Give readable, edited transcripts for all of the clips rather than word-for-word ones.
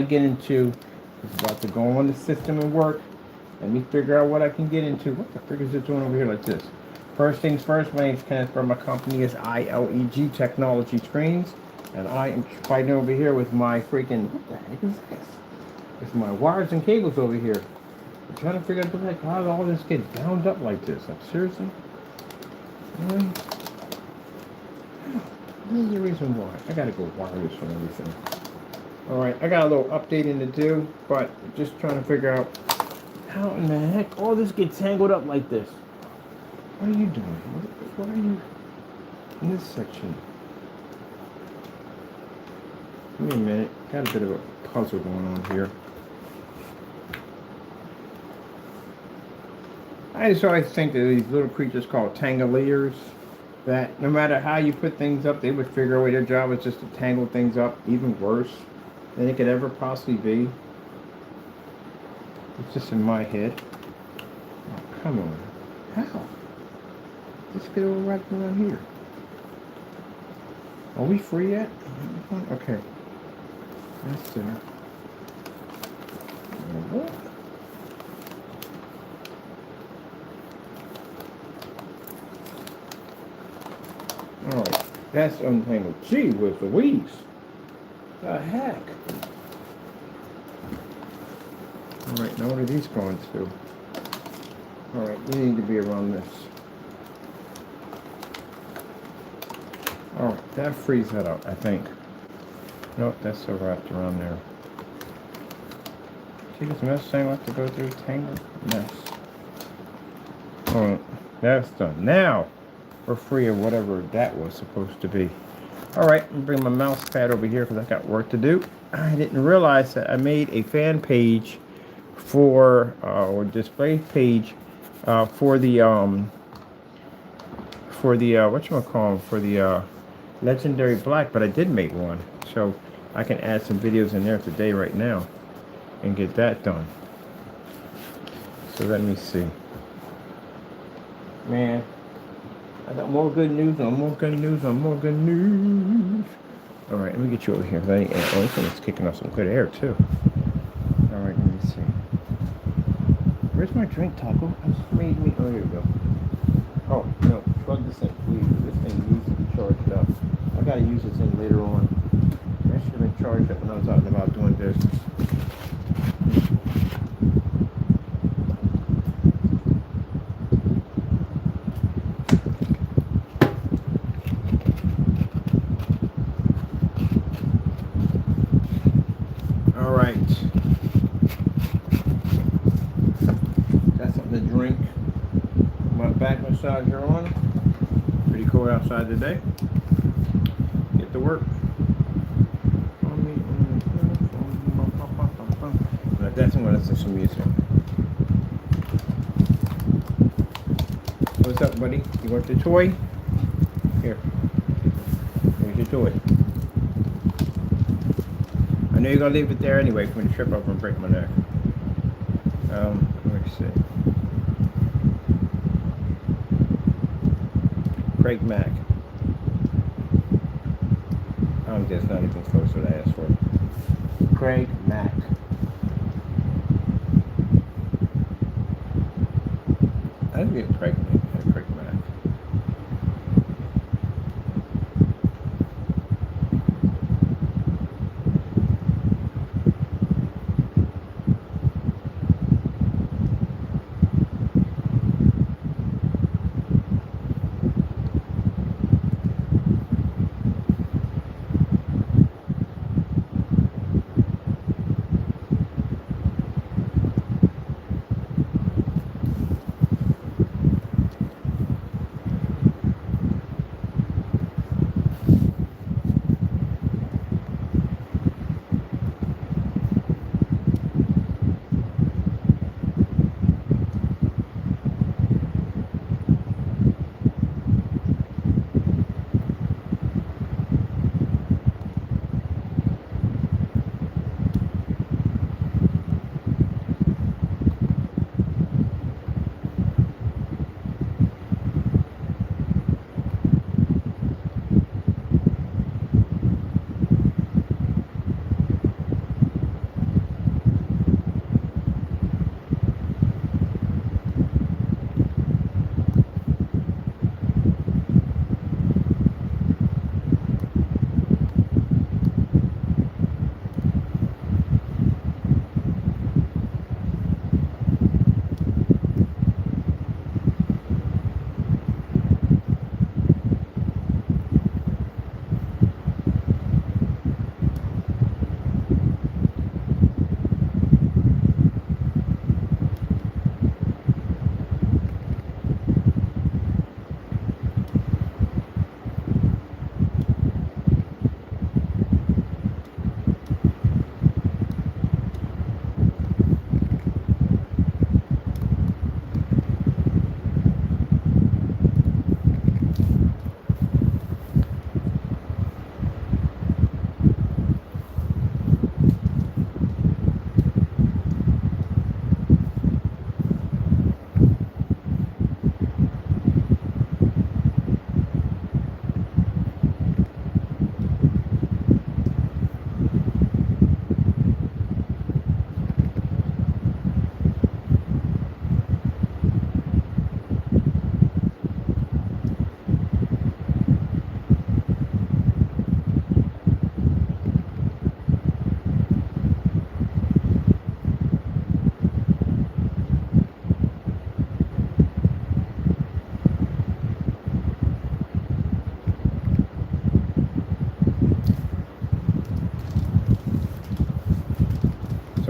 get into is about to go on the system and work. Let me figure out what I can get into. What the frick is it doing over here like this? First things first, my name's Kenneth Burr. My company is ILEG Technology Screens. And I am fighting over here with my freaking, what the heck is this? It's my wires and cables over here. I'm trying to figure out like how all this gets bound up like this. Like, seriously? Really? There's the reason why. I gotta go wireless and everything. Alright, I got a little updating to do, but just trying to figure out how in the heck all this gets tangled up like this. What are you doing? What are you in this section? Give me a minute. Got a bit of a puzzle going on here. I just always think that these little creatures called tangleers, that no matter how you put things up, they would figure a way. Their job is just to tangle things up even worse than it could ever possibly be. It's just in my head. Oh, come on. How? Let's get over right around here. Are we free yet? Okay. That's there. What? Alright. That's untangled. Gee, with Louise. The heck? Alright, now what are these going to? Alright, you need to be around this. Alright, that frees that out, I think. Nope, that's still wrapped around there. See this mess thing I have to go through? Tangled mess. Alright, that's done. Now, we're free of whatever that was supposed to be. Alright, I'm bring my mouse pad over here because I got work to do. I didn't realize that I made a fan page for, or display page, for the, whatchamacallit, for the, Legendary Black, but I did make one. So, I can add some videos in there today right now and get that done. So, let me see. Man, I got more good news on more good news on more good news. Alright, let me get you over here. This one is kicking off some good air, too. Alright, let me see. Where's my drink, Taco? I just made me. Oh, here we go. Oh, no. Plug this in, please. This thing needs to be charged up. I gotta use this thing later on. I should have been charged up when I was talking about doing this. Alright. Got something to drink. My back massager on. Pretty cold outside today. Get to work. Like that's I'm gonna listen to some music. What's up, buddy? You want the toy? Here. Here's your toy. I know you're gonna leave it there anyway for me to trip over and break my neck. Let me see. Craig Mack. I'm just not even close to what I asked for. Craig Mack. I didn't get Craig Mack. Craig Mack.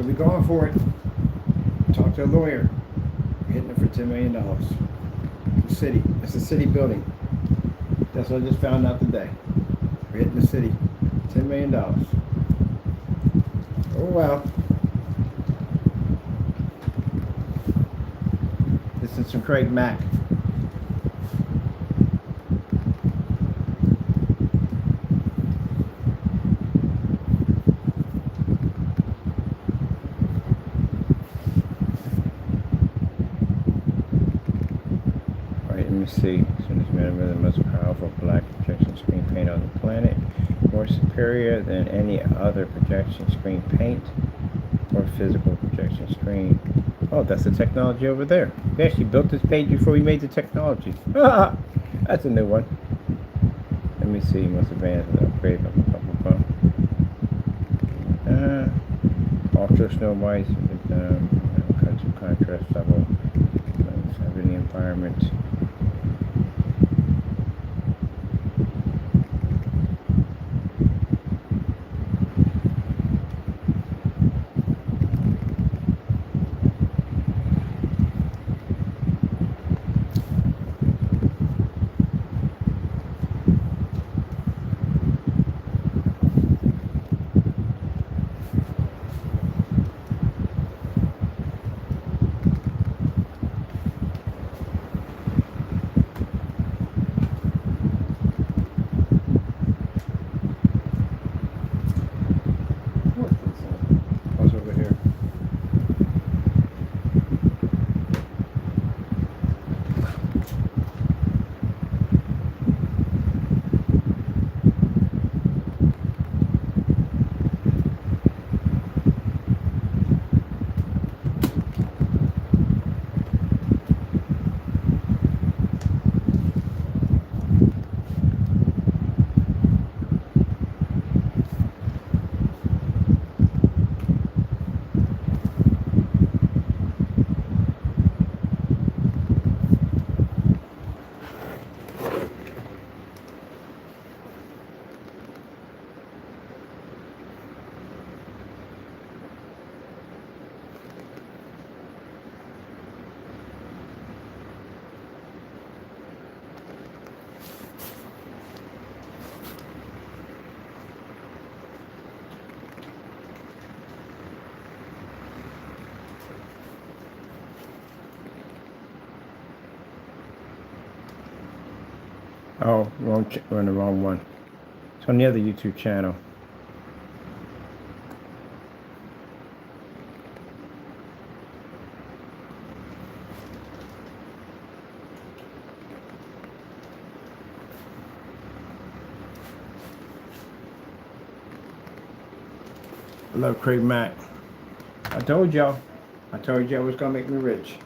So we're going for it. Talk to a lawyer. We're hitting it for $10 million. The city. It's a city building. That's what I just found out today. We're hitting the city. $10 million. Oh wow. This is some Craig Mack. Let me see. So this man with the most powerful black projection screen paint on the planet, more superior than any other projection screen paint or physical projection screen. Oh, that's the technology over there. We actually built this page before we made the technology. That's a new one. Let me see. Most advanced upgrade. Ultra snow white with contrast level. Having the environment. Oh, we're on the wrong one. It's on the other YouTube channel. I love Craig Mack. I told y'all it was gonna make me rich.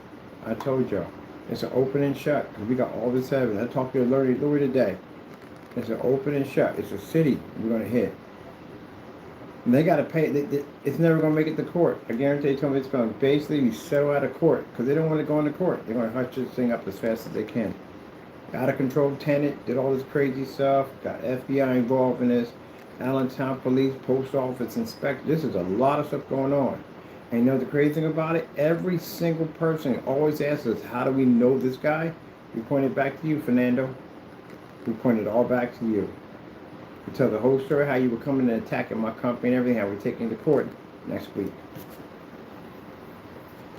I told y'all. It's an open and shut because we got all this evidence. I talked to a lawyer today. It's an open and shut. It's a city we're gonna hit. And they gotta pay. It's never gonna make it to court. I guarantee you, told me it's gonna basically be settled out of court because they don't want to go into court. They're gonna hush this thing up as fast as they can. Out of control tenant did all this crazy stuff. Got FBI involved in this. Allentown police, post office inspector. This is a lot of stuff going on. And you know the crazy thing about it? Every single person always asks us, how do we know this guy? We point it back to you, Fernando. We point it all back to you. We tell the whole story, how you were coming and attacking my company and everything, how we're taking to court next week.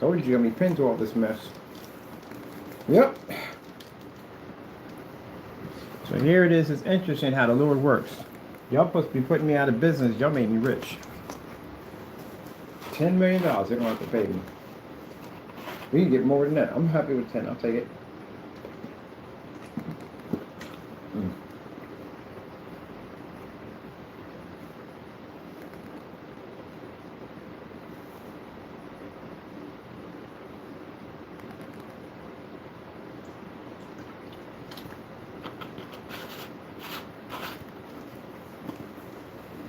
Told you you're going to be pinned to all this mess. Yep. So here it is. It's interesting how the Lord works. Y'all supposed to be putting me out of business. Y'all made me rich. $10 million they're going to have to pay me. We can get more than that. I'm happy with 10. I'll take it.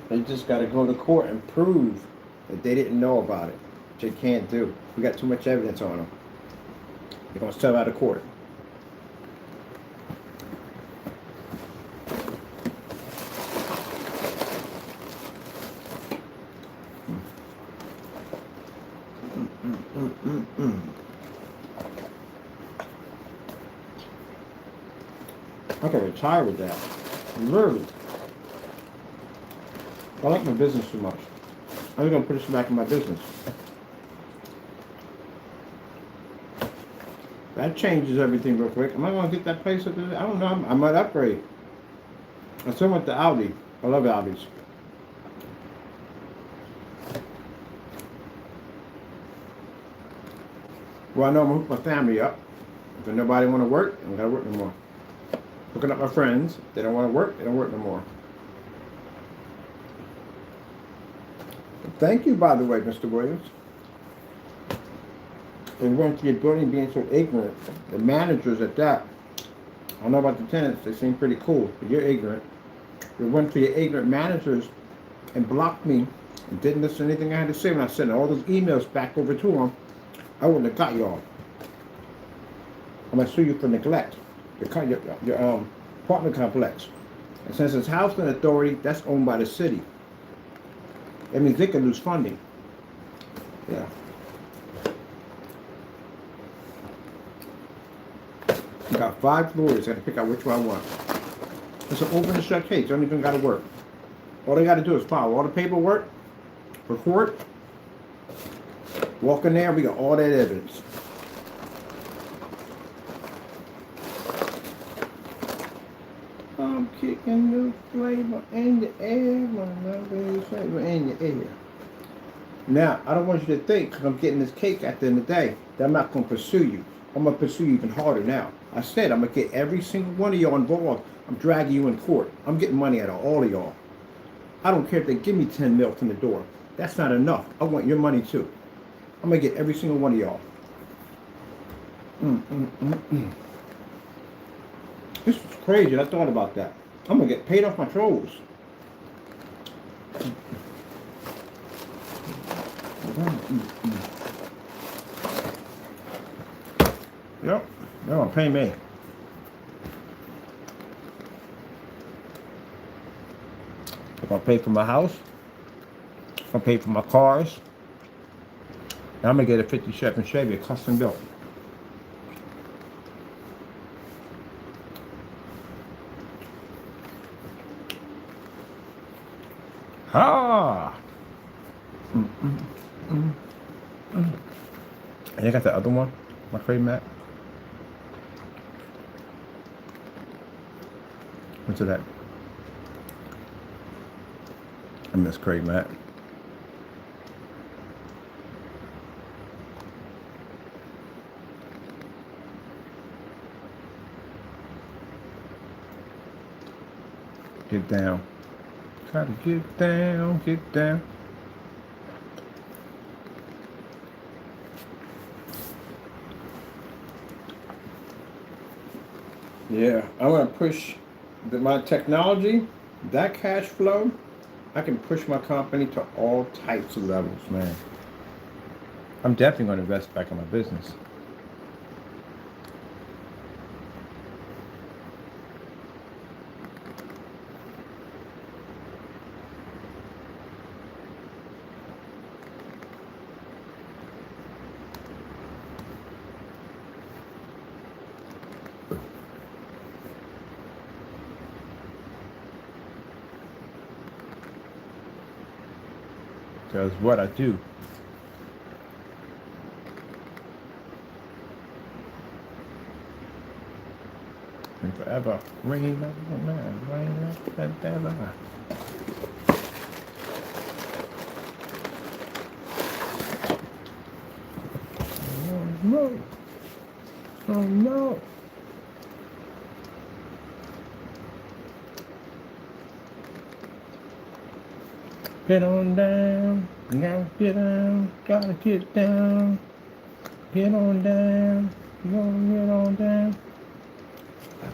They just got to go to court and prove that they didn't know about it, which they can't do. We got too much evidence on them. They're going to settle out of court. I could retire with that. Literally. I like my business too much. I'm gonna put this back in my business. That changes everything real quick. Am I gonna get that place up there? I don't know. I might upgrade. I still want the Audi. I love Audis. Well, I know I'm gonna hook my family up. If nobody want to work, I don't gotta work no more. Hooking up my friends. They don't want to work. They don't work no more. Thank you, by the way, Mr. Williams. We went to your building being so ignorant. The managers at that. I don't know about the tenants. They seem pretty cool, but you're ignorant. We went to your ignorant managers and blocked me and didn't listen to anything I had to say when I sent all those emails back over to them. I wouldn't have got y'all. I'm gonna sue you for neglect. Your apartment complex. And since it's housing authority, that's owned by the city. That means they can lose funding. Yeah. You got 5 lawyers. I got to pick out which one I want. It's an open and shut case. Don't even got to work. All they got to do is file all the paperwork for court. Walk in there, we got all that evidence. I'm kicking the flavor in the air, flavor in the air. Now, I don't want you to think, because I'm getting this cake at the end of the day, that I'm not going to pursue you. I'm going to pursue you even harder now. I said I'm going to get every single one of y'all involved. I'm dragging you in court. I'm getting money out of all of y'all. I don't care if they give me 10 mil from the door. That's not enough. I want your money too. I'm going to get every single one of y'all. This is crazy. I thought about that. I'm going to get paid off my trolls. Yep. They're going to pay me. They're going to pay for my house. They're going to pay for my cars. And I'm going to get a 57 Chevy, a custom built. Ha! And I got the other one, my Craig Matt. What's that? I miss Craig Matt. Get down. Try to get down, get down. Yeah, I want to push my technology, that cash flow. I can push my company to all types of levels, man. I'm definitely going to invest back in my business. Because what I do. And forever. Rain like a man, rain like a devil. Oh no. Oh no. Get on down, gotta get down, gotta get down. Get on down, get on down.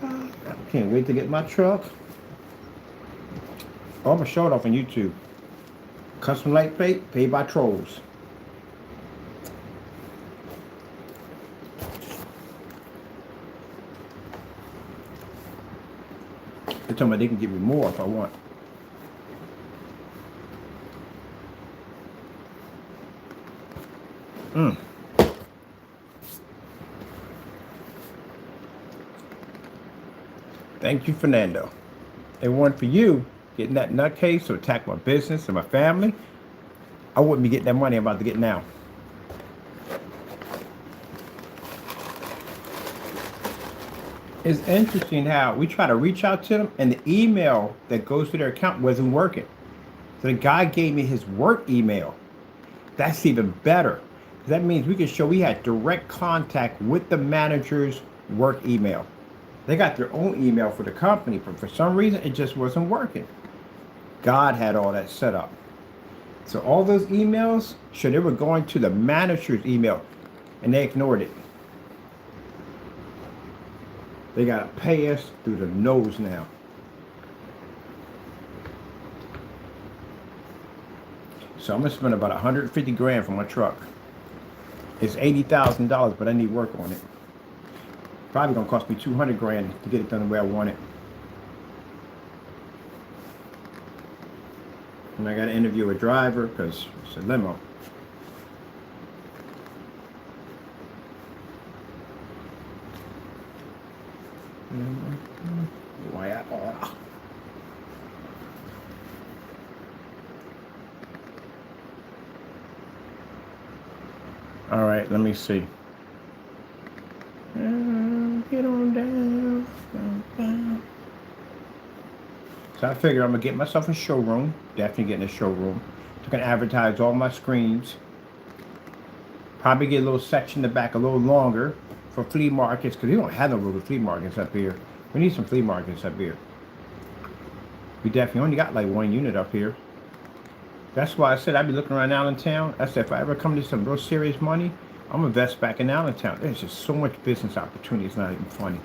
I can't wait to get my truck. Oh, I'm gonna show it off on YouTube. Custom light plate, paid by trolls. They told me they can give me more if I want. Mm. Thank you, Fernando. If it weren't for you getting that nutcase to attack my business and my family, I wouldn't be getting that money I'm about to get now. It's interesting how we try to reach out to them and the email that goes to their account wasn't working. So the guy gave me his work email. That's even better. That means we can show we had direct contact with the manager's work email. They got their own email for the company, but for some reason it just wasn't working. God had all that set up. So all those emails, sure, they were going to the manager's email, and they ignored it. They got to pay us through the nose now. So I'm going to spend about 150 grand for my truck. It's $80,000, but I need work on it. Probably going to cost me 200 grand to get it done the way I want it. And I got to interview a driver because it's a limo. Why? All right, let me see. Get on down. So I figured I'm gonna get myself a showroom. Definitely getting a showroom. So I can advertise all my screens. Probably get a little section in the back a little longer for flea markets, because we don't have no little flea markets up here. We need some flea markets up here. We definitely only got like one unit up here. That's why I said I'd be looking around Allentown. I said if I ever come to some real serious money, I'm gonna invest back in Allentown. There's just so much business opportunity, it's not even funny.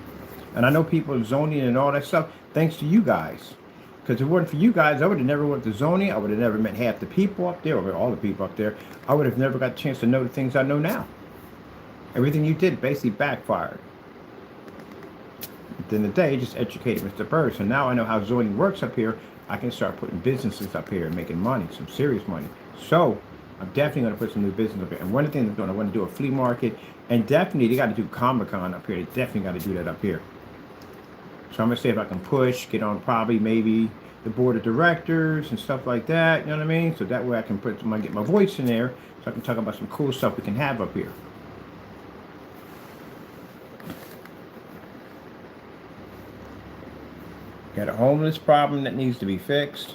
And I know people zoning and all that stuff, thanks to you guys. Because if it weren't for you guys, I would have never went to zoning. I would have never met half the people up there, or all the people up there. I would have never got a chance to know the things I know now. Everything you did basically backfired. At the end of the day, just educated Mr. Bird. So now I know how zoning works up here. I can start putting businesses up here and making money, some serious money. So I'm definitely going to put some new business up here. And one of the things I'm doing, I want to do a flea market. And definitely, they got to do Comic-Con up here. They definitely got to do that up here. So I'm going to see if I can push, get on probably maybe the board of directors and stuff like that. You know what I mean? So that way I can get my voice in there so I can talk about some cool stuff we can have up here. Got a homeless problem that needs to be fixed.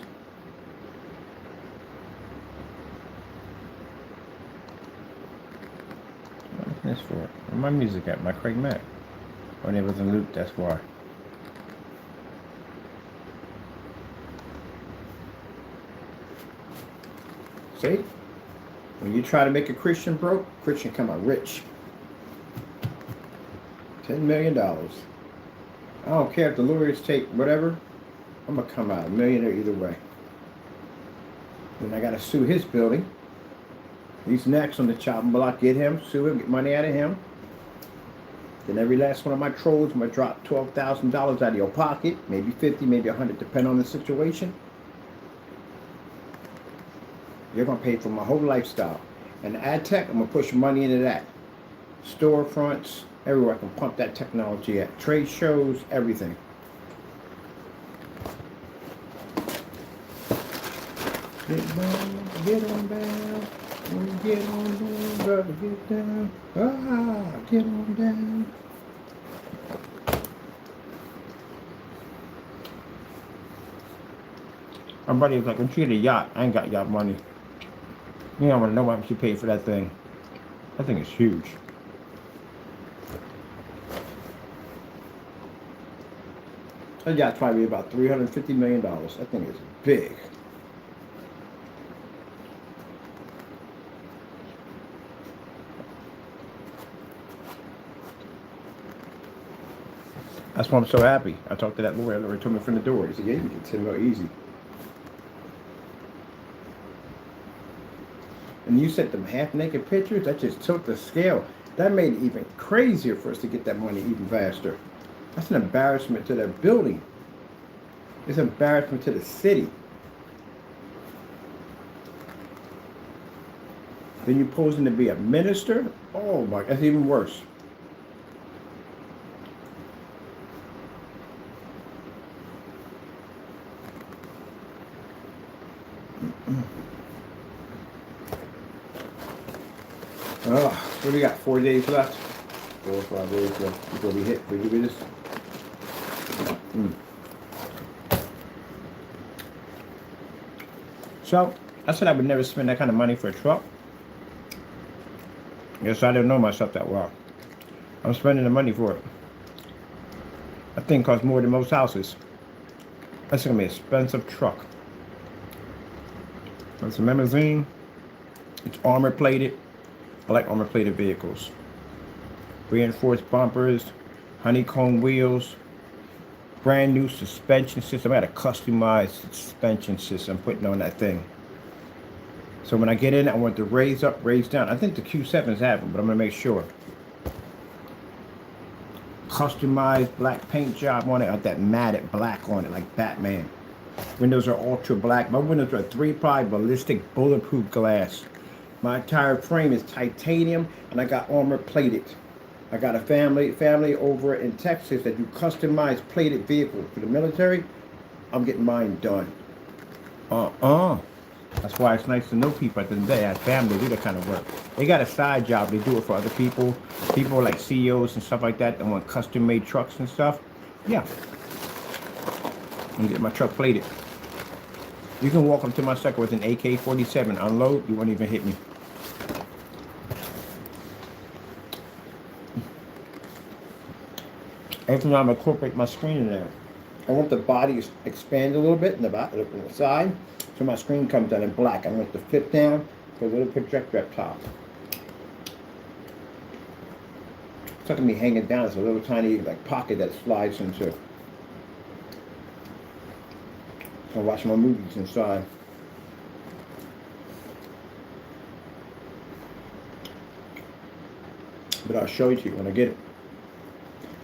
What's this for? Where my music at? My Craig Mack. When it was in loop, that's why. See? When you try to make a Christian broke, Christian come out rich. $10 million. I don't care if the lawyers take whatever. I'm going to come out a millionaire either way. Then I got to sue his building. He's next on the chopping block. Get him, sue him, get money out of him. Then every last one of my trolls, I'm going to drop $12,000 out of your pocket. Maybe 50, maybe 100, depending on the situation. You're going to pay for my whole lifestyle. And ad tech, I'm going to push money into that. Storefronts, everywhere I can pump that technology at. Trade shows, everything. Get down, get on down. Get on down, brother, get down. Ah, get on down. My buddy was like, when you get a yacht, I ain't got yacht money. You don't want to know how much you paid for that thing. That thing is huge. That yacht's probably about $350 million. That thing is big. That's why I'm so happy. I talked to that lawyer. The lawyer told me from the door. He said, yeah, you can get 10 mil easy. And you sent them half-naked pictures? That just took the scale. That made it even crazier for us to get that money even faster. That's an embarrassment to that building. It's an embarrassment to the city. Then you posing to be a minister? Oh my, that's even worse. Oh, what do we got? 4 days left? 4 or 5 days left before we hit. We do this. So I said I would never spend that kind of money for a truck. Yes, I didn't know myself that well. I'm spending the money for it. That thing costs more than most houses. That's gonna be an expensive truck. It's a limousine. It's armor plated. I like armor plated vehicles. Reinforced bumpers, honeycomb wheels, brand new suspension system. I got a customized suspension system putting on that thing. So when I get in, I want to raise up, raise down. I think the Q7s have them, but I'm gonna make sure. Customized black paint job on it, got that matted black on it, like Batman. Windows are ultra black. My windows are 3-ply ballistic bulletproof glass. My entire frame is titanium, and I got armor plated. I got a family over in Texas that do customized plated vehicles for the military. I'm getting mine done. That's why it's nice to know people at the end of the day. I have family do that kind of work. They got a side job. They do it for other people. People like CEOs and stuff like that that want custom-made trucks and stuff. Yeah. I'm getting my truck plated. You can walk up to my sucker with an AK-47, unload, you won't even hit me. Every time I incorporate my screen in there, I want the body to expand a little bit in the back, on the side, so my screen comes down in black. I want the flip down for a little projector up top. It's not gonna be hanging down. It's a little tiny like pocket that slides into. I watch my movies inside. But I'll show it to you when I get it.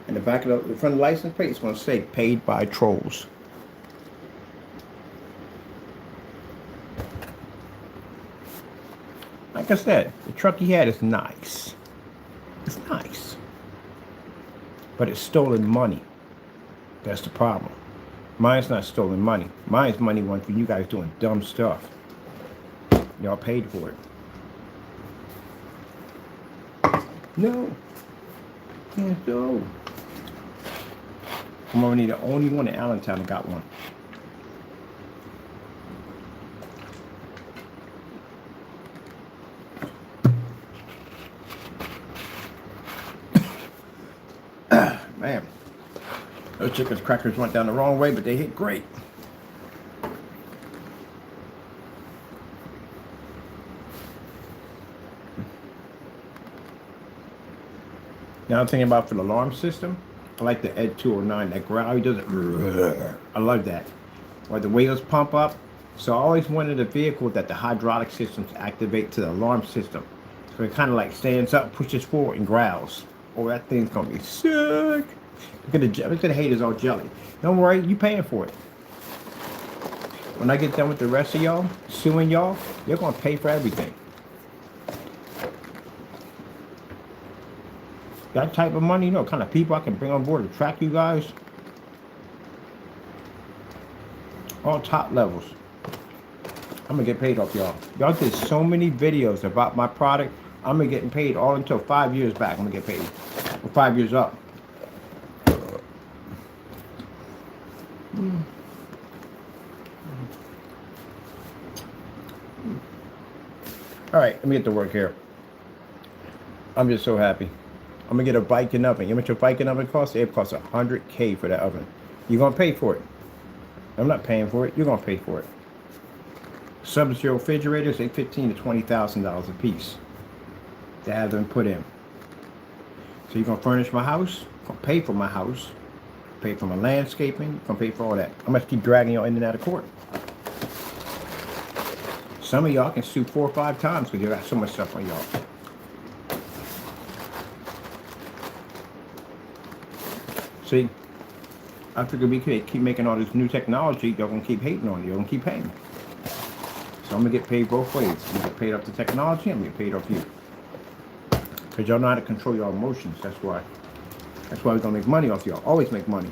And the back of the front of the license plate is going to say paid by trolls. Like I said, the truck he had is nice. It's nice. But it's stolen money. That's the problem. Mine's not stolen money. Mine's money went for you guys doing dumb stuff. Y'all paid for it. No. Can't go. I'm already the only one in Allentown that got one. Man. Those chicken crackers went down the wrong way, but they hit great. Now I'm thinking about for the alarm system. I like the Ed 209. That growl he does it. I love that. Or the wheels pump up. So I always wanted a vehicle that the hydraulic systems activate to the alarm system. So it kind of like stands up, pushes forward, and growls. Oh, that thing's gonna be sick. Look at the haters all jelly. Don't worry, you paying for it. When I get done with the rest of y'all, suing y'all, you're gonna pay for everything. That type of money, you know, kind of people I can bring on board to track you guys. All top levels. I'm gonna get paid off y'all. Y'all did so many videos about my product. I'm gonna get paid all until 5 years back. I'm gonna get paid. Or 5 years up. All right, let me get to work here. I'm just so happy. I'm gonna get a Viking oven. You know what your Viking oven costs? It costs $100K for that oven. You're gonna pay for it. I'm not paying for it. You're gonna pay for it. Sub-Zero refrigerators, they $15,000 to $20,000 a piece to have them put in. So you're gonna furnish my house, gonna pay for my house, pay for my landscaping, gonna pay for all that. I'm gonna keep dragging y'all in and out of court. Some of y'all can sue 4 or 5 times because you got so much stuff on y'all. See, I figured we could keep making all this new technology. Y'all gonna keep hating on it. Y'all gonna keep paying. So I'm gonna get paid both ways. I'm gonna get paid off the technology, I'm gonna get paid off you. Because y'all know how to control your emotions. That's why. That's why we're gonna make money off y'all. Always make money.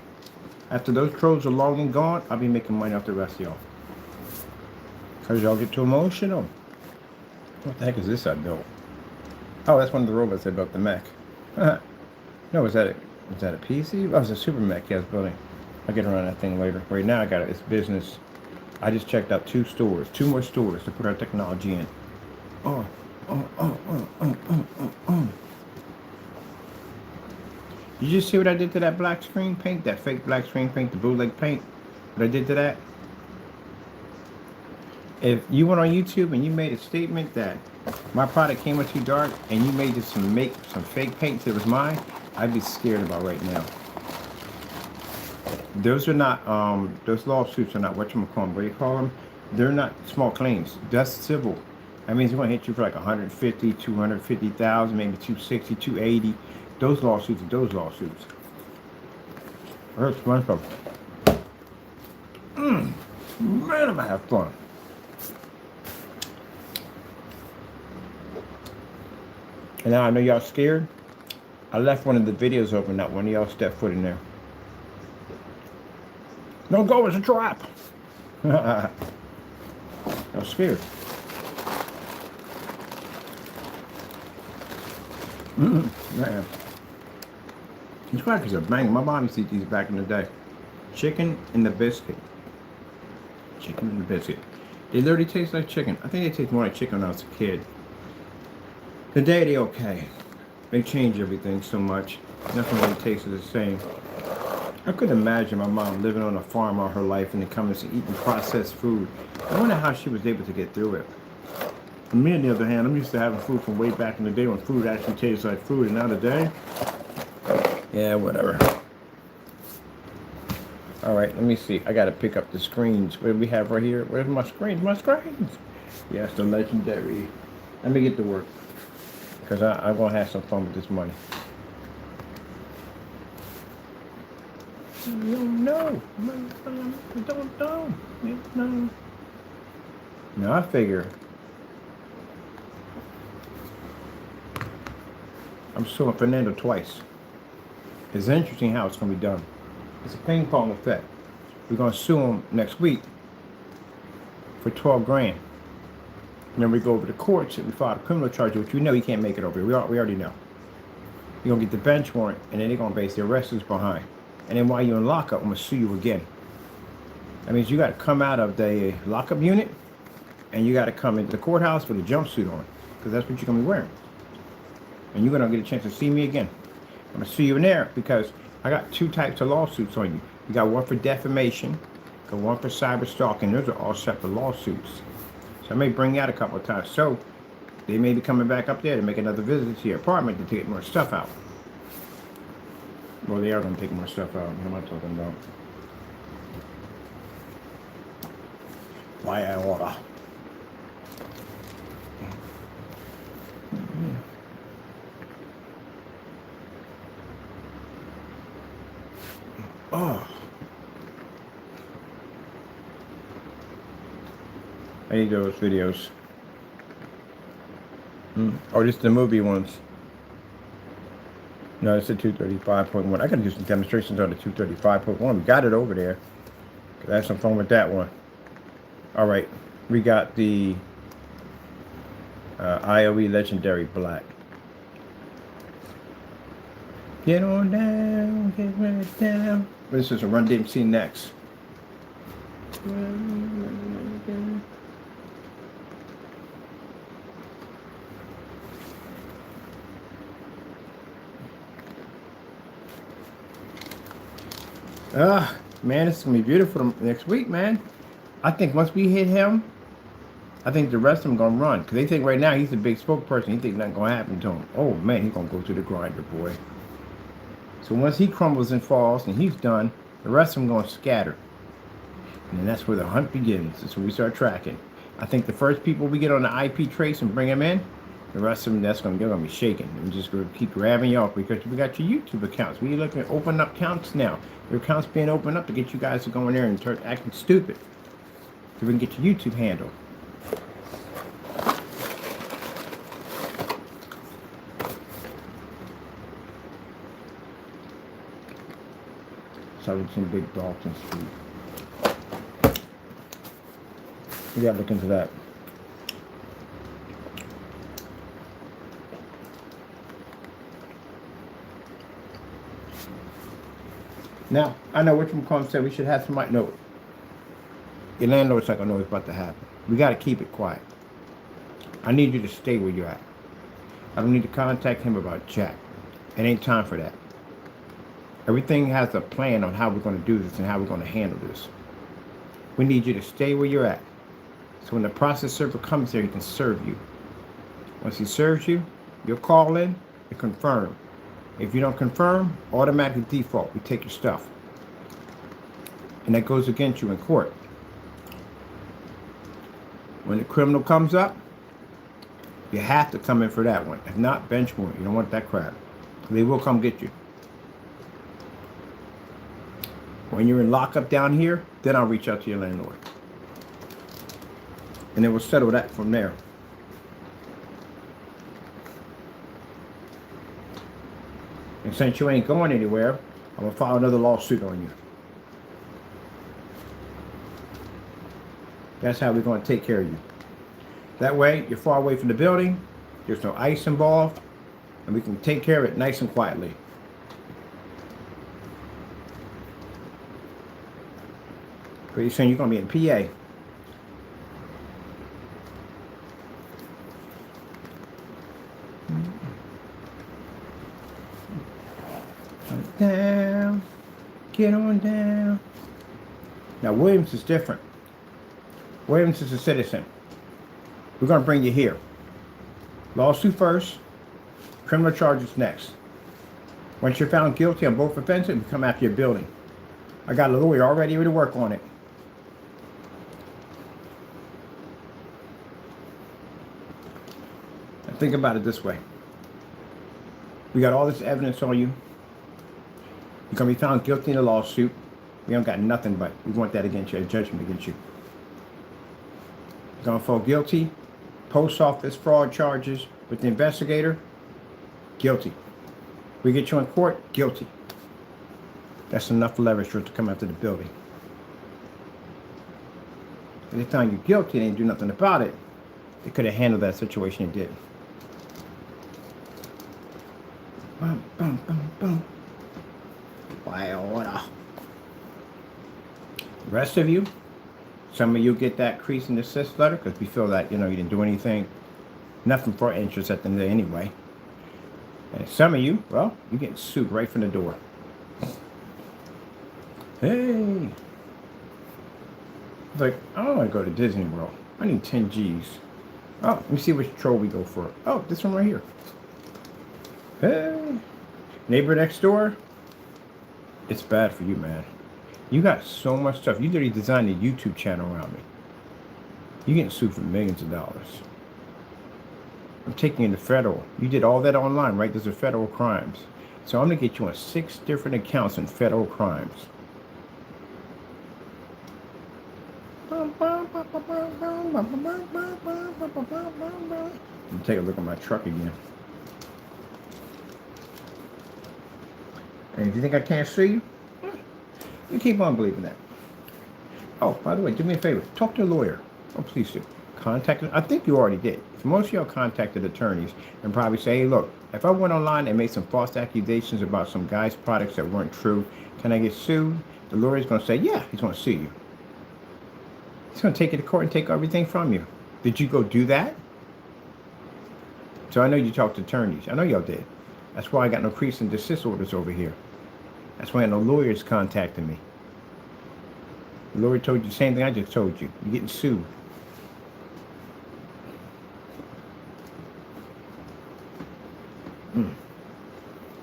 After those trolls are long and gone, I'll be making money off the rest of y'all. Because y'all get too emotional. What the heck is this I built? Oh, that's one of the robots I built, the mech. No, was that a PC? Oh, it's a super mech, yeah, I was building. I'll get around that thing later. Right now I got it, it's business. I just checked out 2 more stores to put our technology in. You just see what I did to that black screen paint? That fake black screen paint, the bootleg paint? What I did to that? If you went on YouTube and you made a statement that my product came out too dark and you made just some fake paint that was mine, I'd be scared about right now. Those are not, those lawsuits are not whatchamacallit, what do you call them? They're not small claims. That's civil. That means they're going to hit you for like 150, 250,000, maybe 260, 280. Those lawsuits are those lawsuits. That's SpongeBob. Man, I'm gonna have fun. And now I know y'all scared. I left one of the videos open, not one of y'all stepped foot in there. Don't go, it's a trap. I'm scared. Man. These crackers are banging. My mom used to eat these back in the day. Chicken and the biscuit. Chicken and the biscuit. They literally taste like chicken. I think they taste more like chicken when I was a kid. Today they okay. They change everything so much. Nothing really tastes the same. I couldn't imagine my mom living on a farm all her life and then coming to eating processed food. I wonder how she was able to get through it. And me, on the other hand, I'm used to having food from way back in the day when food actually tastes like food, and now today, yeah, whatever. All right, let me see. I got to pick up the screens. What do we have right here? Where's my screens? My screens. Yes, the legendary. Let me get to work because I'm going to have some fun with this money. No. Now I figure I'm suing Fernando twice. It's interesting how it's going to be done. It's a ping pong effect. We're going to sue him next week for 12 grand. And then we go over to courts and we file a criminal charge, which we know he can't make it over. We already know. You're going to get the bench warrant, and then they're going to base the arresters behind. And then while you're in lockup, I'm going to sue you again. That means you got to come out of the lockup unit, and you got to come into the courthouse with a jumpsuit on, because that's what you're going to be wearing. And you're going to get a chance to see me again. I'm going to sue you in there because I got 2 types of lawsuits on you. You got one for defamation, got one for cyber stalking. Those are all separate lawsuits. So I may bring you out a couple of times. So they may be coming back up there to make another visit to your apartment to take more stuff out. Well, they are going to take more stuff out. What am I talking about? Why I order? Oh. I need those videos. Oh, just the movie ones. No, it's a 235.1. I gotta do some demonstrations on the 235.1. We got it over there. Could have some fun with that one. All right, we got the IOE Legendary Black. Get on down, get right down. This is a Run DMC next. Man, it's gonna be beautiful next week, man. I think once we hit him, I think the rest of them gonna run. Cause they think right now he's a big spokesperson. He think nothing gonna happen to him. Oh man, he's gonna go to the grinder, boy. So once he crumbles and falls and he's done, the rest of them gonna scatter. And then that's where the hunt begins. That's where we start tracking. I think the first people we get on the IP trace and bring them in, the rest of them, they're gonna be shaking. And just gonna keep grabbing you off because we got your YouTube accounts. We looking at open up accounts now. Your accounts being opened up to get you guys to go in there and start acting stupid. So we can get your YouTube handle. in Big Dalton Street. We gotta look into that. Now, I know which one said we should have somebody. No, your landlord's not gonna know what's about to happen. We gotta keep it quiet. I need you to stay where you're at. I don't need to contact him about Jack. It ain't time for that. Everything has a plan on how we're gonna do this and how we're gonna handle this. We need you to stay where you're at. So when the process server comes there, he can serve you. Once he serves you, you'll call in and confirm. If you don't confirm, automatically default, we take your stuff. And that goes against you in court. When the criminal comes up, you have to come in for that one. If not, bench warrant. You don't want that crap. They will come get you. When you're in lockup down here, then I'll reach out to your landlord. And then we'll settle that from there. And since you ain't going anywhere, I'm going to file another lawsuit on you. That's how we're going to take care of you. That way, you're far away from the building, there's no ice involved, and we can take care of it nice and quietly. Pretty soon you're going to be in PA. Down, get on down. Now Williams is different. Williams is a citizen. We're going to bring you here. Lawsuit first, criminal charges next. Once you're found guilty on both offenses, we come after your building. I got a lawyer already ready to work on it. Now think about it this way. We got all this evidence on you. You're going to be found guilty in the lawsuit. We don't got nothing but we want that against you, a judgment against you. You're going to fall guilty. Post office fraud charges with the investigator. Guilty. We get you in court. Guilty. That's enough leverage for it to come after the building. If they found you guilty and they didn't do nothing about it, they could have handled that situation and did. Bum, bum, bum, bum. The rest of you, some of you get that crease and desist letter because we feel that, you didn't do anything, nothing for interest at the end of the day anyway. And some of you, well, you're getting sued right from the door. Hey. It's like, I don't want to go to Disney World. I need 10 G's. Oh, let me see which troll we go for. Oh, this one right here. Hey. Neighbor next door. It's bad for you, man. You got so much stuff. You literally designed a YouTube channel around me. You're getting sued for millions of dollars. I'm taking you to federal. You did all that online, right? Those are federal crimes. So I'm going to get you on 6 different accounts in federal crimes. Take a look at my truck again. And if you think I can't see you, you keep on believing that. Oh, by the way, do me a favor. Talk to a lawyer. Oh, please do. Contact them. I think you already did. So most of y'all contacted attorneys and probably say, hey, look, if I went online and made some false accusations about some guy's products that weren't true, can I get sued? The lawyer's going to say, yeah, he's going to sue you. He's going to take you to court and take everything from you. Did you go do that? So I know you talked to attorneys. I know y'all did. That's why I got no cease and desist orders over here. That's why no lawyers contacting me. The lawyer told you the same thing I just told you. You're getting sued.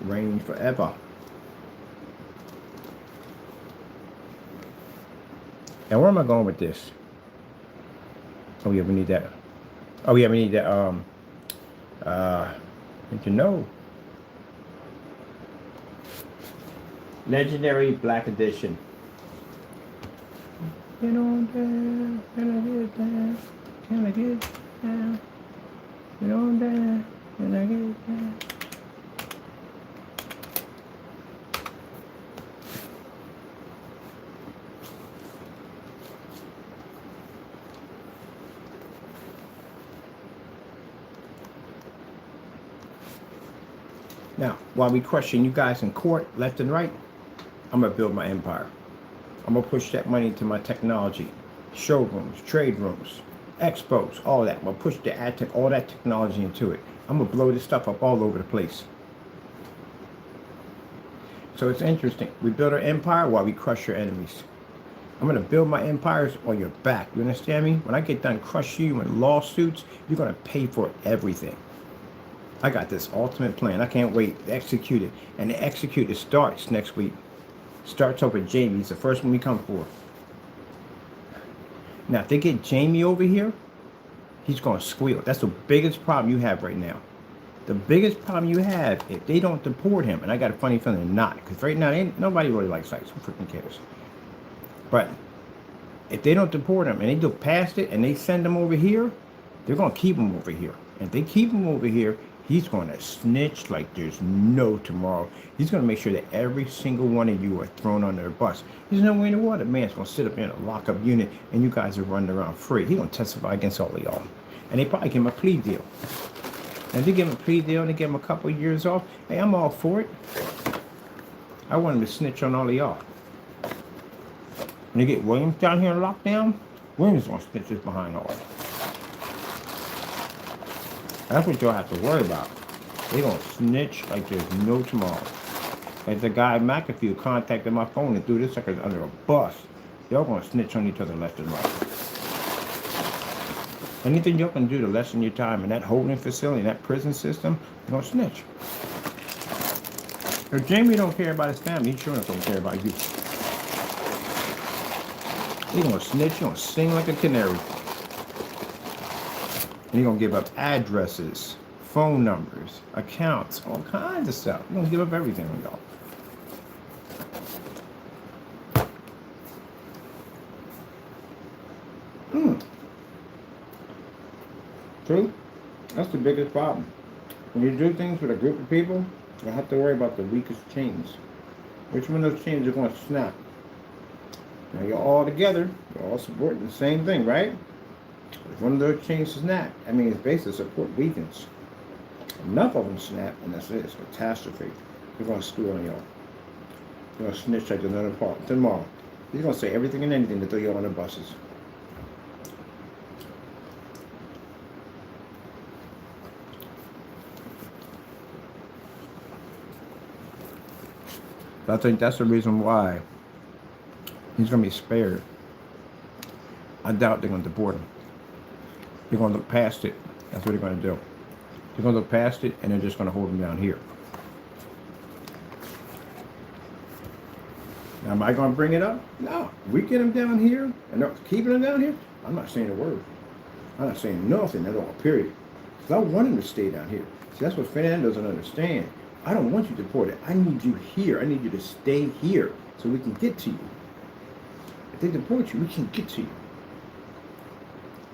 Reign forever. Now where am I going with this? Oh yeah, we need that. Oh yeah, we need that. Did you know? Legendary Black Edition. Get on down, can I get down? Can I get down? Get on down, can I get down? Now, while we crushing you guys in court, left and right, I'm going to build my empire. I'm going to push that money into my technology, showrooms, trade rooms, expos, all that. I'm going to push all that technology into it. I'm going to blow this stuff up all over the place. So it's interesting. We build our empire while we crush your enemies. I'm going to build my empires on your back. You understand me? When I get done crushing you in lawsuits, you're going to pay for everything. I got this ultimate plan. I can't wait to execute it. And to execute it starts next week. Starts over Jamie. He's the first one we come for. Now, if they get Jamie over here, he's going to squeal. That's the biggest problem you have right now. The biggest problem you have, if they don't deport him, and I got a funny feeling they're not, because right now, nobody really likes ICE. Who freaking cares? But if they don't deport him and they go past it and they send him over here, they're going to keep him over here. And if they keep him over here, he's going to snitch like there's no tomorrow. He's going to make sure that every single one of you are thrown under the bus. There's no way in the world a man's going to sit up in a lockup unit and you guys are running around free. He's going to testify against all of y'all. And they probably give him a plea deal. And if they give him a plea deal and they give him a couple of years off, hey, I'm all for it. I want him to snitch on all of y'all. When they get Williams down here in lockdown, Williams going to snitch this behind all. That's what y'all have to worry about. They're going to snitch like there's no tomorrow. As the guy McAfee contacted my phone and threw this sucker under a bus, y'all going to snitch on each other left and right. Anything y'all can do to lessen your time in that holding facility, in that prison system, you're going to snitch. If Jamie don't care about his family, he sure enough don't care about you. He's going to snitch, he's going to sing like a canary. And he's going to give up addresses, phone numbers, accounts, all kinds of stuff. He's going to give up everything on y'all. True? That's the biggest problem. When you do things with a group of people, you have to worry about the weakest chains. Which one of those chains are going to snap? Now you're all together, you're all supporting the same thing, right? If one of those chains snap, I mean, it's basically support weakens. Enough of them snap, and that's it. It's a catastrophe. They're going to screw on y'all. They're going to snitch like another part tomorrow. He's going to say everything and anything to throw y'all on the buses. But I think that's the reason why he's going to be spared. I doubt they're going to deport him. They're going to look past it. That's what they're going to do. They're going to look past it, and they're just going to hold him down here. Now, am I going to bring it up? No. We get him down here, and they're keeping him down here. I'm not saying a word. I'm not saying nothing at all, period. Because I want him to stay down here. See, that's what Fernando doesn't understand. I don't want you deported. I need you here. I need you to stay here so we can get to you. If they deport you, we can get to you.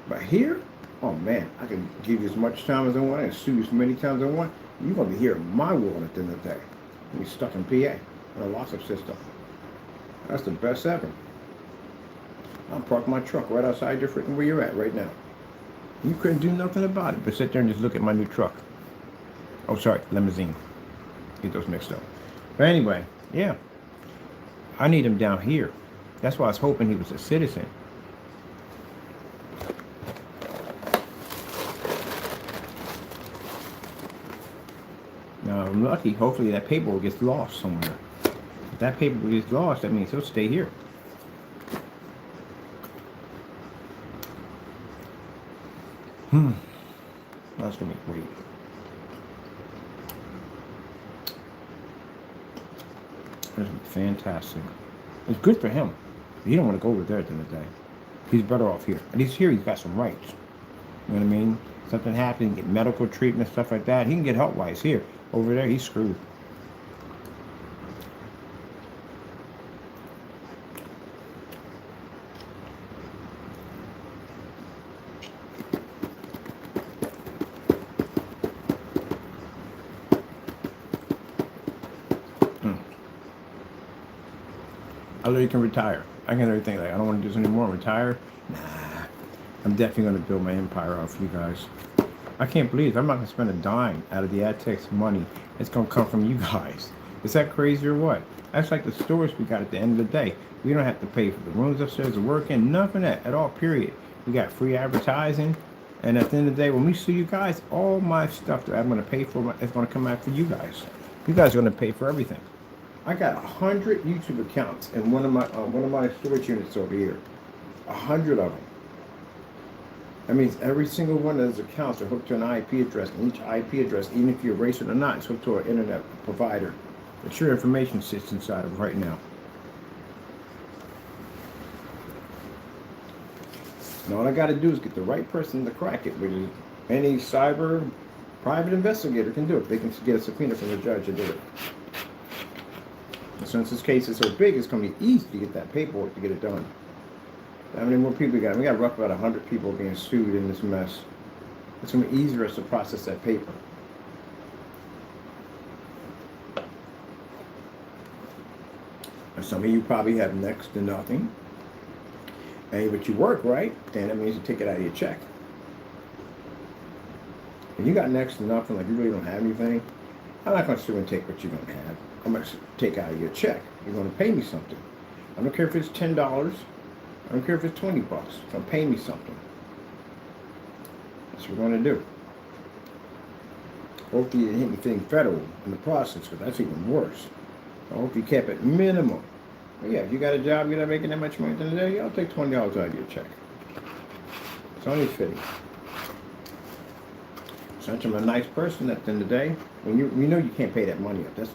But here, oh man, I can give you as much time as I want. I can sue you as many times as I want. You're going to be here in my world at the end of the day. You're stuck in PA in a lockup system. That's the best ever. I'm parking my truck right outside your freaking where you're at right now. You couldn't do nothing about it but sit there and just look at my new truck. Oh, sorry, limousine. Get those mixed up. But anyway, yeah. I need him down here. That's why I was hoping he was a citizen. Now, I'm lucky. Hopefully that paperwork gets lost somewhere. If that paperwork gets lost, that means he'll stay here. That's going to be great. That's going to be fantastic. It's good for him. He don't want to go over there at the end of the day. He's better off here. At least here he's got some rights. You know what I mean? Something happens, get medical treatment, stuff like that. He can get help while he's here. Over there, he's screwed. I literally can retire. I can literally think like, I don't want to do this anymore. Retire? Nah. I'm definitely going to build my empire out for you guys. I can't believe I'm not going to spend a dime out of the ad tech's money. It's going to come from you guys. Is that crazy or what? That's like the stores we got at the end of the day. We don't have to pay for the rooms upstairs to work in. Nothing that at all, period. We got free advertising. And at the end of the day, when we see you guys, all my stuff that I'm going to pay for is going to come out for you guys. You guys are going to pay for everything. I got 100 YouTube accounts in one of my storage units over here. 100 of them. That means every single one of those accounts are hooked to an IP address, and each IP address, even if you erase it or not, is hooked to an internet provider that your information sits inside of right now. And all I got to do is get the right person to crack it, which is any cyber private investigator can do it. They can get a subpoena from the judge to do it. And since this case is so big, it's going to be easy to get that paperwork to get it done. How many more people we got? We got roughly about 100 people being sued in this mess. It's going to be easier for us to process that paper. And some of you probably have next to nothing. And but you work, right? Then that means you take it out of your check. And you got next to nothing, like you really don't have anything, I'm not going to sue and take what you don't have. I'm going to take out of your check. You're going to pay me something. I don't care if it's $10. I don't care if it's 20 bucks. It's going to pay me something. That's what we're going to do. Hopefully you didn't hit anything federal in the process, because that's even worse. I hope you kept it minimum. But yeah, if you got a job, you're not making that much money at the end of the day, I'll take $20 out of your check. It's only fitting. Since I'm a nice person at the end of the day, when you know you can't pay that money up, that's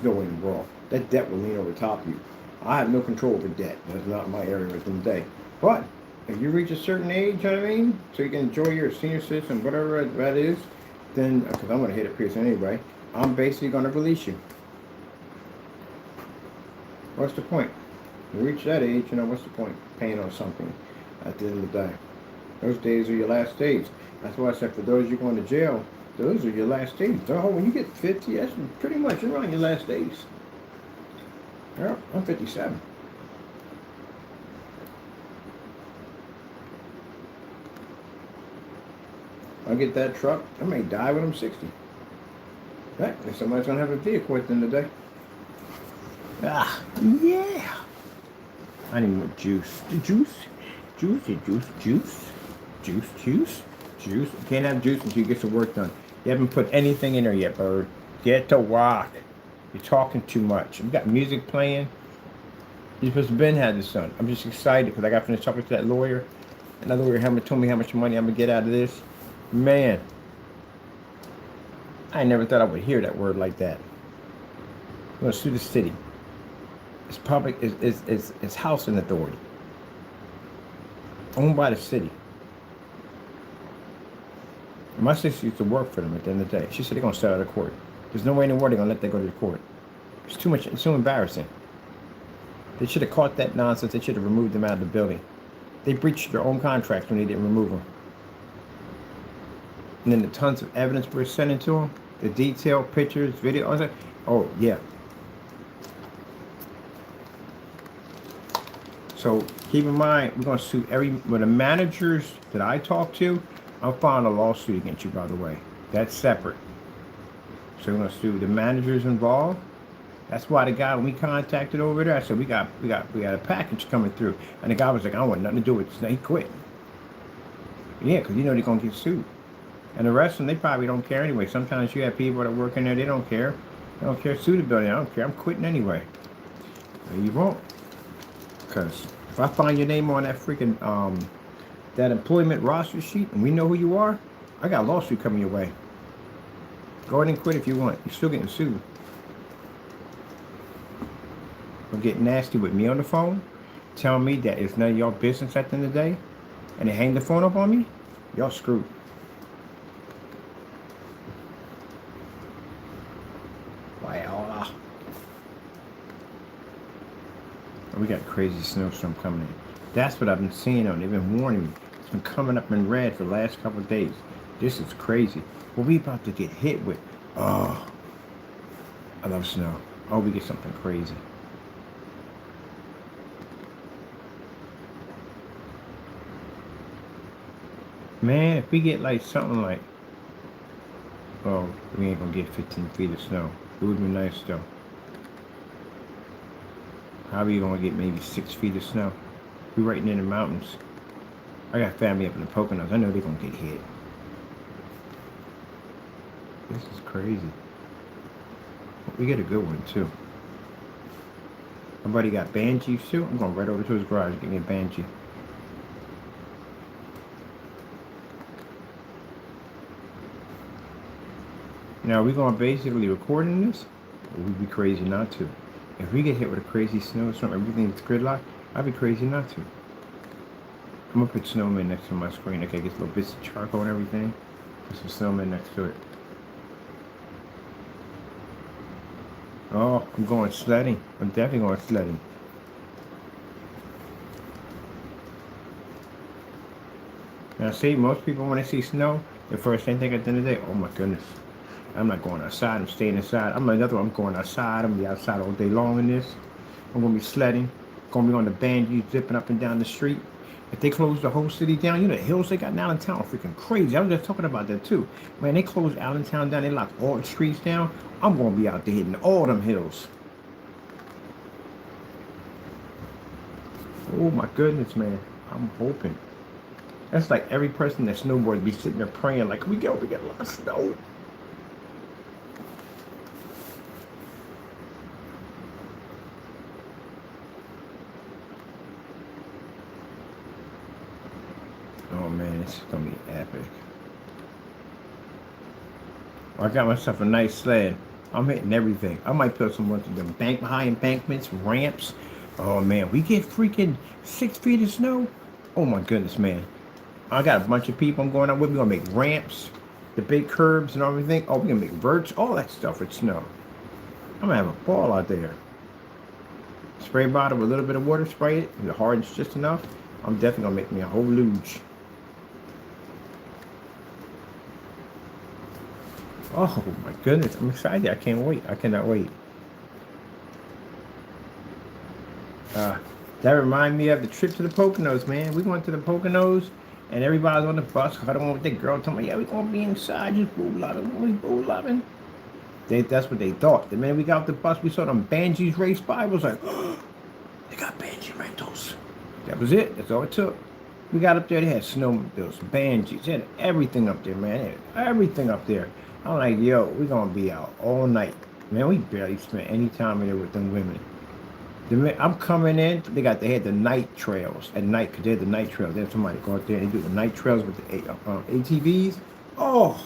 going wrong. That debt will lean over top of you. I have no control over debt. That's not my area at the end of the day. But if you reach a certain age, you know what I mean, so you can enjoy your senior citizen, whatever that is, then, because I'm going to hit a Pearson anyway, I'm basically going to release you. What's the point? You reach that age, you know, what's the point? Paying on something at the end of the day. Those days are your last days. That's why I said for those you're going to jail, those are your last days. Oh, when you get 50, that's pretty much around your last days. Yeah, I'm 57. I'll get that truck, I may die when I'm 60. Right? And somebody's going to have a vehicle at the end of the day. Ah, yeah. I need more juice. The juice. Juice. You can't have juice until you get some work done. You haven't put anything in there yet, bird. Get to work. You're talking too much. We got music playing. You're supposed to Ben had this done. I'm just excited because I got finished talking to that lawyer. And that lawyer told me how much money I'm going to get out of this. Man. I never thought I would hear that word like that. I'm going to sue the city. It's public, it's housing authority. Owned by the city. My sister used to work for them at the end of the day. She said they're going to sell out of court. There's no way in the world they're going to let that go to the court. It's too much, it's so embarrassing. They should have caught that nonsense. They should have removed them out of the building. They breached their own contracts when they didn't remove them. And then the tons of evidence we're sending to them, the detailed pictures, video, all that. Oh, yeah. So keep in mind, we're going to sue with the managers that I talk to. I'm filing a lawsuit against you, by the way. That's separate. So we're going to sue the managers involved. That's why the guy, when we contacted over there, I said, we got a package coming through. And the guy was like, I don't want nothing to do with this. He quit. Yeah, because you know they're going to get sued. And the rest of them, they probably don't care anyway. Sometimes you have people that work in there, they don't care. They don't care. Sue the building. I don't care. I'm quitting anyway. No, you won't. Because if I find your name on that freaking, that employment roster sheet, and we know who you are, I got a lawsuit coming your way. Go ahead and quit if you want. You're still getting sued. Don't get nasty with me on the phone, telling me that it's none of your business at the end of the day, and they hang the phone up on me, y'all screwed. Wow. We got a crazy snowstorm coming in. That's what I've been seeing on. They've been warning me. It's been coming up in red for the last couple of days. This is crazy. What we about to get hit with? Oh, I love snow. Oh, we get something crazy. Man, if we get like something like Oh, we ain't gonna get 15 feet of snow. It would be nice though. How are we gonna get maybe 6 feet of snow? We're right in the mountains. I got family up in the Poconos. I know they're gonna get hit. This is crazy. We get a good one too. My buddy got Banshee too. I'm going right over to his garage and get me a Banshee. Now, are we going to basically recording this? Or we'd be crazy not to. If we get hit with a crazy snowstorm, everything's gridlocked, I'd be crazy not to. I'm going to put snowman next to my screen. Okay, get little bits of charcoal and everything. Put some snowman next to it. Oh, I'm going sledding. I'm definitely going sledding. Now, see, most people, when they see snow, the first thing they think at the end of the day, oh my goodness, I'm not going outside. I'm staying inside. I'm another one. I'm going outside. I'm going to be outside all day long in this. I'm going to be sledding. Going to be on the Banshee, zipping up and down the street. If they close the whole city down, you know, the hills they got in Allentown are freaking crazy. I was just talking about that too. Man, they closed Allentown down. They locked all the streets down. I'm going to be out there hitting all them hills. Oh my goodness, man. I'm hoping. That's like every person that snowboards be sitting there praying like, we get a lot of snow. Oh man, this is gonna be epic. I got myself a nice sled. I'm hitting everything. I might put some of them high embankments, ramps. Oh man, we get freaking 6 feet of snow. Oh my goodness, man. I got a bunch of people I'm going out with. We're gonna make ramps, the big curbs and everything. Oh, we're gonna make verts, all that stuff with snow. I'm gonna have a ball out there. Spray bottle with a little bit of water, spray it, and it hardens just enough. I'm definitely gonna make me a whole luge. Oh my goodness, I'm excited. I can't wait. I cannot wait. That reminds me of the trip to the Poconos, man. We went to the Poconos and everybody was on the bus. I don't want the girl told me, yeah, we're gonna be inside, just boo-loving. That's what they thought. The minute we got off the bus, we saw them Banshees race by. I was like, oh, they got Banshee rentals. That was it. That's all it took. We got up there, they had snowmobiles, Banshees, they had everything up there, man. They had everything up there. I'm like, yo, we're gonna be out all night. Man, we barely spent any time in there with them women. I'm coming in, they had the night trails at night, because they had the night trails. Then somebody go out there and do the night trails with the ATVs. Oh,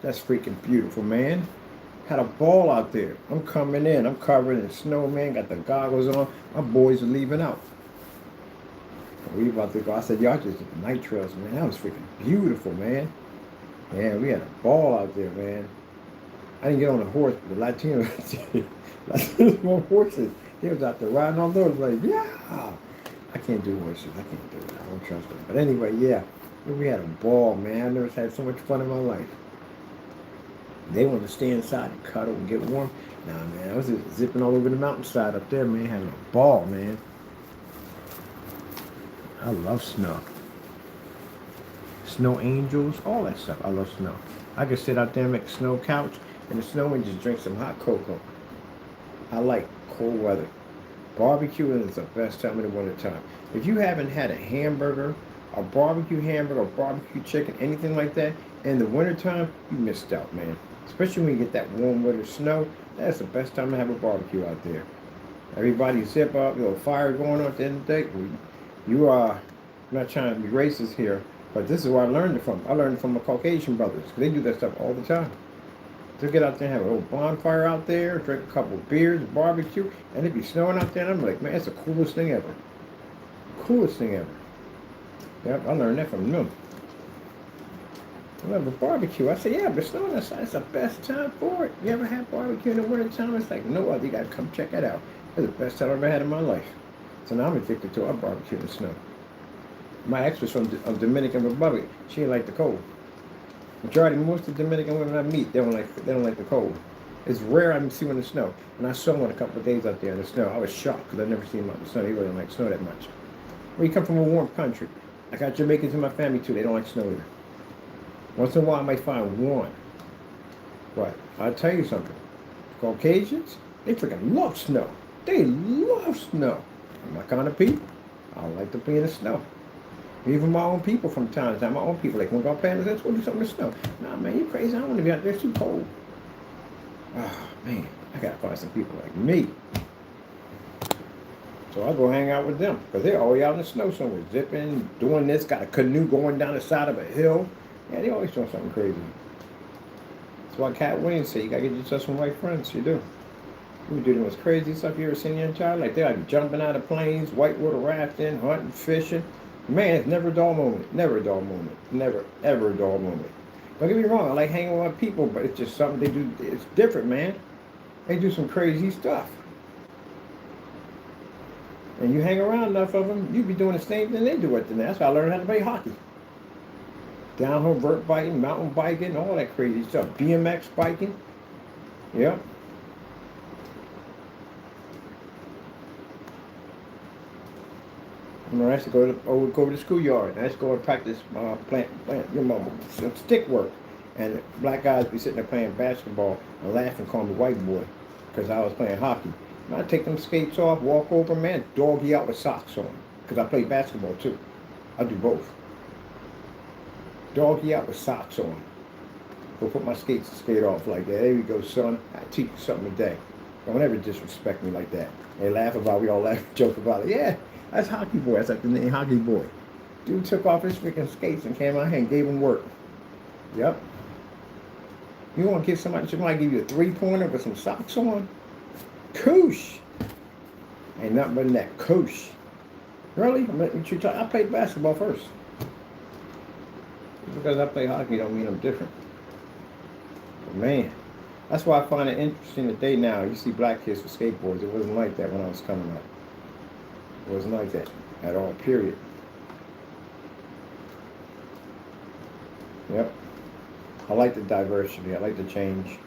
that's freaking beautiful, man. Had a ball out there. I'm coming in, I'm covered in snow, man, got the goggles on. My boys are leaving out. We about to go. I said, y'all just did the night trails, man. That was freaking beautiful, man. Yeah, we had a ball out there, man. I didn't get on a horse, but the Latinos on horses. They was out there riding on those, like, yeah. I can't do horses. I can't do it. I don't trust them. But anyway, yeah. We had a ball, man. I never had so much fun in my life. They want to stay inside and cuddle and get warm. Nah, man. I was just zipping all over the mountainside up there, man. Having a ball, man. I love snow. Snow angels, all that stuff. I love snow. I could sit out there and make a snow couch in the snow and just drink some hot cocoa. I like cold weather. Barbecuing is the best time in the wintertime. If you haven't had a hamburger, a barbecue hamburger, or barbecue chicken, anything like that, in the wintertime, you missed out, man. Especially when you get that warm winter snow, that's the best time to have a barbecue out there. Everybody zip up, fire going on at the end of the day. You are, I'm not trying to be racist here, but this is where I learned it from. I learned it from my Caucasian brothers. They do that stuff all the time. They'll get out there and have a little bonfire out there, drink a couple of beers, barbecue, and it'd be snowing out there, and I'm like, man, it's the coolest thing ever. Coolest thing ever. Yep, I learned that from them. I love a barbecue. I said, yeah, but snowing outside is the best time for it. You ever had barbecue in the wintertime? It's like, no other. You got to come check that out. It's the best time I've ever had in my life. So now I'm addicted to our barbecue in the snow. My ex was from Dominican Republic. She didn't like the cold. Most of the Dominican women I meet, they don't like the cold. It's rare I see one in the snow. And I saw one a couple of days out there in the snow. I was shocked because I've never seen them out in the snow. They really don't like snow that much. We come from a warm country. I got Jamaicans in my family too. They don't like snow either. Once in a while I might find one. But I'll tell you something. Caucasians, they freaking love snow. They love snow. I'm my kind of people. I don't like to play in the snow. Even my own people from time to time, my own people, like, when I go play, let's go do something in the snow. Nah, man, you crazy. I don't want to be out there. It's too cold. Oh, man, I got to find some people like me. So I go hang out with them because they're always out in the snow somewhere, zipping, doing this, got a canoe going down the side of a hill. Yeah, they always doing something crazy. That's why Cat Williams said, you got to get yourself some white friends. You do. We do the most crazy stuff you ever seen in your child. Like they're like jumping out of planes, whitewater rafting, hunting, fishing. Man, it's never a dull moment. Never a dull moment. Never, ever a dull moment. Don't get me wrong, I like hanging with people, but it's just something they do. It's different, man. They do some crazy stuff. And you hang around enough of them, you be doing the same thing they do at the net. That's why I learned how to play hockey. Downhill vert biking, mountain biking, all that crazy stuff. BMX biking. Yep. I used to go to the schoolyard. I used to go and practice plant some stick work. And black guys be sitting there playing basketball and laughing, calling me white boy, because I was playing hockey. And I take them skates off, walk over, man, doggy out with socks on, because I play basketball too. I do both. Doggy out with socks on. Go put my skates and skate off like that. There you go, son. I teach you something today. Don't ever disrespect me like that. They laugh about it. We all laugh, joke about it. Yeah. That's Hockey Boy. That's like the name Hockey Boy. Dude took off his freaking skates and came out here and gave him work. Yep. You want to give somebody give you a three-pointer with some socks on? Koosh. Ain't nothing but that. Koosh. Really? I played basketball first. Because I play hockey don't mean I'm different. But man, that's why I find it interesting today now. You see black kids with skateboards. It wasn't like that when I was coming up. It wasn't like that at all, period. Yep. I like the diversity. I like the change.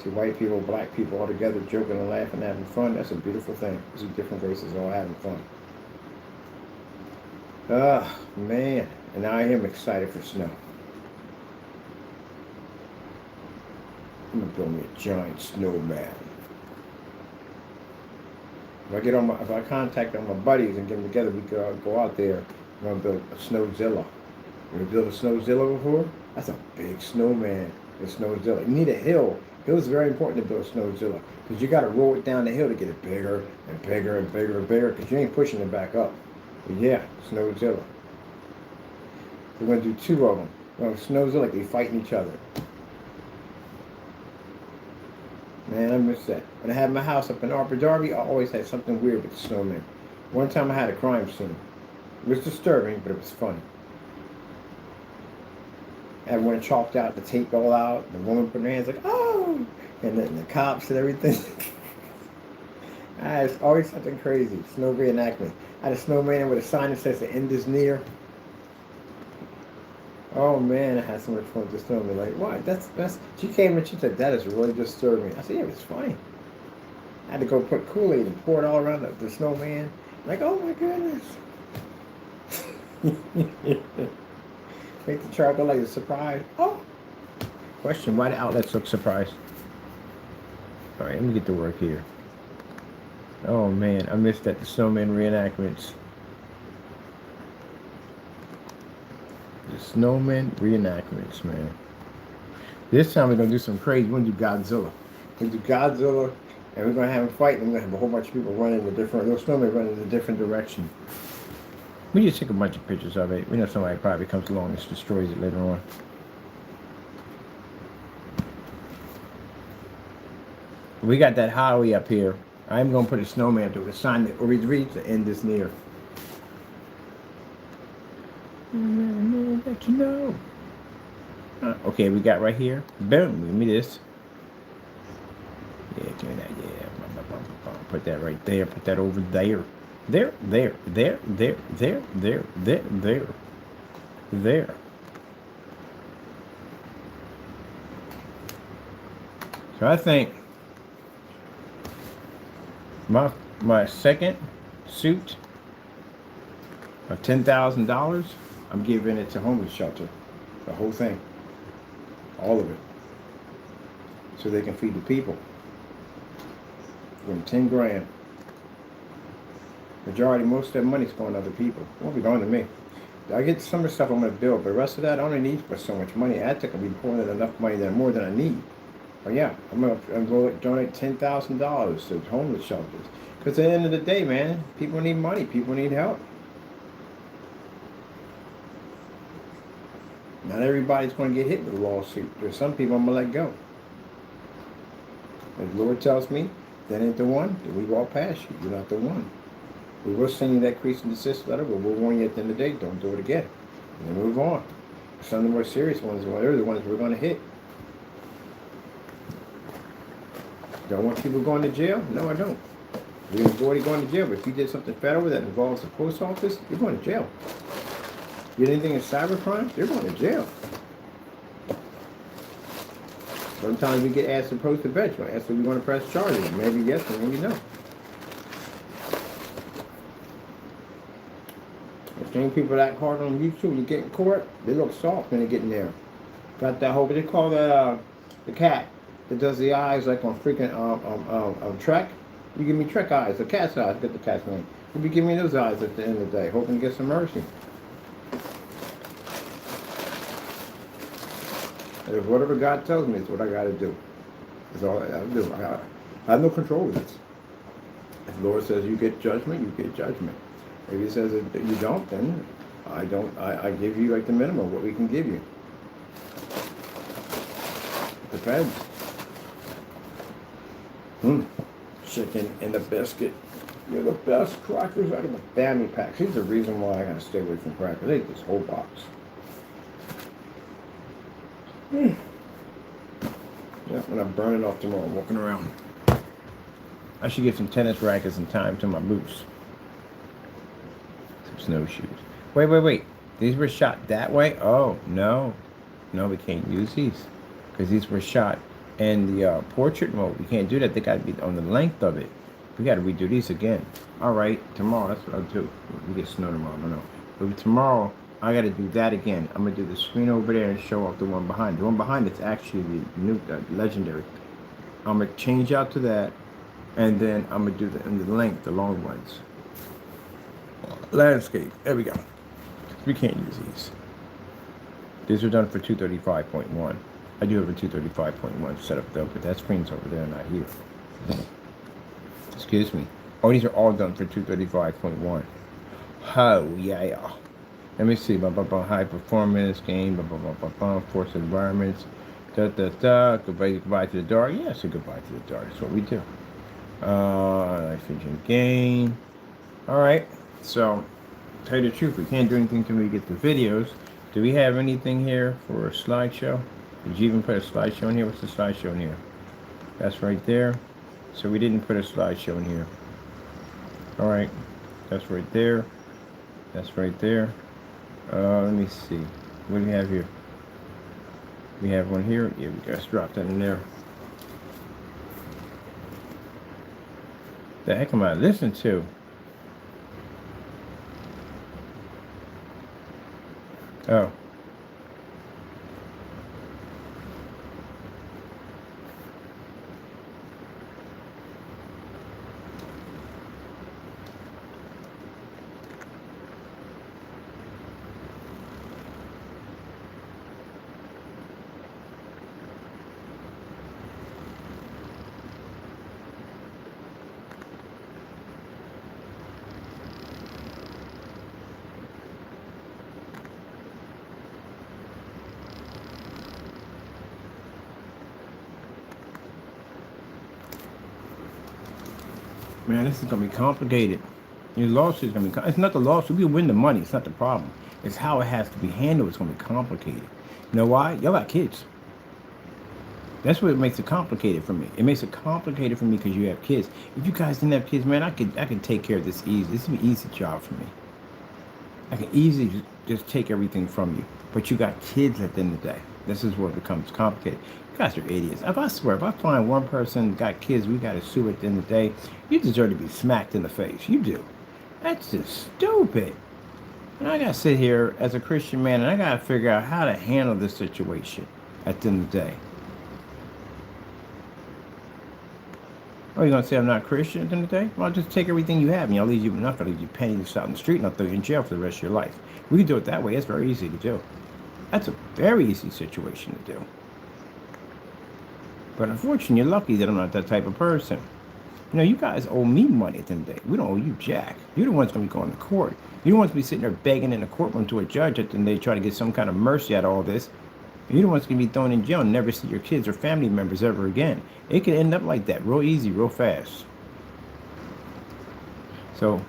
See white people, black people all together joking and laughing, having fun. That's a beautiful thing. See different races all having fun. Ah, man. And I am excited for snow. I'm going to build me a giant snowman. If I contact all my buddies and get them together, we could go out there. I'm gonna build a snowzilla. You ever build a snowzilla before? That's a big snowman. A snowzilla. You need a hill. Hill is very important to build a snowzilla because you got to roll it down the hill to get it bigger and bigger and bigger and bigger because you ain't pushing it back up. But yeah, snowzilla. We're gonna do two of them. Snowzilla, like they fighting each other. Man, I miss that. When I had my house up in Upper Darby, I always had something weird with the snowman. One time I had a crime scene. It was disturbing, but it was funny. Everyone chalked out the tape all out. The woman put her hands like, oh! And then the cops and everything. It's always something crazy. Snow reenactment. I had a snowman with a sign that says the end is near. Oh man, I had so much fun just telling me like, what? That's she came and she said, that is really disturbing. I said, yeah, it's funny. I had to go put Kool-Aid and pour it all around the snowman. Like, oh my goodness. Make the charcoal like a surprise. Oh. Question, why the outlets look surprised? Alright, let me get to work here. Oh man, I missed that the snowman reenactments. The snowman reenactments, man. This time we're gonna do some crazy. We're gonna do Godzilla. We're gonna do Godzilla, and we're gonna have a fight, and we're gonna have a whole bunch of people running in a different. Those snowmen running in a different direction. We just take a bunch of pictures of it. We know somebody probably comes along and destroys it later on. We got that highway up here. I'm gonna put a snowman up to a sign that reads the end is near. Let you know. Okay, we got right here. Boom. Give me this. Yeah, give me that. Yeah. Put that right there. Put that over there. There. So I think my second suit of $10,000, I'm giving it to homeless shelter. The whole thing. All of it. so they can feed the people. From 10 grand. Majority, most of that money's going to other people. It won't be going to me. I get some of the stuff I'm going to build, but the rest of that I only need for so much money. I think I'll be pouring in enough money that more than I need. But yeah, I'm going to donate $10,000 to homeless shelters. Because at the end of the day, man, people need money. People need help. Not everybody's going to get hit with a lawsuit. There's some people I'm going to let go. If the Lord tells me that ain't the one, then we walk past you. You're not the one. We will send you that cease and desist letter, but we'll warn you at the end of the day, don't do it again. And then move on. Some of the more serious ones, they're the ones we're going to hit. Don't want people going to jail? No, I don't. You're avoiding going to jail, but if you did something federal that involves the post office, you're going to jail. You did anything in cybercrime, you're going to jail. Sometimes we get asked to post a bet. You're asked if we're going to press charges. Maybe yes, and maybe no. The same people that hard on YouTube, you get in court, they look soft when they get in there. Got that whole, what they call the cat that does the eyes like on freaking Trek. You give me Trek eyes, the cat's eyes, get the cat's name. You be giving me those eyes at the end of the day, hoping to get some mercy. And if whatever God tells me is what I got to do. That's all I got to do. I have no control of this. If the Lord says you get judgment, you get judgment. If He says that you don't, then I don't. I give you like the minimum, what we can give you. Depends. Chicken and the biscuit. You're the best crackers out of the family packs. Here's the reason why I gotta stay away from crackers. I ate this whole box. Yeah, I'm gonna burn it off tomorrow walking around. I should get some tennis rackets and tie them to my boots. Some snowshoes. Wait. These were shot that way? Oh, no. No, we can't use these. Because these were shot in the portrait mode. We can't do that. They got to be on the length of it. We got to redo these again. All right, tomorrow, that's what I'll do. We get snow tomorrow, I don't know. But tomorrow, I got to do that again. I'm going to do the screen over there and show off the one behind. The one behind it's actually the new, legendary. I'm going to change out to that. And then I'm going to do the length, the long ones. Landscape. There we go. We can't use these. These are done for 235.1. I do have a 235.1 set up though, but that screen's over there, not here. Excuse me. Oh, these are all done for 235.1. Oh, yeah. Let me see. High performance game. Force environments. Goodbye to the dark. Yeah, so goodbye to the dark. That's what we do. Nitrogen gain. Alright. So, tell you the truth, we can't do anything until we get the videos. Do we have anything here for a slideshow? Did you even put a slideshow in here? What's the slideshow in here? That's right there. So we didn't put a slideshow in here. Alright. That's right there. That's right there. Let me see. What do we have here? We have one here. Yeah, we gotta drop that in there. The heck am I listening to? Oh. Man, this is going to be complicated. Your lawsuit is going to be it's not the lawsuit. We win the money. It's not the problem. It's how it has to be handled. It's going to be complicated. You know why? Y'all got kids. That's what makes it complicated for me. It makes it complicated for me because you have kids. If you guys didn't have kids, man, I could take care of this easy. This is an easy job for me. I can easily just take everything from you. But you got kids at the end of the day. This is where it becomes complicated. You guys are idiots. If I swear, if I find one person got kids, we got to sue at the end of the day, you deserve to be smacked in the face. You do. That's just stupid. And I got to sit here as a Christian man, and I got to figure out how to handle this situation at the end of the day. Oh, you're going to say I'm not Christian at the end of the day? Well, I'll just take everything you have and I'll leave you enough. I'll leave you penniless out in the street and I'll throw you in jail for the rest of your life. We can do it that way. It's very easy to do. That's a very easy situation to do. But unfortunately, you're lucky that I'm not that type of person. You know, you guys owe me money at the end of the day. We don't owe you jack. You're the ones going to be going to court. You're the ones going to be sitting there begging in the courtroom to a judge at the end of the day, try to get some kind of mercy out of all this. You're the ones going to be thrown in jail and never see your kids or family members ever again. It can end up like that, real easy, real fast. So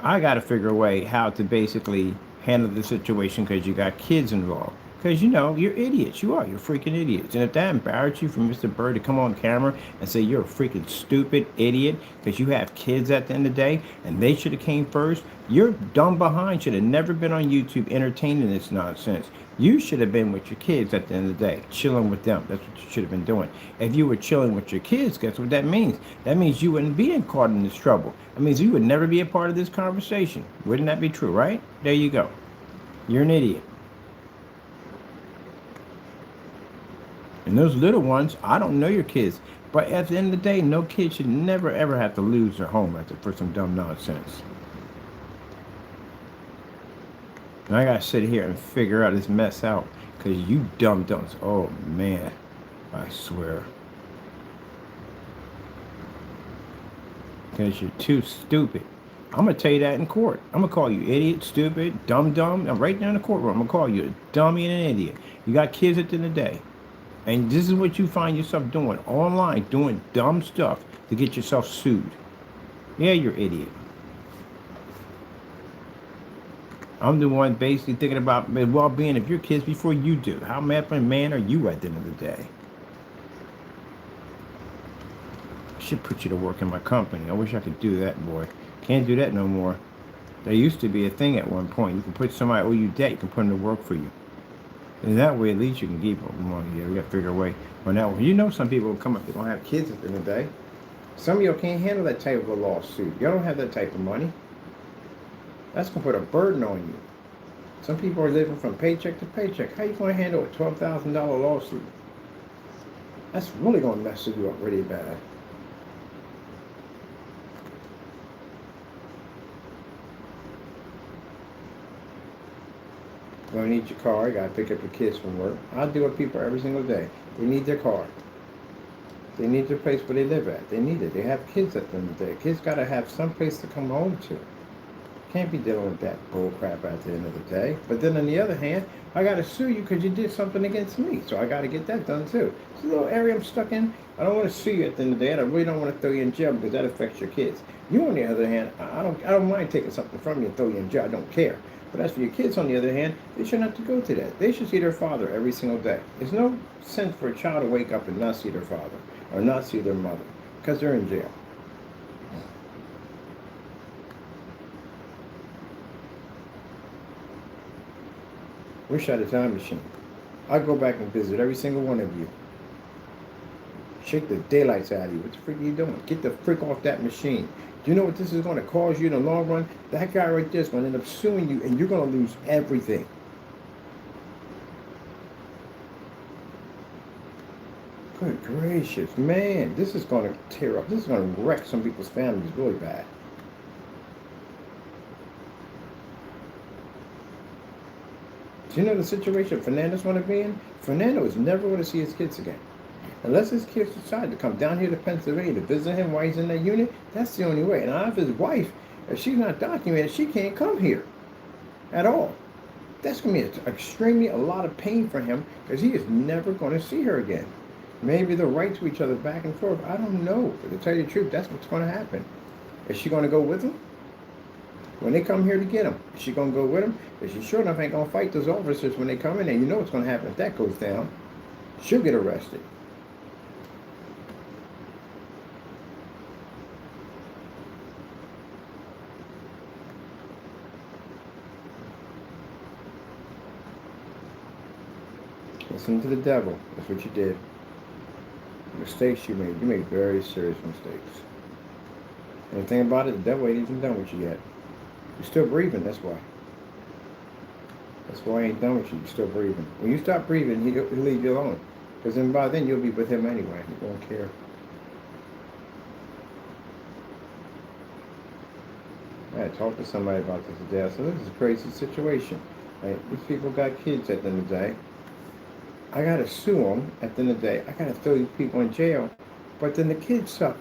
I got to figure a way how to basically handle the situation because you got kids involved. Because, you know, you're idiots. You are. You're freaking idiots. And if that embarrassed you for Mr. Bird to come on camera and say you're a freaking stupid idiot because you have kids at the end of the day and they should have came first, your dumb behind should have never been on YouTube entertaining this nonsense. You should have been with your kids at the end of the day, chilling with them. That's what you should have been doing. If you were chilling with your kids, guess what that means? That means you wouldn't be caught in this trouble. That means you would never be a part of this conversation. Wouldn't that be true, right? There you go. You're an idiot. And those little ones, I don't know your kids, but at the end of the day, no kid should never ever have to lose their home for some dumb nonsense. And I gotta sit here and figure out this mess out because you dumb dumps. Oh man, I swear. Because you're too stupid. I'm gonna tell you that in court. I'm gonna call you idiot, stupid, dumb. I'm right there in the courtroom. I'm gonna call you a dummy and an idiot. You got kids at the end of the day. And this is what you find yourself doing online, doing dumb stuff to get yourself sued. Yeah, you're an idiot. I'm the one basically thinking about the well-being of your kids before you do. How mad of a man are you at the end of the day? I should put you to work in my company. I wish I could do that, boy. Can't do that no more. There used to be a thing at one point. You can put somebody owe you debt, you can put them to work for you. And that way, at least you can keep them money. Yeah, we got to figure a way on that one. You know, some people will come up, they don't have kids at the end of the day. Some of y'all can't handle that type of a lawsuit. Y'all don't have that type of money. That's going to put a burden on you. Some people are living from paycheck to paycheck. How are you going to handle a $12,000 lawsuit? That's really going to mess you up really bad. You're going to need your car. You got to pick up your kids from work. I deal with people every single day. They need their car. They need their place where they live at. They need it. They have kids at the end of the day. Kids got to have some place to come home to. Can't be dealing with that bull crap at the end of the day. But then on the other hand, I got to sue you because you did something against me. So I got to get that done too. It's a little area I'm stuck in. I don't want to sue you at the end of the day. And I really don't want to throw you in jail because that affects your kids. You, on the other hand, I don't mind taking something from you and throw you in jail. I don't care. But as for your kids, on the other hand, they shouldn't have to go to that. They should see their father every single day. There's no sense for a child to wake up and not see their father or not see their mother because they're in jail. Wish I had a time machine. I'd go back and visit every single one of you. Shake the daylights out of you. What the freak are you doing? Get the freak off that machine. Do you know what this is going to cause you in the long run? That guy right there is going to end up suing you and you're going to lose everything. Good gracious, man. This is going to tear up. This is going to wreck some people's families really bad. Do you know the situation Fernando's going to be in? Fernando is never going to see his kids again. Unless his kids decide to come down here to Pennsylvania to visit him while he's in that unit, that's the only way. And out of his wife, if she's not documented, she can't come here at all. That's going to be extremely a lot of pain for him because he is never going to see her again. Maybe they'll write to each other back and forth. I don't know. But to tell you the truth, that's what's going to happen. Is she going to go with him? When they come here to get him, is she going to go with him? If she sure enough ain't going to fight those officers when they come in, and you know what's going to happen if that goes down. She'll get arrested. Listen to the devil. That's what you did. Mistakes you made very serious mistakes. And the thing about it, the devil ain't even done with you yet. You're still breathing, that's why. That's why he ain't done with you. You're still breathing. When you stop breathing, he'll leave you alone. Because then by then, you'll be with him anyway. He won't care. I had talked to somebody about this today. I said, this is a crazy situation. Right? These people got kids at the end of the day. I got to sue them at the end of the day. I got to throw these people in jail. But then the kids suffer.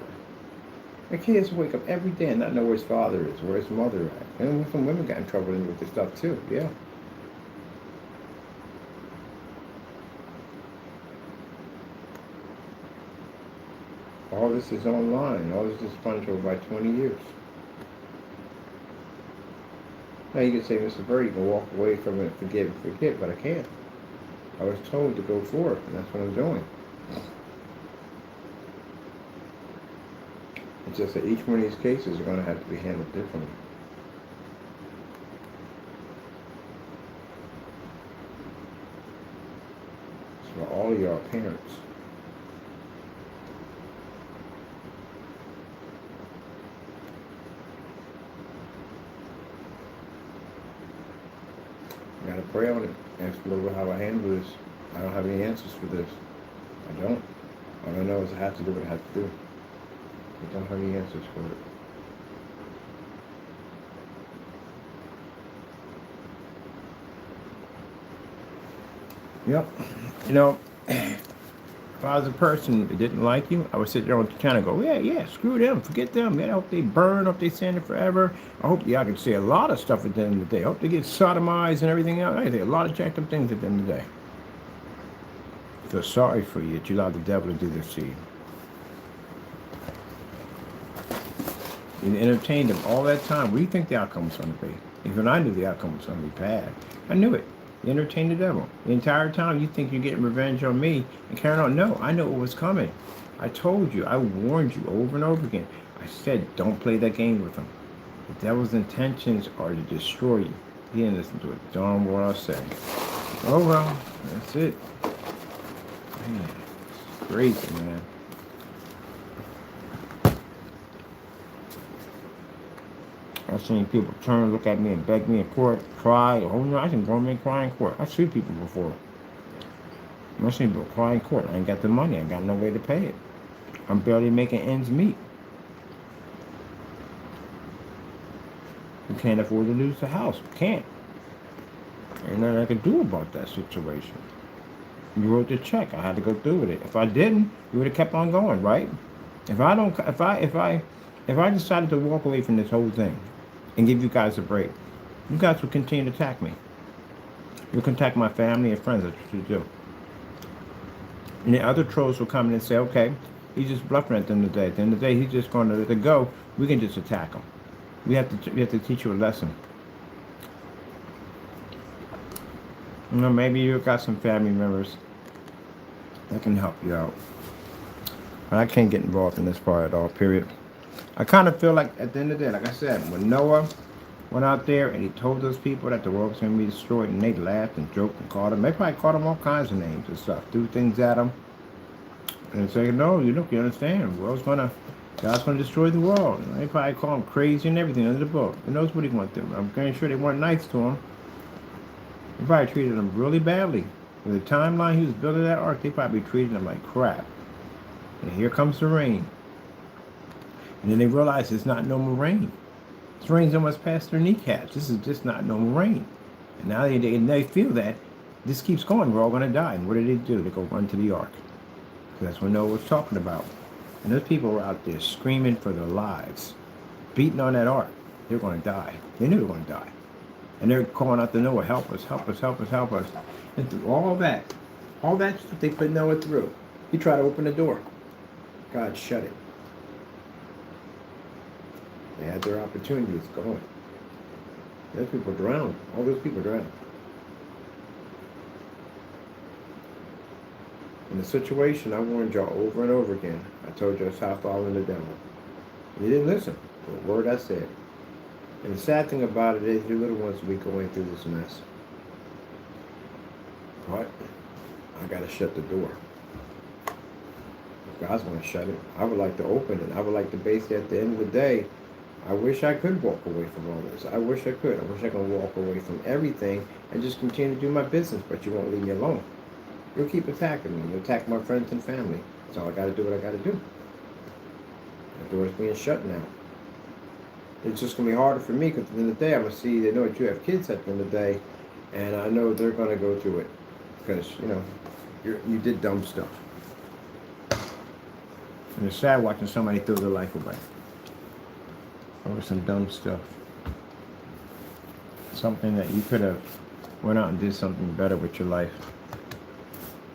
The kids wake up every day and not know where his father is, where his mother is. And some women got in trouble with this stuff too. Yeah. All this is online. All this is punished over by 20 years. Now you can say, Mr. Bird, you can walk away from it, forgive and forget, but I can't. I was told to go forward, and that's what I'm doing. It's just that each one of these cases are going to have to be handled differently. So all of y'all parents, I gotta pray on it. Ask the Lord how I handle this. I don't have any answers for this. I don't. All I know is I have to do what I have to do. I don't have any answers for it. Yep. You know, if I was a person that didn't like you, I would sit there and kind of go, yeah, screw them, forget them. Man, I hope they burn, I hope they stand it forever. I hope y'all can say a lot of stuff at the end of the day. I hope they get sodomized and everything else. I say a lot of jacked up things at the end of the day. I feel sorry for you that you allowed the devil to do this to you. You entertained them all that time. What do you think the outcome was going to be? Even I knew the outcome was going to be bad. I knew it. You entertained the devil. The entire time you think you're getting revenge on me and carrying on. No, I know what was coming. I told you. I warned you over and over again. I said, don't play that game with him. The devil's intentions are to destroy you. He didn't listen to it. Darn what I say. Oh, well, that's it. Man, it's crazy, man. I've seen people turn, look at me, and beg me in court, cry. Oh no, I seen grown men cry in court. I've seen people before. I've seen people cry in court. I ain't got the money. I ain't got no way to pay it. I'm barely making ends meet. You can't afford to lose the house. You can't. Ain't nothing I could do about that situation. You wrote the check. I had to go through with it. If I didn't, you would have kept on going, right? If I decided to walk away from this whole thing and give you guys a break, you guys would continue to attack me. You'll contact my family and friends. That's what you do. And the other trolls will come in and say, okay, he's just bluffing at the end of the day. At the end of the day, he's just going to let it go. We can just attack him. We have to teach you a lesson. You know, maybe you've got some family members that can help you out. But I can't get involved in this part at all, period. I kind of feel like at the end of the day, like I said, when Noah went out there and he told those people that the world was going to be destroyed, and they laughed and joked and called him. They probably called him all kinds of names and stuff, threw things at him. And say, no, you understand, God's going to destroy the world. And they probably call him crazy and everything under the book. Who knows what he went through? I'm pretty sure they weren't nice to him. They probably treated him really badly. With the timeline he was building that ark, they probably treated him like crap. And here comes the rain. And then they realize it's not normal rain. This rain's almost past their kneecaps. This is just not normal rain. And now they feel that this keeps going, we're all going to die. And what do? They go run to the ark. That's what Noah was talking about. And those people were out there screaming for their lives, beating on that ark. They're going to die. They knew they were going to die. And they're calling out to Noah, help us, help us, help us, help us. And through all that stuff they put Noah through, he tried to open the door. God shut it. They had their opportunities going. Those people drowned. All those people drowned. In the situation, I warned y'all over and over again. I told you how following the devil. You didn't listen to a word I said. And the sad thing about it is your little ones will be going through this mess. But I gotta shut the door. If God's gonna shut it, I would like to open it. I would like to base it at the end of the day. I wish I could walk away from all this. I wish I could. I wish I could walk away from everything and just continue to do my business, but you won't leave me alone. You'll keep attacking me. You'll attack my friends and family. So I gotta do what I gotta do. The door's being shut now. It's just going to be harder for me because at the end of the day, I'm going to see, they know that you have kids at the end of the day, and I know they're going to go through it because, you did dumb stuff. And it's sad watching somebody throw their life away over some dumb stuff. Something that you could have went out and did something better with your life.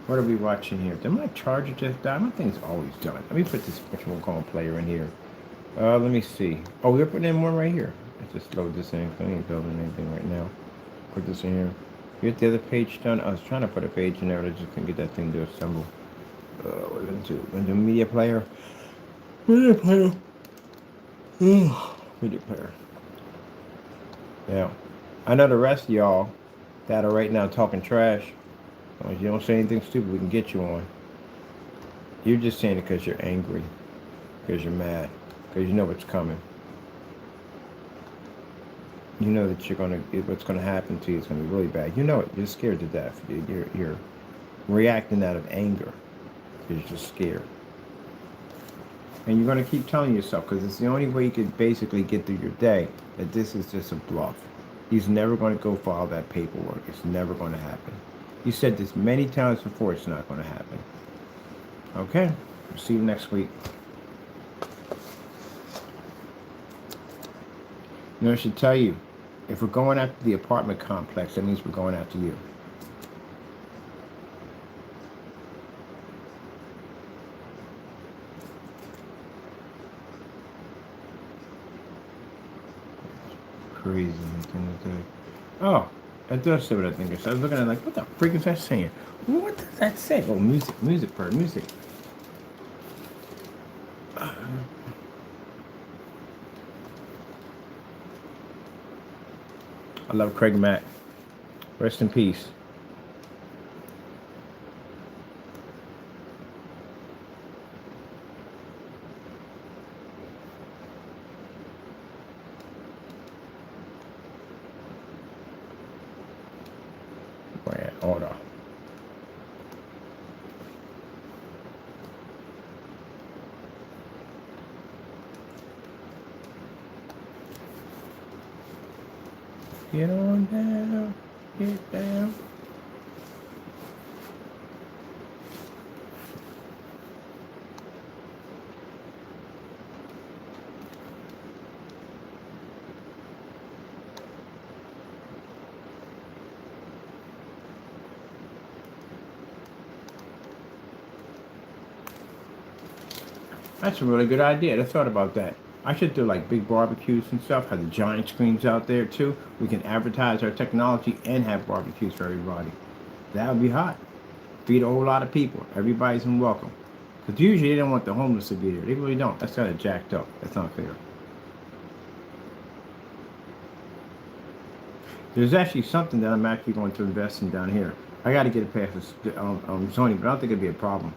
What are we watching here? Did my charger just die? My thing's always done. Let me put this Pokemon player in here. Let me see. Oh, we're putting in one right here. Let's just load this in. I ain't building anything right now. Put this in here. Get the other page done. I was trying to put a page in there, but I just couldn't get that thing to assemble. What are we gonna do? We're gonna do media player. Media player. Media player. Yeah. I know the rest of y'all that are right now talking trash. If you don't say anything stupid, we can get you on. You're just saying it because you're angry, because you're mad, because you know what's coming. You know that what's gonna happen to you is gonna be really bad. You know it. You're scared to death. You're reacting out of anger because you're just scared. And you're gonna keep telling yourself, because it's the only way you could basically get through your day, that this is just a bluff. He's never going to go file that paperwork. It's never going to happen. You said this many times before. It's not going to happen. Okay. See you next week. I should tell you, if we're going after the apartment complex, that means we're going after you. Crazy. Oh, that does say what I think it says. I was looking at it like, what the freak is that saying? What does that say? Oh, music, music. I love Craig Mack. Rest in peace. Order. Get on down, get down. That's a really good idea. I thought about that. I should do like big barbecues and stuff, have the giant screens out there too. We can advertise our technology and have barbecues for everybody. That would be hot. Feed a whole lot of people. Everybody's welcome. Because usually they don't want the homeless to be there. They really don't. That's kind of jacked up. That's not fair. There's actually something that I'm actually going to invest in down here. I got to get it past the zoning, but I don't think it'd be a problem.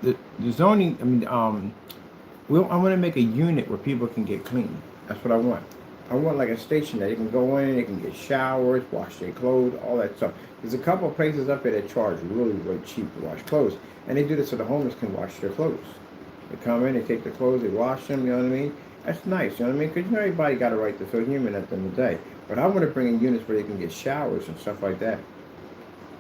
The zoning, I want to make a unit where people can get clean. That's what I want. I want like a station that they can go in, they can get showers, wash their clothes, all that stuff. There's a couple of places up there that charge really, really cheap to wash clothes. And they do this so the homeless can wash their clothes. They come in, they take their clothes, they wash them, you know what I mean? That's nice, you know what I mean? Because everybody got a right to feel human at the end of the day. But I want to bring in units where they can get showers and stuff like that.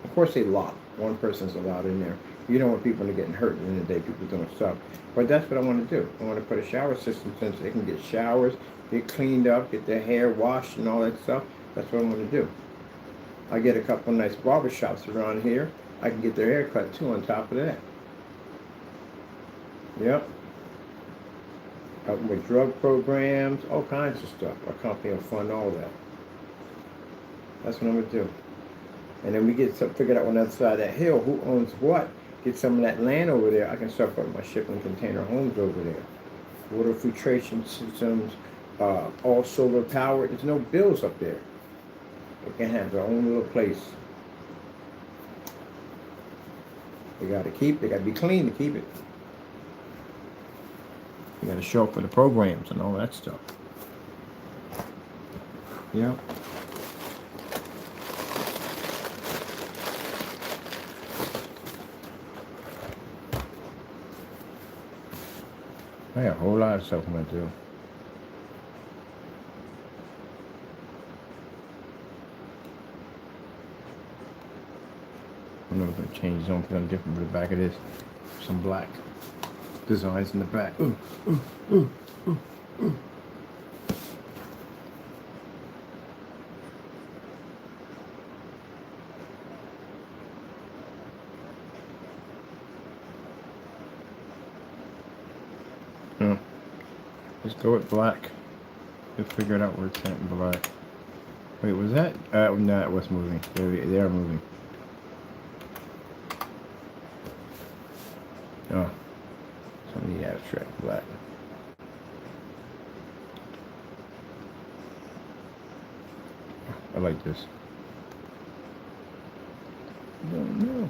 Of course they lock. One person's allowed in there. You don't want people to get hurt at the end of the day, people doing stuff. But that's what I want to do. I want to put a shower system so they can get showers, get cleaned up, get their hair washed and all that stuff. That's what I want to do. I get a couple of nice barber shops around here. I can get their hair cut too on top of that. Yep. Help them with drug programs, all kinds of stuff. Our company will fund all that. That's what I'm going to do. And then we get some figured out on the other side of that hill, who owns what. Get some of that land over there. I can start putting my shipping container homes over there. Water filtration systems, all solar power. There's no bills up there. They can have their own little place. They got to be clean to keep it. You got to show up for the programs and all that stuff. Yeah. I got a whole lot of stuff I'm going to do. I'm not going to change it. Something different with the back of this. Some black designs in the back. Ooh, ooh, ooh, ooh, ooh. Let's go with black. Let's figure it out where it's at in black. Wait, was that? No, it was moving. They are moving. Oh, so I need abstract black. I like this. I don't know.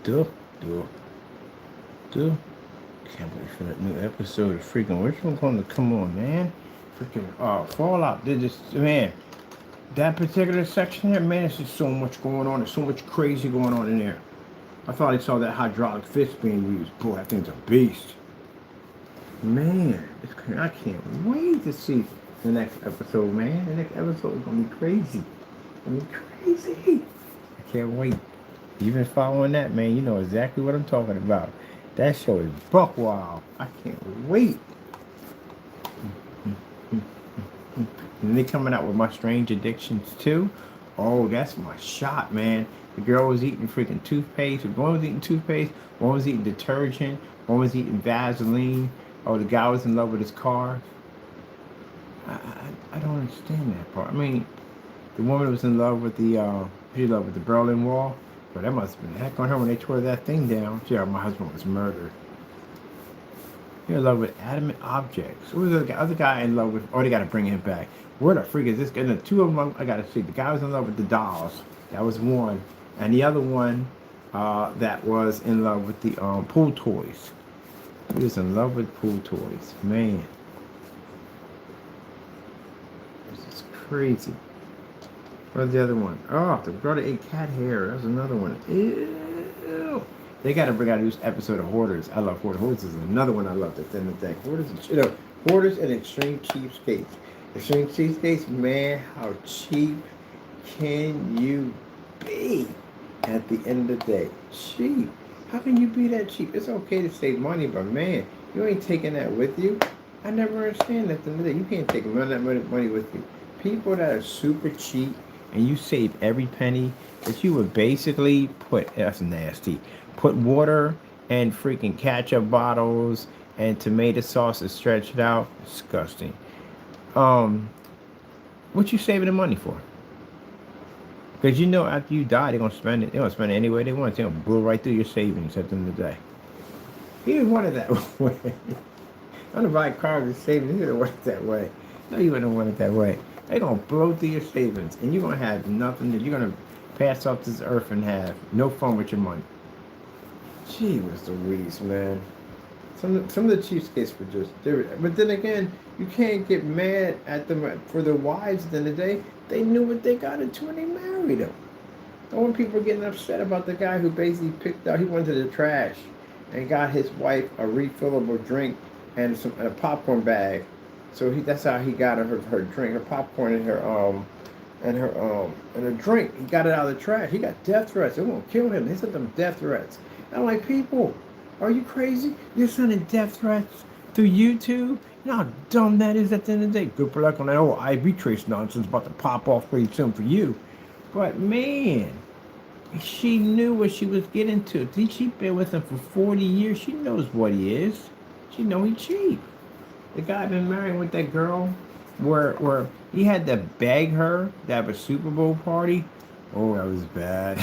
Duh. Can't wait for that new episode of freaking. Which one going to come on, man? Freaking Fallout. They just, man, that particular section there, man, there's just so much going on. There's so much crazy going on in there. I thought I saw that hydraulic fist being used. Boy, that thing's a beast. Man, I can't wait to see the next episode, man. The next episode is going to be crazy. It's going to be crazy. I can't wait. You've been following that, man. You know exactly what I'm talking about. That show is buck wild. I can't wait. And they coming out with My Strange Addictions too. Oh, that's my shot, man. The girl was eating freaking toothpaste. One was eating toothpaste. One was eating detergent. One was eating Vaseline. Oh, the guy was in love with his car. I don't understand that part. I mean, the woman was in love with the Berlin Wall. But that must have been heck on her when they tore that thing down. Yeah, my husband was murdered. You're in love with adamant objects. Who was the other guy in love with? Oh, they got to bring him back. Where the freak is this guy? The two of them, I got to see. The guy was in love with the dolls. That was one. And the other one that was in love with the pool toys. He was in love with pool toys. Man. This is crazy. What's the other one? Oh, the girl that ate cat hair. That was another one. Ew. They got to bring out a new episode of Hoarders. I love Hoarders. Hoarders is another one I love at the end of the day. Hoarders and Extreme Cheapskates. Extreme Cheapskates, man, how cheap can you be at the end of the day? Cheap. How can you be that cheap? It's okay to save money, but man, you ain't taking that with you. I never understand that at the end of the day. You can't take none of that money with you. People that are super cheap, and you save every penny, that you would basically put, that's nasty, put water and freaking ketchup bottles and tomato sauce and stretch it out. Disgusting. What you saving the money for? Because you know after you die, they're going to spend it. They're going to spend it any way they want. They're going to blow right through your savings at the end of the day. He didn't want it that way. I'm going to buy cars with savings. He didn't want it that way. No, you wouldn't want it that way. They're going to blow through your savings, and you're going to have nothing. You're going to pass off this earth and have no fun with your money. Gee, Mr. Louise, man. Some of the cheapskates were just different. But then again, you can't get mad at them for their wives at the end of the day. They knew what they got into when they married them. And when people are getting upset about the guy who basically he went to the trash and got his wife a refillable drink and a popcorn bag. So that's how he got her drink, her popcorn and her drink. He got it out of the trash. He got death threats. They won't kill him. They sent them death threats. I'm like, people, are you crazy? You're sending death threats through YouTube? You know how dumb that is at the end of the day? Good for luck on that old Ivy Trace nonsense about to pop off pretty soon for you. But man, she knew what she was getting to. She's been with him for 40 years. She knows what he is. She know he cheap. The guy been married with that girl where he had to beg her to have a Super Bowl party. Oh, that was bad.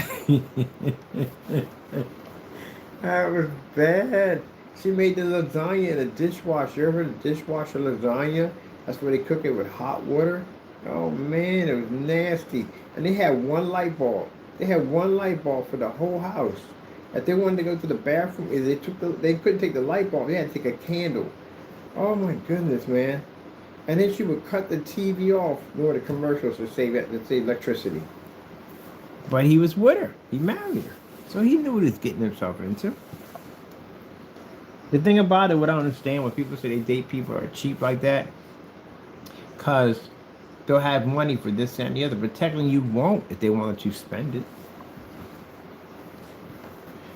That was bad. She made the lasagna in a dishwasher. You ever heard of dishwasher lasagna? That's where they cook it with hot water. Oh man, it was nasty. And they had one light bulb. They had one light bulb for the whole house. If they wanted to go to the bathroom, they couldn't take the light bulb. They had to take a candle. Oh my goodness, man. And then she would cut the TV off during the commercials to save electricity. But he was with her. He married her. So he knew what he was getting himself into. The thing about it, what I understand when people say they date people are cheap like that, because they'll have money for this and the other, but technically you won't if they won't let you spend it.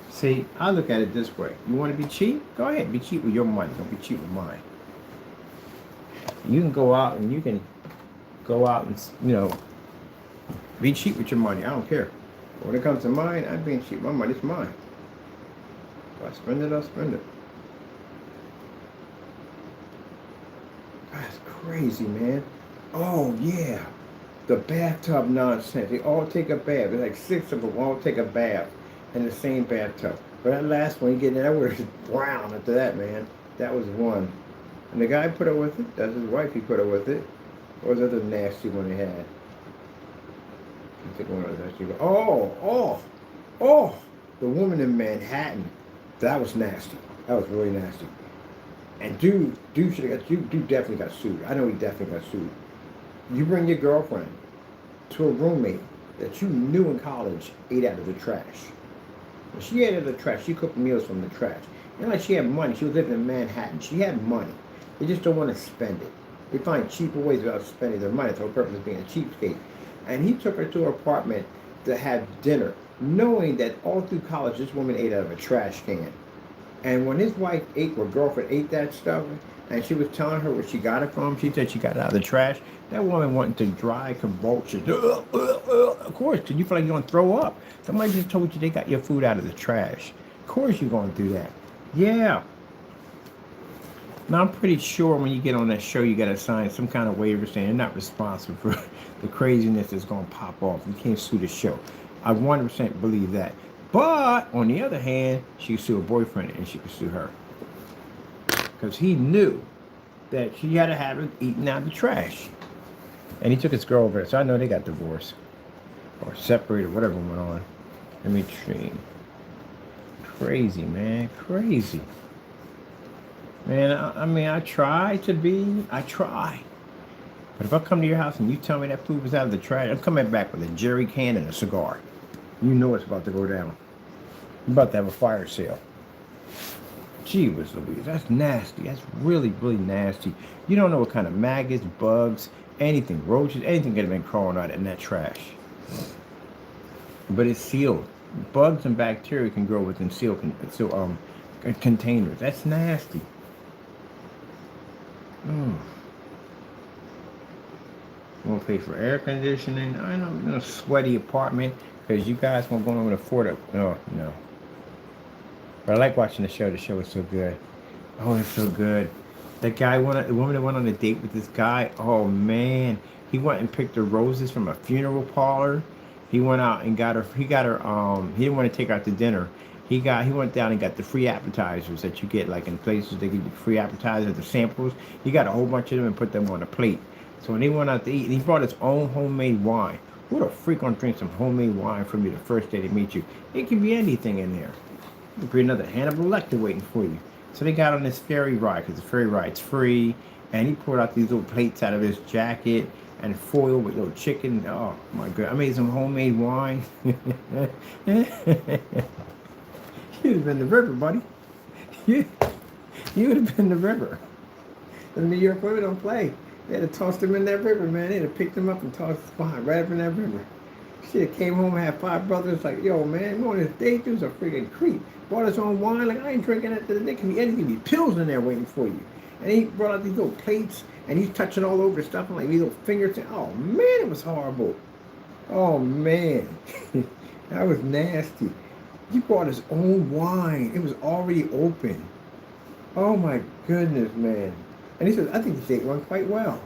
See, I look at it this way. You want to be cheap? Go ahead, be cheap with your money. Don't be cheap with mine. You can go out and be cheap with your money. I don't care. But when it comes to mine, I'm being cheap. My money's mine. If I spend it, I'll spend it. That's crazy, man. Oh, yeah. The bathtub nonsense. They all take a bath. There's like 6 of them all take a bath in the same bathtub. But that last one, you get in there, was brown after that, man. That was one. And the guy put up with it. That's his wife, he put up with it. What was the other nasty one they had? I think one of those nasty. Oh! The woman in Manhattan. That was nasty. That was really nasty. And dude definitely got sued. I know he definitely got sued. You bring your girlfriend to a roommate that you knew in college ate out of the trash. When she ate out of the trash, she cooked meals from the trash. You know, like she had money. She was living in Manhattan. She had money. They just don't want to spend it. They find cheaper ways without spending their money. That's the whole purpose of being a cheapskate. And he took her to her apartment to have dinner, knowing that all through college this woman ate out of a trash can. And when his wife or girlfriend ate that stuff, and she was telling her where she got it from, she said she got it out of the trash, that woman wanted to dry convulsions. Of course, because you feel like you're going to throw up. Somebody just told you they got your food out of the trash. Of course you're going to do that. Yeah. Now, I'm pretty sure when you get on that show, you got to sign some kind of waiver saying you're not responsible for the craziness that's going to pop off. You can't sue the show. I 100% believe that. But, on the other hand, she could sue her boyfriend and she could sue her. Because he knew that she had to have it eaten out of the trash. And he took his girl over there. So I know they got divorced. Or separated, whatever went on. Let me see. Crazy, man. Crazy. Man, I try. But if I come to your house and you tell me that food was out of the trash, I'm coming back with a jerry can and a cigar. You know it's about to go down. I'm about to have a fire sale. Gee whiz Louise, that's nasty. That's really, really nasty. You don't know what kind of maggots, bugs, anything, roaches, anything could have been crawling out in that trash. But it's sealed. Bugs and bacteria can grow within sealed containers. That's nasty. Won't pay for air conditioning. I know, in a sweaty apartment because you guys won't go over to afford it. Oh, no. But I like watching the show. The show is so good. Oh, it's so good. The woman that went on a date with this guy. Oh man, he went and picked her roses from a funeral parlor. He went out and got her. He didn't want to take her out to dinner. He went down and got the free appetizers that you get like in places they give you free appetizers, the samples. He got a whole bunch of them and put them on a plate. So when they went out to eat, and he brought his own homemade wine. Who the freak gonna drink some homemade wine from you the first day they meet you? It can be anything in there. It could be another Hannibal Lecter waiting for you. So they got on this ferry ride, because the ferry ride's free, and he poured out these little plates out of his jacket and foil with little chicken. Oh my God, I made some homemade wine. You'd have been the river, buddy. You would have been the river. The New York women don't play. They had to toss them in that river, man. They had to pick them up and toss the spine right up in that river. Shit, came home and had 5 brothers like, yo, man, you on this date? Dude's a freaking creep. Brought his own wine. Like, I ain't drinking that. There can be anything. Be pills in there waiting for you. And he brought out these little plates, and he's touching all over the stuff, and like these little fingers. Oh, man, it was horrible. Oh, man. That was nasty. He brought his own wine. It was already open. Oh, my goodness, man. And he said, I think the date went quite well.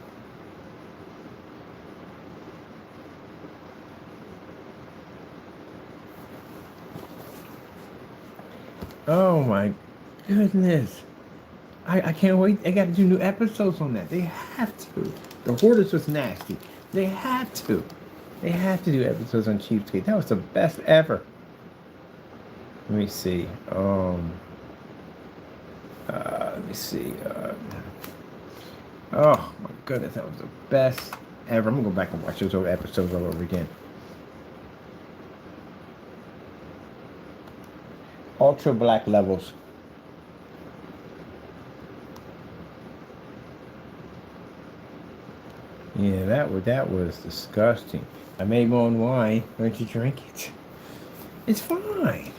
Oh my goodness. I can't wait. They got to do new episodes on that. They have to. The Hoarders was nasty. They have to. They have to do episodes on Cheapskate. That was the best ever. Let me see. Let me see. Oh my goodness, that was the best ever. I'm gonna go back and watch those old episodes all over again. Ultra Black Levels. Yeah, that was disgusting. I made my own wine. Don't you drink it? It's fine.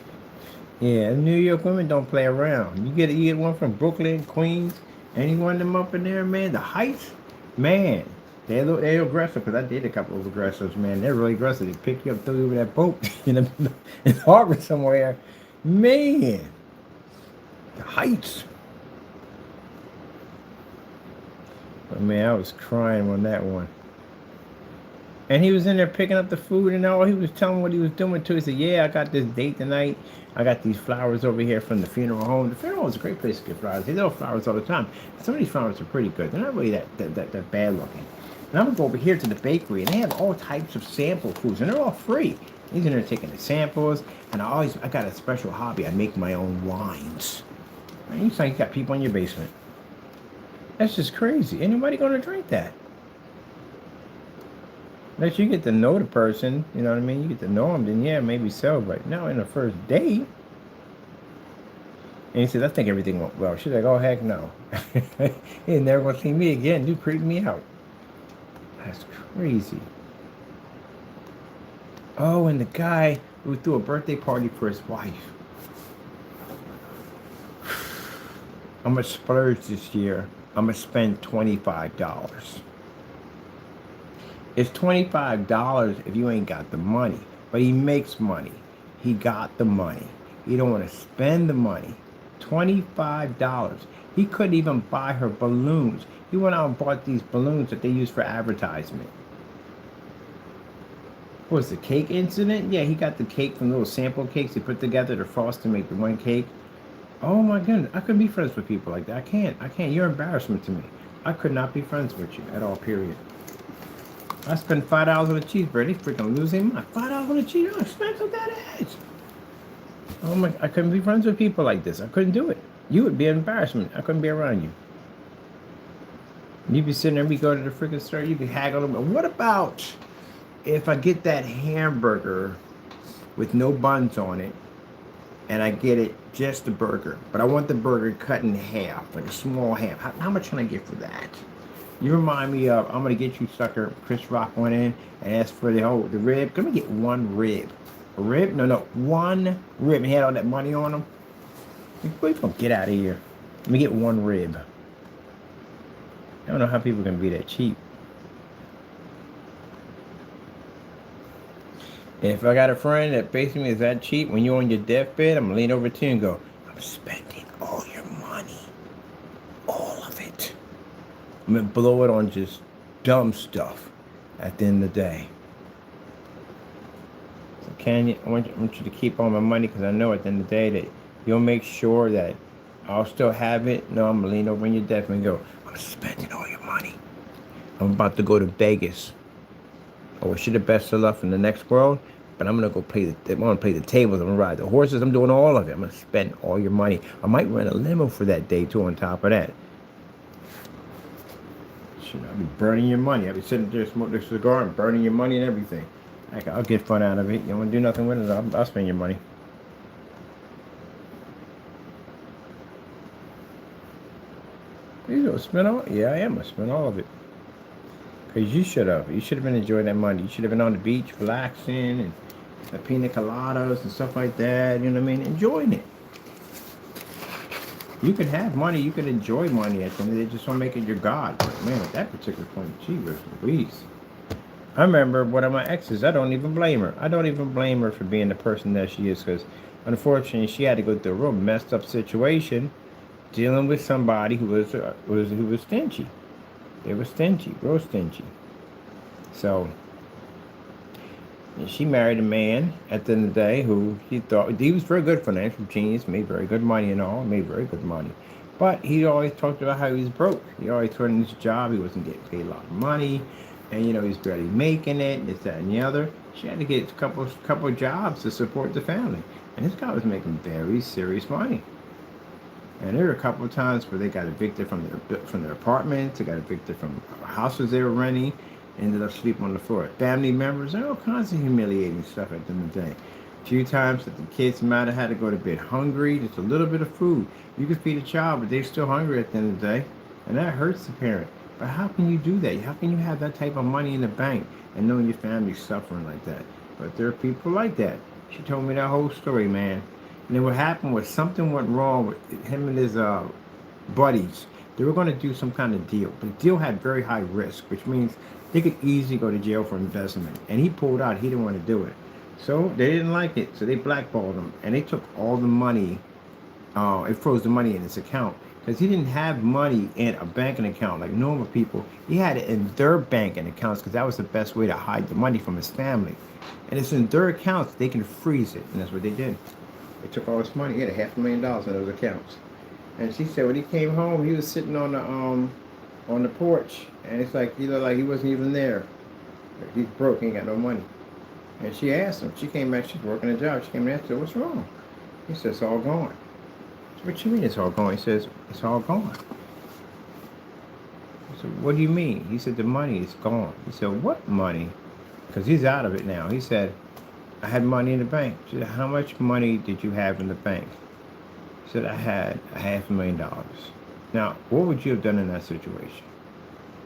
Yeah, New York women don't play around. You get one from Brooklyn, Queens, any one of them up in there, man. The Heights, man, they're aggressive. Cause I did a couple of aggressives, man. They're really aggressive. They pick you up, throw you over that boat in the harbor somewhere, man. The Heights. But man, I was crying on that one. And he was in there picking up the food and all. He was telling what he was doing too. He said, "Yeah, I got this date tonight. I got these flowers over here from the funeral home. The funeral home is a great place to get flowers. They sell flowers all the time. Some of these flowers are pretty good. They're not really that bad looking. And I'm gonna go over here to the bakery, and they have all types of sample foods, and they're all free. He's in there taking the samples, and I got a special hobby. I make my own wines. And you think you got people in your basement? That's just crazy. Anybody gonna drink that? Unless you get to know the person, you know what I mean? You get to know them, then yeah, maybe so. But no, in the first date. And he says, "I think everything went well." She's like, "Oh, heck no." He ain't never going to see me again. You creep me out. That's crazy. Oh, and the guy who threw a birthday party for his wife. I'm going to splurge this year. I'm going to spend $25. It's $25 if you ain't got the money. But he makes money. He got the money. He don't want to spend the money. $25. He couldn't even buy her balloons. He went out and bought these balloons that they use for advertisement. What was the cake incident? Yeah, he got the cake from little sample cakes they put together to frost to make the one cake. Oh my goodness, I couldn't be friends with people like that. I can't. You're embarrassment to me. I could not be friends with you at all, period. I spent $5 on a cheeseburger. They freaking losing my $5 on a cheeseburger. How expensive that is. Oh my! I couldn't be friends with people like this. I couldn't do it. You would be an embarrassment. I couldn't be around you. You'd be sitting there. We go to the freaking store. You could haggle them. What about if I get that hamburger with no buns on it, and I get it just the burger, but I want the burger cut in half, like a small half? How much can I get for that? You remind me of, I'm gonna get you, sucker. Chris Rock went in and asked for the rib. Can we get one rib? A rib? No, one rib. He had all that money on him. Please don't get out of here. Let me get one rib. I don't know how people can be that cheap. And if I got a friend that basically is that cheap, when you're on your deathbed, I'm gonna lean over to you and go, "I'm spending all your money. All of it. I'm gonna blow it on just dumb stuff at the end of the day." So I want you to keep all my money, because I know at the end of the day that you'll make sure that I'll still have it. No, I'm gonna lean over in your deathbed and go, "I'm spending all your money. I'm about to go to Vegas. I wish you the best of luck in the next world, but I'm gonna go I'm gonna play the tables. I'm gonna ride the horses. I'm doing all of it. I'm gonna spend all your money. I might rent a limo for that day too. On top of that, I'll be burning your money. I'll be sitting there smoking a cigar and burning your money and everything. I'll get fun out of it. You don't want to do nothing with it, I'll spend your money." You gonna spend all? Yeah, I am gonna spend all of it. Because you should have. You should have been enjoying that money. You should have been on the beach relaxing and the pina coladas and stuff like that. You know what I mean? Enjoying it. You can have money. You can enjoy money. At the end of the day, just don't make it your God. But man, at that particular point, gee whiz Louise. I remember one of my exes. I don't even blame her. I don't even blame her for being the person that she is, because unfortunately she had to go through a real messed up situation dealing with somebody who was stingy. They were stingy, real stingy. So And she married a man at the end of the day who she thought he was very good financial genius, made very good money and all, made very good money. But he always talked about how he was broke. He always told him his job, he wasn't getting paid a lot of money, and he was barely making it, this, that, and the other. She had to get a couple of jobs to support the family. And this guy was making very serious money. And there were a couple of times where they got evicted from their apartments, they got evicted from houses they were renting, ended up sleeping on the floor. Family members, and all kinds of humiliating stuff at the end of the day. A few times that the kids might have had to go to bed hungry, just a little bit of food. You could feed a child, but they're still hungry at the end of the day. And that hurts the parent. But how can you do that? How can you have that type of money in the bank and knowing your family's suffering like that? But there are people like that. She told me that whole story, man. And then what happened was something went wrong with him and his buddies. They were going to do some kind of deal. But the deal had very high risk, which means they could easily go to jail for investment. And he pulled out. He didn't want to do it. So they didn't like it. So they blackballed him. And they took all the money. It froze the money in his account. Because he didn't have money in a banking account like normal people. He had it in their banking accounts because that was the best way to hide the money from his family. And it's in their accounts. They can freeze it. And that's what they did. They took all his money. He had $500,000 in those accounts. And she said when he came home, he was sitting on the porch, and it's like he looked like he wasn't even there. He's broke. He ain't got no money. And she asked him. She came back. She's working a job. She came and asked her, "What's wrong?" He said, "It's all gone." Said, "What you mean it's all gone?" He says, "It's all gone." I said, "What do you mean?" He said, "The money is gone." He said, "What money?" Because he's out of it now. He said, "I had money in the bank." She said, "How much money did you have in the bank?" He said, "I had $500,000. Now, what would you have done in that situation?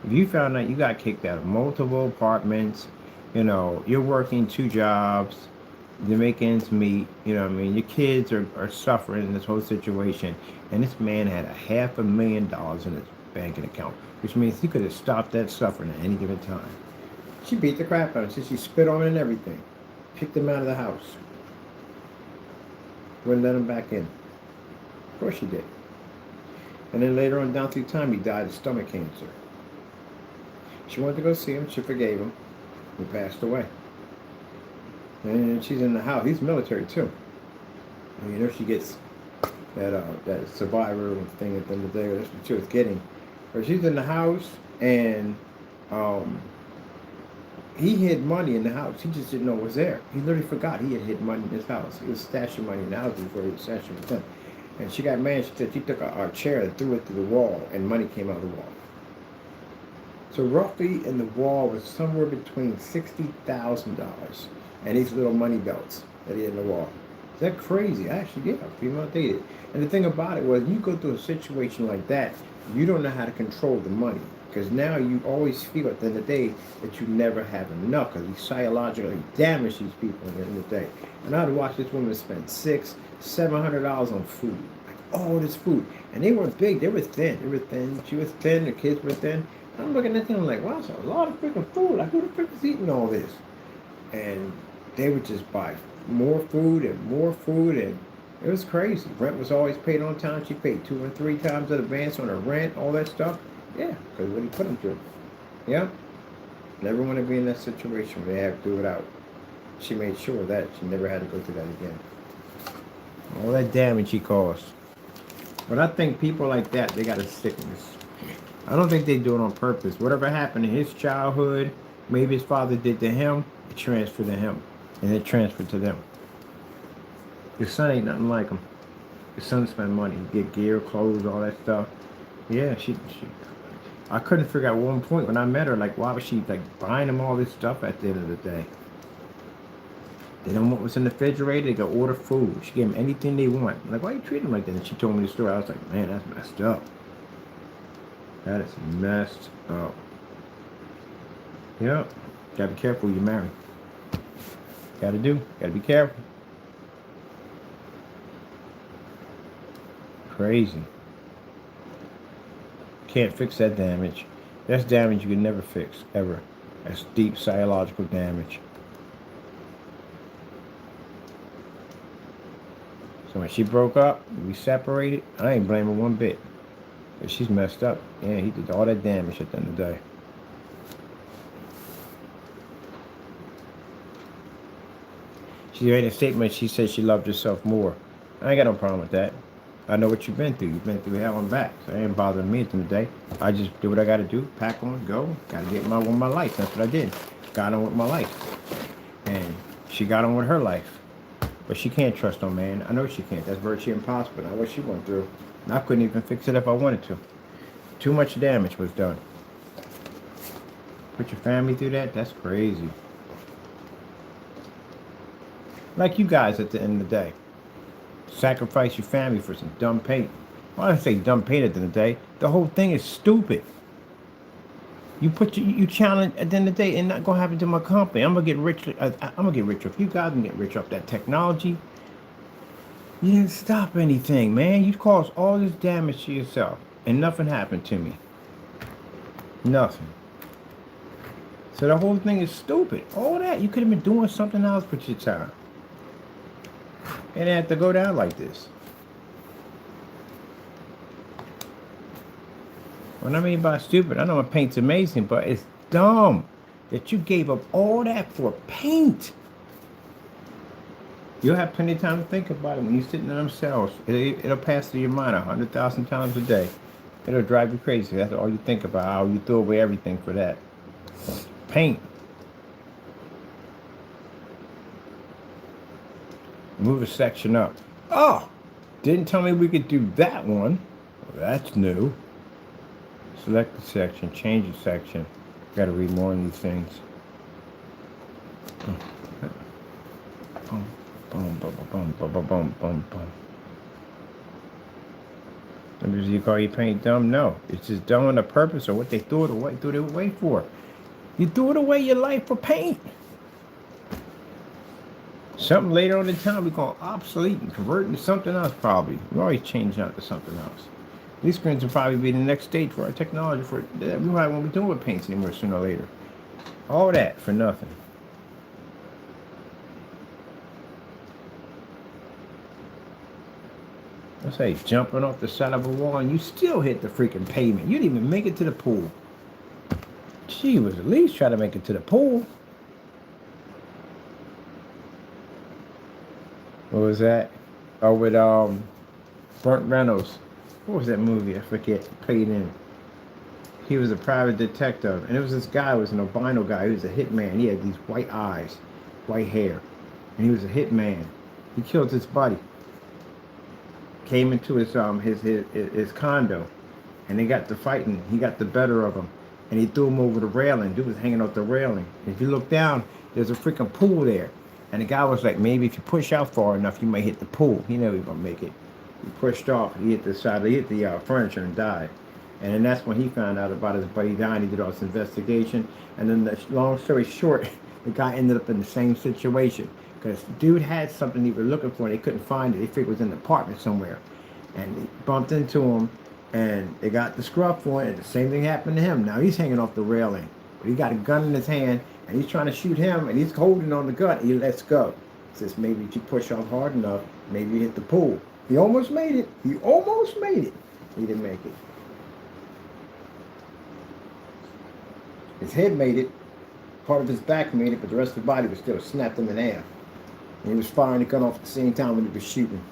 If you found out you got kicked out of multiple apartments, you're working 2 jobs, you're making ends meet, your kids are suffering in this whole situation, and this man had $500,000 in his banking account, which means he could have stopped that suffering at any given time." She beat the crap out of him. She spit on him and everything. Kicked him out of the house. Wouldn't let him back in. Of course she did. And then later on down through time, he died of stomach cancer. She wanted to go see him. She forgave him. He passed away. And she's in the house. He's military too. And she gets that survivor thing at the end of the day. That's what she was getting. But she's in the house, and he hid money in the house. He just didn't know it was there. He literally forgot he had hid money in his house. He was stashing money in the house before he was stashing with them. And she got mad. She said she took our chair and threw it through the wall, and money came out of the wall. So roughly in the wall was somewhere between $60,000 and these little money belts that he had in the wall. Is that crazy? Actually, yeah, female dated. And the thing about it was, you go through a situation like that, you don't know how to control the money. Because now you always feel at the end of the day that you never have enough, because you psychologically damage these people at the end of the day. And I'd watch this woman spend $600-700 on food. Like all this food. And they weren't big, they were thin. She was thin, the kids were thin. And I'm looking at them like, wow, that's a lot of freaking food. Like, who the frick is eating all this? And they would just buy more food, and it was crazy. Rent was always paid on time. She paid 2 and 3 times in advance on her rent, all that stuff. Yeah, because what he put them through. Yeah. Never want to be in that situation where they have to do it out. She made sure that she never had to go through that again. All that damage he caused. But I think people like that, they got a sickness. I don't think they do it on purpose. Whatever happened in his childhood, maybe his father did to him, it transferred to him. And it transferred to them. His son ain't nothing like him. His son spent money. He get gear, clothes, all that stuff. Yeah, I couldn't figure out at one point when I met her, like, why was she like buying them all this stuff at the end of the day? They don't want what's in the refrigerator. They go order food. She gave them anything they want. I'm like, why you treat them like that? And she told me the story. I was like, man, that's messed up. That is messed up. Yep. Gotta be careful who you marry. Gotta be careful. Crazy. Can't fix that damage. That's damage you can never fix, ever. That's deep psychological damage. So when she broke up, we separated, I ain't blaming her one bit. But she's messed up. Yeah, he did all that damage at the end of the day. She made a statement. She said she loved herself more. I ain't got no problem with that. I know what you've been through. You've been through hell and back. So it ain't bothering me at the end of the day. I just do what I got to do. Pack on, go. Got to get on with my life. That's what I did. Got on with my life. And she got on with her life. But she can't trust no man. I know she can't. That's virtually impossible. I know what she went through. And I couldn't even fix it if I wanted to. Too much damage was done. Put your family through that? That's crazy. Like you guys at the end of the day. Sacrifice your family for some dumb paint. Well, I don't say dumb paint at the end of the day. The whole thing is stupid. You challenge at the end of the day, and not gonna happen to my company. I'm gonna get rich. I'm gonna get rich. If you guys can get rich off that technology, you didn't stop anything, man. You caused all this damage to yourself, and nothing happened to me. Nothing. So the whole thing is stupid. All that you could have been doing something else with your time. And it had to go down like this. What I mean by stupid, I know my paint's amazing, but it's dumb that you gave up all that for paint. You'll have plenty of time to think about it when you're sitting in them cells. It'll pass through your mind 100,000 times a day. It'll drive you crazy. That's all you think about, how you throw away everything for that. Paint. Move a section up. Oh, didn't tell me we could do that one. Well, that's new. Select the section, change the section. Got to read more of these things. Boom, boom, boom, boom, boom, boom, boom, boom, boom. Sometimes you call your paint dumb? No, it's just dumb on a purpose or what they threw it away for. You threw it away your life for paint. Something later on in time we call obsolete and convert into something else probably. We always change out to something else. These screens will probably be the next stage for our technology. We probably won't be doing with paints anymore sooner or later. All that for nothing. Let's say jumping off the side of a wall and you still hit the freaking pavement. You didn't even make it to the pool. Gee, was at least try to make it to the pool. What was that? Oh, with Burt Reynolds. What was that movie? I forget. Played in. He was a private detective, and it was this guy who was an albino guy. He was a hitman. He had these white eyes, white hair, and he was a hitman. He killed his buddy. Came into his condo, and they got to fighting. He got the better of him, and he threw him over the railing. Dude was hanging off the railing. If you look down, there's a freaking pool there. And the guy was like, maybe if you push out far enough, you might hit the pool. He knew he was going to make it. He pushed off. He hit the side. He hit the furniture and died. And then that's when he found out about his buddy dying. He did all this investigation. And then, long story short, the guy ended up in the same situation. Because dude had something he was looking for, and they couldn't find it. They figured it was in an apartment somewhere. And they bumped into him, and they got the scruff for it. And the same thing happened to him. Now he's hanging off the railing. But he got a gun in his hand. And he's trying to shoot him, and he's holding on the gun. He lets go. He says, maybe if you push off hard enough, maybe you hit the pool. He almost made it. He almost made it. He didn't make it. His head made it. Part of his back made it, but the rest of the body was still snapped him in half. And he was firing the gun off at the same time when he was shooting.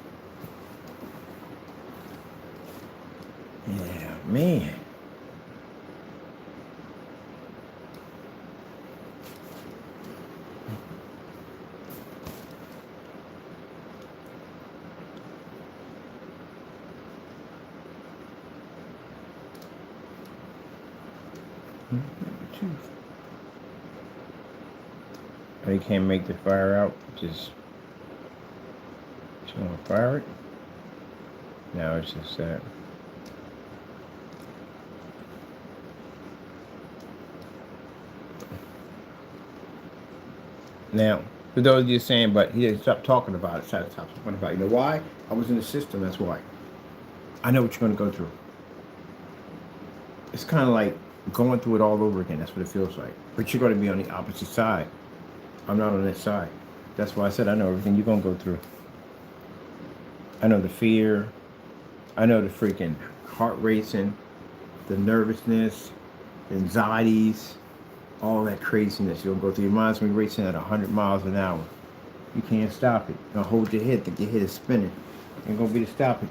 Yeah, man. They can't make the fire out. Just want to fire it. No, it's just that. Now, for those of you saying, but he didn't stop talking about it. Stop talking about it. You know why? I was in the system. That's why. I know what you're going to go through. It's kind of like going through it all over again. That's what it feels like. But you're going to be on the opposite side. I'm not on that side. That's why I said I know everything you're going to go through. I know the fear. I know the freaking heart racing, the nervousness, the anxieties, all that craziness. You'll go through your mind's going to be racing at 100 miles an hour. You can't stop it. Now hold your head, think your head is spinning. Ain't gonna be to stop it.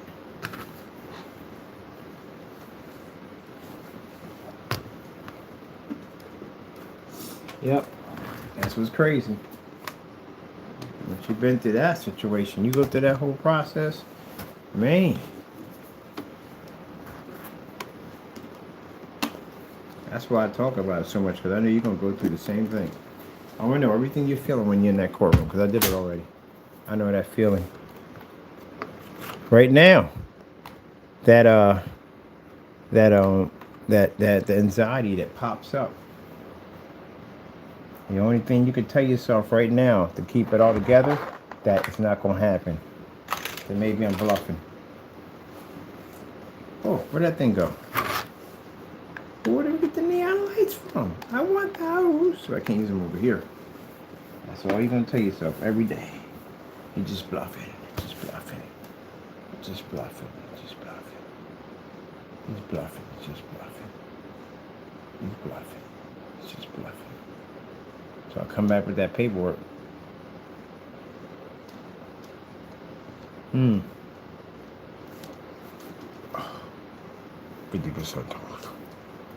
Yep. That's what's crazy. Once you've been through that situation, you go through that whole process, man. That's why I talk about it so much, because I know you're going to go through the same thing. I want to know everything you're feeling when you're in that courtroom, because I did it already. I know that feeling. Right now, that the anxiety that pops up. The only thing you can tell yourself right now to keep it all together, that it's not going to happen. That maybe I'm bluffing. Oh, where'd that thing go? Where did we get the neon lights from? I want those. So I can't use them over here. That's all you're going to tell yourself every day. You're just bluffing. Just bluffing. Just bluffing. Just bluffing. He's bluffing. It's just bluffing. He's bluffing. It's just bluffing. So I'll come back with that paperwork. 50% off.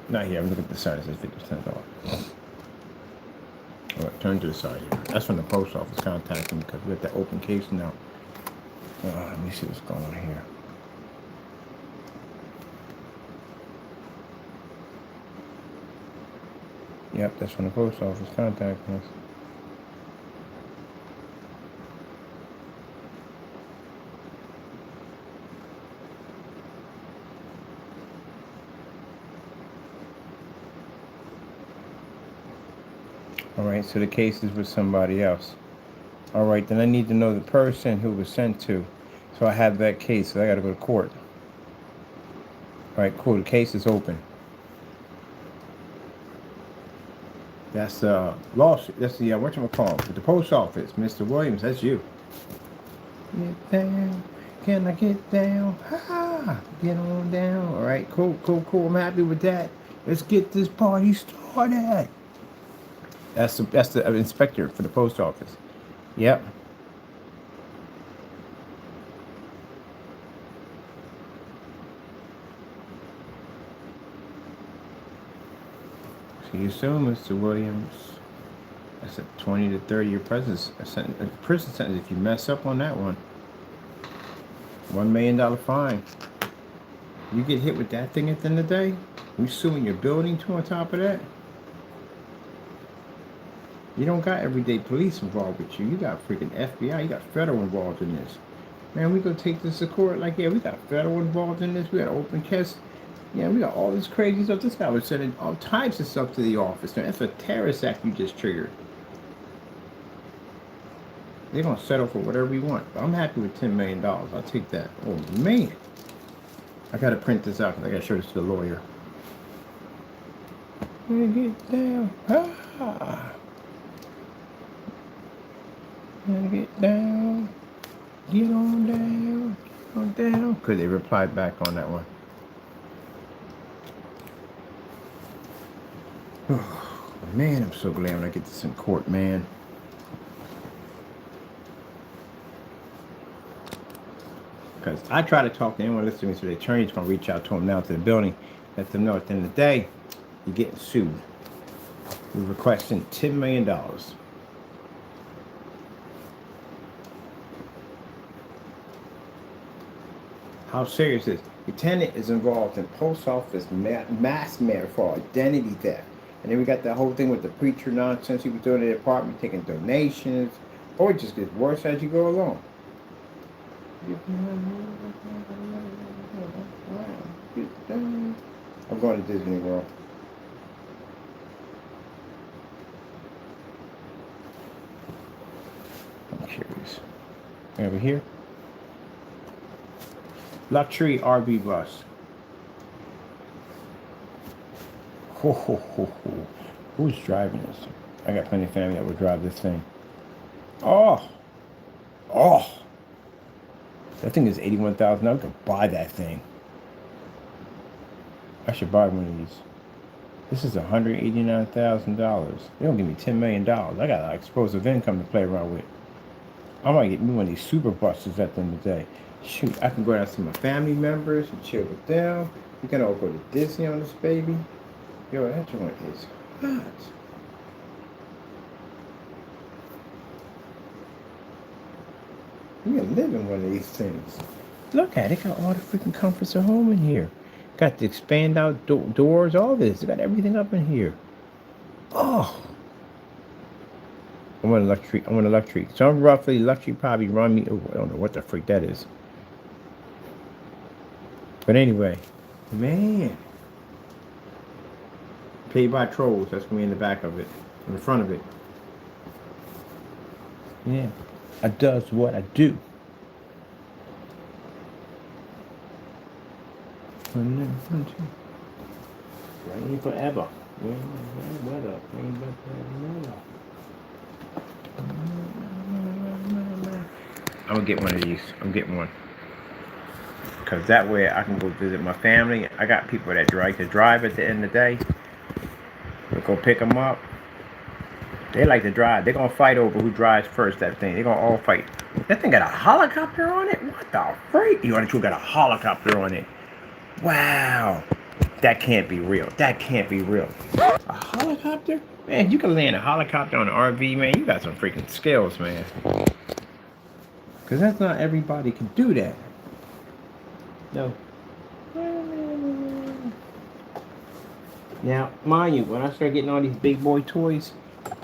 Not here. I'm looking at the side. It says 50% off. All right, turn to the side here. That's when the post office contacted me because we have that open case now. Let me see what's going on here. Yep, that's when the post office contacted us. All right, so the case is with somebody else. All right, then I need to know the person who was sent to. So I have that case, so I got to go to court. All right, cool, the case is open. That's the lawsuit. That's the, whatchamacallit, the post office. Mr. Williams, that's you. Get down. Can I get down? Ha! Get on down. All right, cool. I'm happy with that. Let's get this party started. That's the inspector for the post office. Yep. See you soon, Mr. Williams. That's a 20 to 30 year prison sentence if you mess up on that one. $1 million fine. You get hit with that thing at the end of the day, you suing your building too on top of that. You don't got everyday police involved with you. You got freaking FBI. You got federal involved in this. Man, we gonna take this to court. Like, yeah, we got federal involved in this. We got open case. Yeah, we got all this crazy stuff. This guy was sending all types of stuff to the office. Man, that's a terrorist act you just triggered. They're gonna settle for whatever we want. But I'm happy with $10 million. I'll take that. Oh man. I gotta print this out because I gotta show this to the lawyer. Get down. Ah. Get down. Get on down. Get on down. Because they replied back on that one. Oh, man, I'm so glad when I get this in court, man. Because I try to talk to anyone listening to me, so the attorney's going to reach out to them now to the building, let them know at the end of the day, you're getting sued. We're requesting $10 million. How serious is this? The tenant is involved in post office mass murder for identity theft. And then we got that whole thing with the preacher nonsense he was doing in the apartment, taking donations. Or it just gets worse as you go along. I'm going to Disney World. I'm curious. Over here. Luxury RV bus. Ho, ho, ho, ho. Who's driving this? I got plenty of family that would drive this thing. Oh! That thing is $81,000. I could buy that thing. I should buy one of these. This is $189,000. They don't give me $10 million. I got explosive income to play around with. I might get me one of these super buses at the end of the day. Shoot, I can go down to see my family members and chill with them. We can all go to Disney on this baby. Yo, that joint is hot. We can live in one of these things. Look at it, got all the freaking comforts of home in here. Got the expand out doors, all this. They got everything up in here. Oh, I want a luxury. I want a luxury. Some roughly luxury probably run me. Oh, I don't know what the freak that is. But anyway, man, paid by trolls. That's gonna be in the back of it, in the front of it. Yeah, I does what I do. Rain forever. Weather. Rain forever. I'm gonna get one of these. I'm getting one. Cause that way I can go visit my family. I got people that like to drive at the end of the day. We'll go pick them up. They like to drive. They're gonna fight over who drives first. That thing. They're gonna all fight. That thing got a helicopter on it. What the freak? You got a helicopter on it. Wow. That can't be real. That can't be real. A helicopter? Man, you can land a helicopter on an RV, man. You got some freaking skills, man. Because that's not everybody can do that. No. Now, mind you, when I start getting all these big boy toys,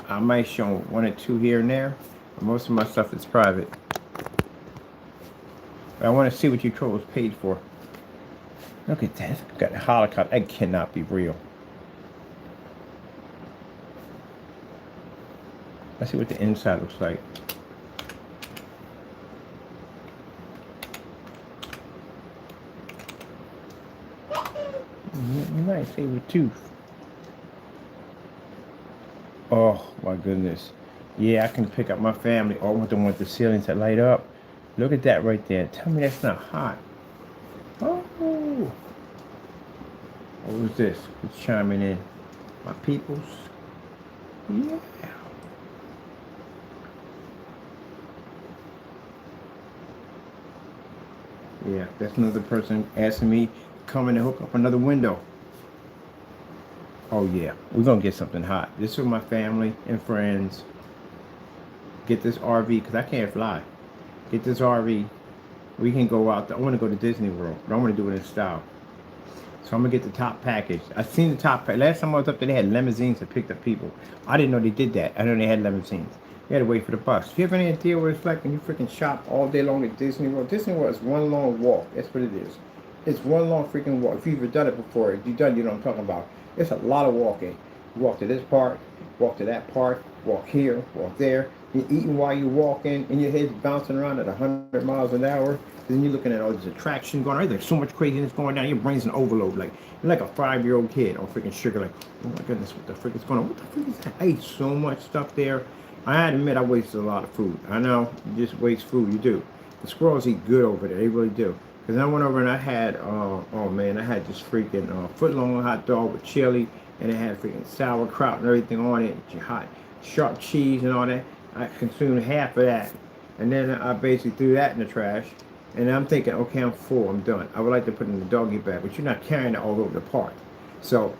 I might show one or two here and there. But most of my stuff is private. But I want to see what you trolls paid for. Look at that. Got a helicopter. That cannot be real. Let's see what the inside looks like. You might say with tooth. Oh my goodness. Yeah, I can pick up my family. Oh, I want them with the ceilings that light up. Look at that right there. Tell me that's not hot. Oh. What was this? Who's chiming in? My peoples? Yeah. Yeah, that's another person asking me to come in and hook up another window. Oh yeah, we're gonna get something hot. This is my family and friends. Get this RV, because I can't fly. Get this RV. We can go out there. I want to go to Disney World, but I want to do it in style. So I'm gonna get the top package. I seen the top package. Last time I was up there, they had limousines that picked up people. I didn't know they did that. I know they had limousines. You had to wait for the bus. Do you have any idea what it's like when you freaking shop all day long at Disney World? Disney World is one long walk. That's what it is. It's one long freaking walk. If you've ever done it before, if you've done, you know what I'm talking about. It's a lot of walking. You walk to this part, walk to that part, walk here, walk there. You're eating while you're walking, and your head's bouncing around at 100 miles an hour. Then you're looking at all this attraction going on. There's so much craziness going down. Your brain's an overload. Like you're like a 5-year-old kid on freaking sugar. Like, oh my goodness, what the frick is going on? What the frick is that? I ate so much stuff there. I had to admit I wasted a lot of food. I know, you just waste food. You do. The squirrels eat good over there. They really do. Because I went over and I had, oh man, I had this freaking foot-long hot dog with chili, and it had freaking sauerkraut and everything on it, hot, sharp cheese and all that. I consumed half of that, and then I basically threw that in the trash. And I'm thinking, okay, I'm full, I'm done. I would like to put it in the doggy bag, but you're not carrying it all over the park. So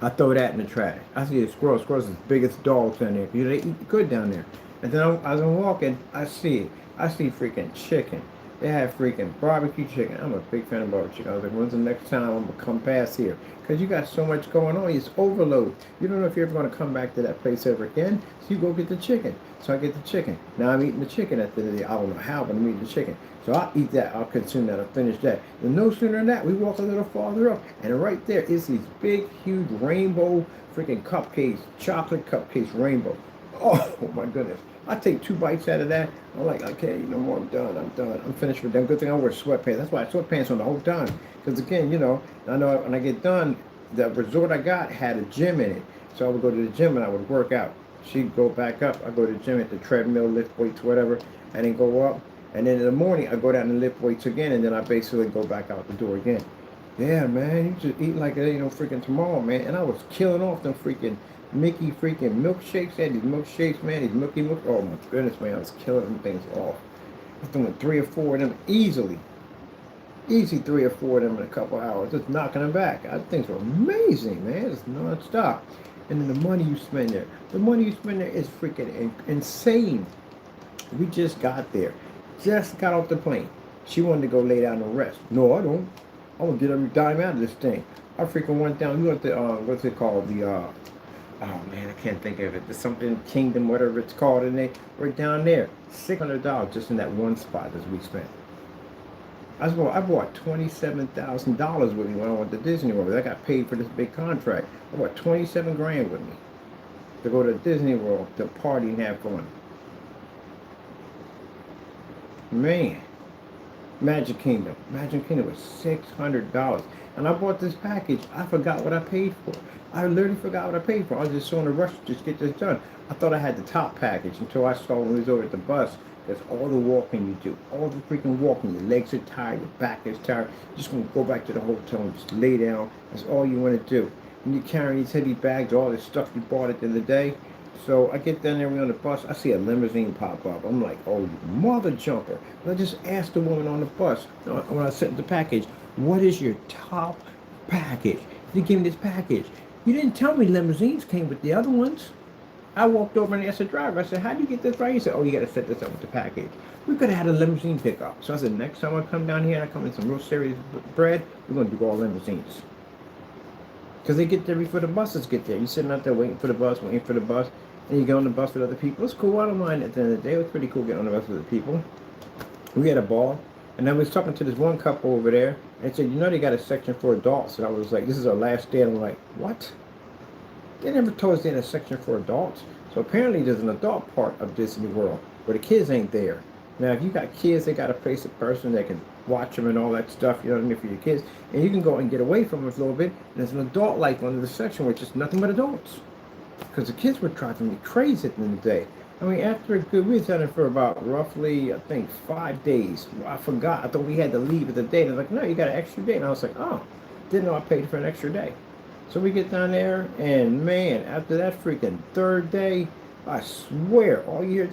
I throw that in the trash. I see the squirrels. Squirrels are the biggest dogs down there. They eat good down there. And then as I'm walking, I see freaking chicken. They have freaking barbecue chicken. I'm a big fan of barbecue chicken. I was like, when's the next time I'm going to come past here? Because you got so much going on. It's overload. You don't know if you're ever going to come back to that place ever again. So you go get the chicken. So I get the chicken. Now I'm eating the chicken at the end of the day. I don't know how, but I'm eating the chicken. So I'll eat that. I'll consume that. I'll finish that. And no sooner than that, we walk a little farther up. And right there is these big, huge rainbow freaking cupcakes. Chocolate cupcakes rainbow. Oh my goodness. I take 2 bites out of that. I'm like, okay, no more. I'm done. I'm finished with them. Good thing I wear sweatpants. That's why I have sweatpants on the whole time. Because again, you know, I know when I get done, the resort I got had a gym in it. So I would go to the gym and I would work out. She'd go back up. I go to the gym at the treadmill, lift weights, whatever, and then go up. And then in the morning, I go down and lift weights again, and then I basically go back out the door again. Yeah, man, you just eat like it ain't no freaking tomorrow, man. And I was killing off them freaking Mickey freaking milkshakes. They had these milkshakes, man. These Milky Milk. Oh my goodness, man. I was killing them things off. I was doing 3 or 4 of them easily. Easy 3 or 4 of them in a couple hours. Just knocking them back. I things were amazing, man. It's non-stop. And then the money you spend there. The money you spend there is freaking insane. We just got there. Just got off the plane. She wanted to go lay down and rest. No, I don't. I'm gonna get every dime out of this thing. I freaking went down. We went to what's it called? The oh man, I can't think of it. The something Kingdom, whatever it's called, and they were down there. $600 just in that one spot as we spent. I bought $27,000 with me when I went to Disney World. I got paid for this big contract. I bought 27 grand with me to go to Disney World to party and have fun. Man, Magic Kingdom. Magic Kingdom was $600. And I bought this package. I forgot what I paid for. I literally forgot what I paid for. I was just so in a rush to just get this done. I thought I had the top package until I saw when we was over at the bus. That's all the walking you do. All the freaking walking. Your legs are tired. Your back is tired. You're just going to go back to the hotel and just lay down. That's all you want to do. And you're carrying these heavy bags, all this stuff you bought at the end of the day. So I get down there, we're on the bus. I see a limousine pop up. I'm like, oh, you mother jumper. And I just asked the woman on the bus when I sent the package, what is your top package? You gave me this package. You didn't tell me limousines came with the other ones. I walked over and asked the driver. I said, how do you get this right? He said, oh, you got to set this up with the package. We could have had a limousine pickup. So I said, next time I come down here and I come in some real serious bread, we're going to do all limousines. Because they get there before the buses get there. You're sitting out there waiting for the bus, and you get on the bus with other people. It's cool. I don't mind at the end of the day. It was pretty cool getting on the bus with other people. We had a ball. And I was talking to this one couple over there. And said, you know, they got a section for adults. And I was like, this is our last day. And I'm like, what? They never told us they had a section for adults. So apparently there's an adult part of Disney World where the kids ain't there. Now, if you got kids, they got a place, a person that can watch them and all that stuff, you know what I mean, for your kids. And you can go and get away from them a little bit. And there's an adult like under the section where it's just nothing but adults. Because the kids were driving me crazy at the end of the day. I mean, after a good, we was out there for about roughly, I think, 5 days. I forgot. I thought we had to leave at the day. They're like, no, you got an extra day. And I was like, oh, didn't know I paid for an extra day. So we get down there, and man, after that freaking third day, I swear, all you hear,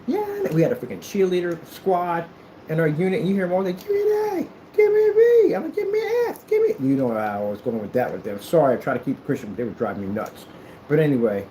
yeah, we had a freaking cheerleader squad in our unit, and you hear them all like, give me an A, give me a B, I'm gonna give me an F, give me, you know how I was going with that with them. Sorry, I try to keep it Christian, but they were driving me nuts. But anyway,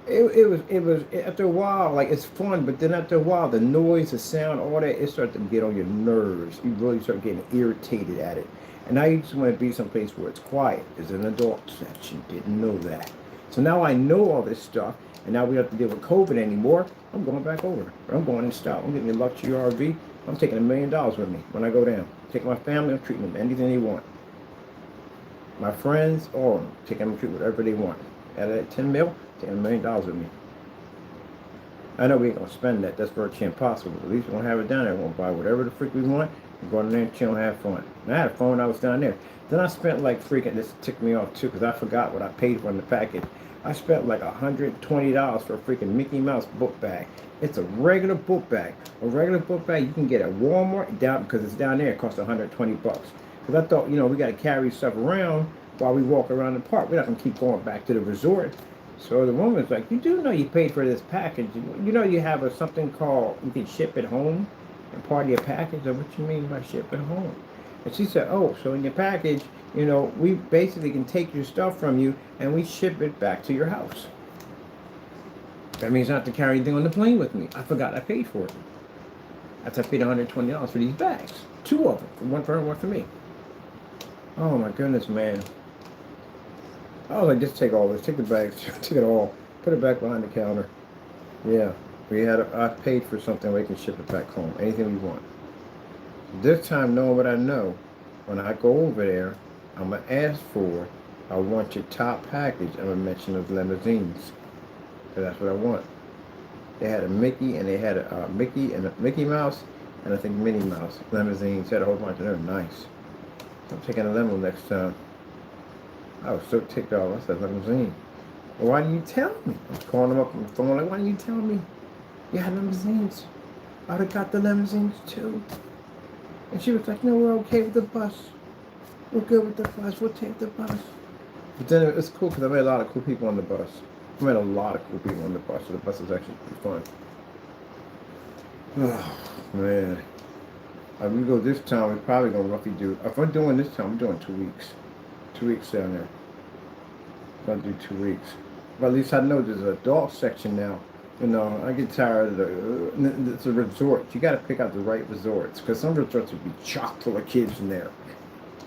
it was after a while, like, it's fun, but then after a while, the noise, the sound, all that, it started to get on your nerves. You really start getting irritated at it. And now you just want to be someplace where it's quiet. There's an adult section. Didn't know that. So now I know all this stuff, and now we don't have to deal with COVID anymore. I'm going back over. I'm going in style. I'm getting a luxury RV. I'm taking $1 million with me when I go down. Taking my family, I'm treating them anything they want. My friends, all of them, taking them to treat whatever they want. Out of that 10 mil, taking $1 million with me. I know we ain't gonna spend that. That's virtually impossible. But at least we're gonna have it down there. We're gonna buy whatever the freak we want. We're going in there and chill and have fun. And I had a phone when I was down there. Then I spent like freaking, this ticked me off too, because I forgot what I paid for in the package. I spent like $120 for a freaking Mickey Mouse book bag. It's a regular book bag. A regular book bag you can get at Walmart down, because it's down there. It costs $120. Because I thought, you know, we got to carry stuff around while we walk around the park. We're not gonna keep going back to the resort. So the woman's like, you do know you paid for this package. You know you have something called, you can ship it home and part of your package. Or what you mean by ship it home? And she said, oh, so in your package, you know, we basically can take your stuff from you and we ship it back to your house. That means I have to carry anything on the plane with me. I forgot I paid for it. After I paid $120 for these bags. 2 of them. One for her, one for me. Oh my goodness, man. I was like, just take all this. Take the bags. Take it all. Put it back behind the counter. Yeah. I paid for something where we can ship it back home. Anything we want. This time, knowing what I know, when I go over there, I'm going to ask for, I want your top package. I'm going to mention those limousines. Because that's what I want. They had a Mickey, and they had a Mickey and a Mickey Mouse, and I think Minnie Mouse. Limousines. They had a whole bunch of them. Nice. I'm taking a limo next time. I was so ticked off. I said, limousine. Well, why didn't you tell me? I was calling them up on the phone, like, why didn't you tell me? You had limousines. I would have got the limousines too. And she was like, no, we're okay with the bus. We're good with the bus. We'll take the bus. But then it's cool because I met a lot of cool people on the bus. I met a lot of cool people on the bus, so the bus is actually pretty fun. Oh, man. If we go this time, we're probably going to roughly do, if I'm doing this time, I'm doing 2 weeks. 2 weeks down there. I'm going to do 2 weeks. But at least I know there's an adult section now. You know, I get tired of it's a resort. You got to pick out the right resorts because some resorts would be chock full of kids in there.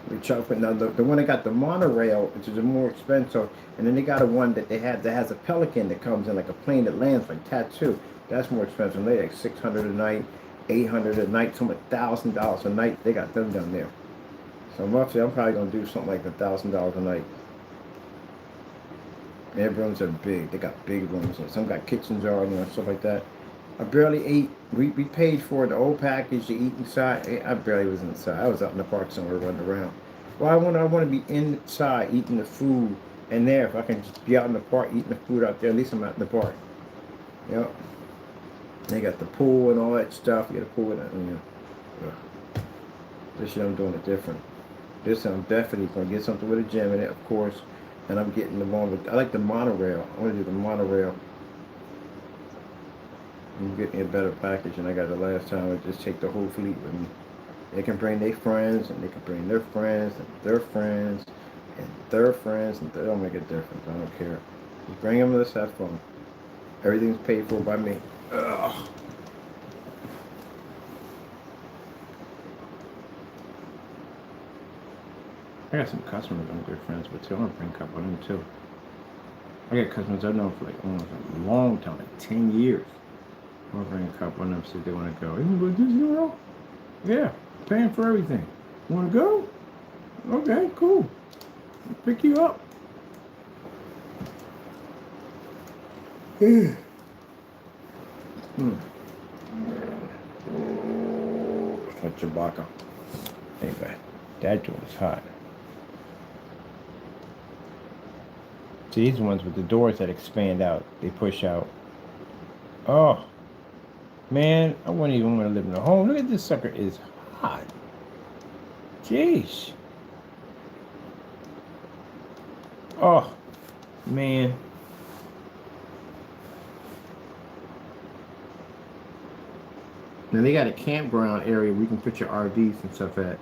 But now the one that got the monorail, which is more expensive, and then they got a one that they have that has a pelican that comes in like a plane that lands like Tattoo. That's more expensive. They like 600 a night, 800 a night, some $1,000 a night. They got them down there. So roughly, I'm probably gonna do something like $1,000 a night. Their rooms are big. They got big rooms, and some got kitchens or stuff like that. I barely ate. We paid for the old package to eat inside. I barely was inside. I was out in the park somewhere running around. Well, I want to be inside eating the food, and there if I can just be out in the park eating the food out there. At least I'm out in the park. Yep. They got the pool and all that stuff. You got a pool and this year I'm doing it different. This I'm definitely gonna get something with a gym in it, of course. And I'm getting the one with. I like the monorail. I want to do the monorail. I'm getting a better package than I got the last time. I just take the whole fleet with me. They can bring their friends, and they can bring their friends, and their friends, and their friends, and they don't make a difference. I don't care. Just bring them. Let's have fun. Everything's paid for by me. Ugh. I got some customers I'm good friends with too. I'm gonna bring a couple of them too. I got customers I've known for like almost a long time, like 10 years. I'm gonna bring a couple of them see if they want to go. You want to go to Disney World? Yeah, paying for everything. Want to go? Okay, cool. I'll pick you up. Mm. That's Chewbacca. Anyway, that joint's hot. See, these ones with the doors that expand out, they push out. Oh, man, I wouldn't even want to live in a home. Look at this sucker, is hot. Jeez. Oh, man. Now they got a campground area where you can put your RVs and stuff at.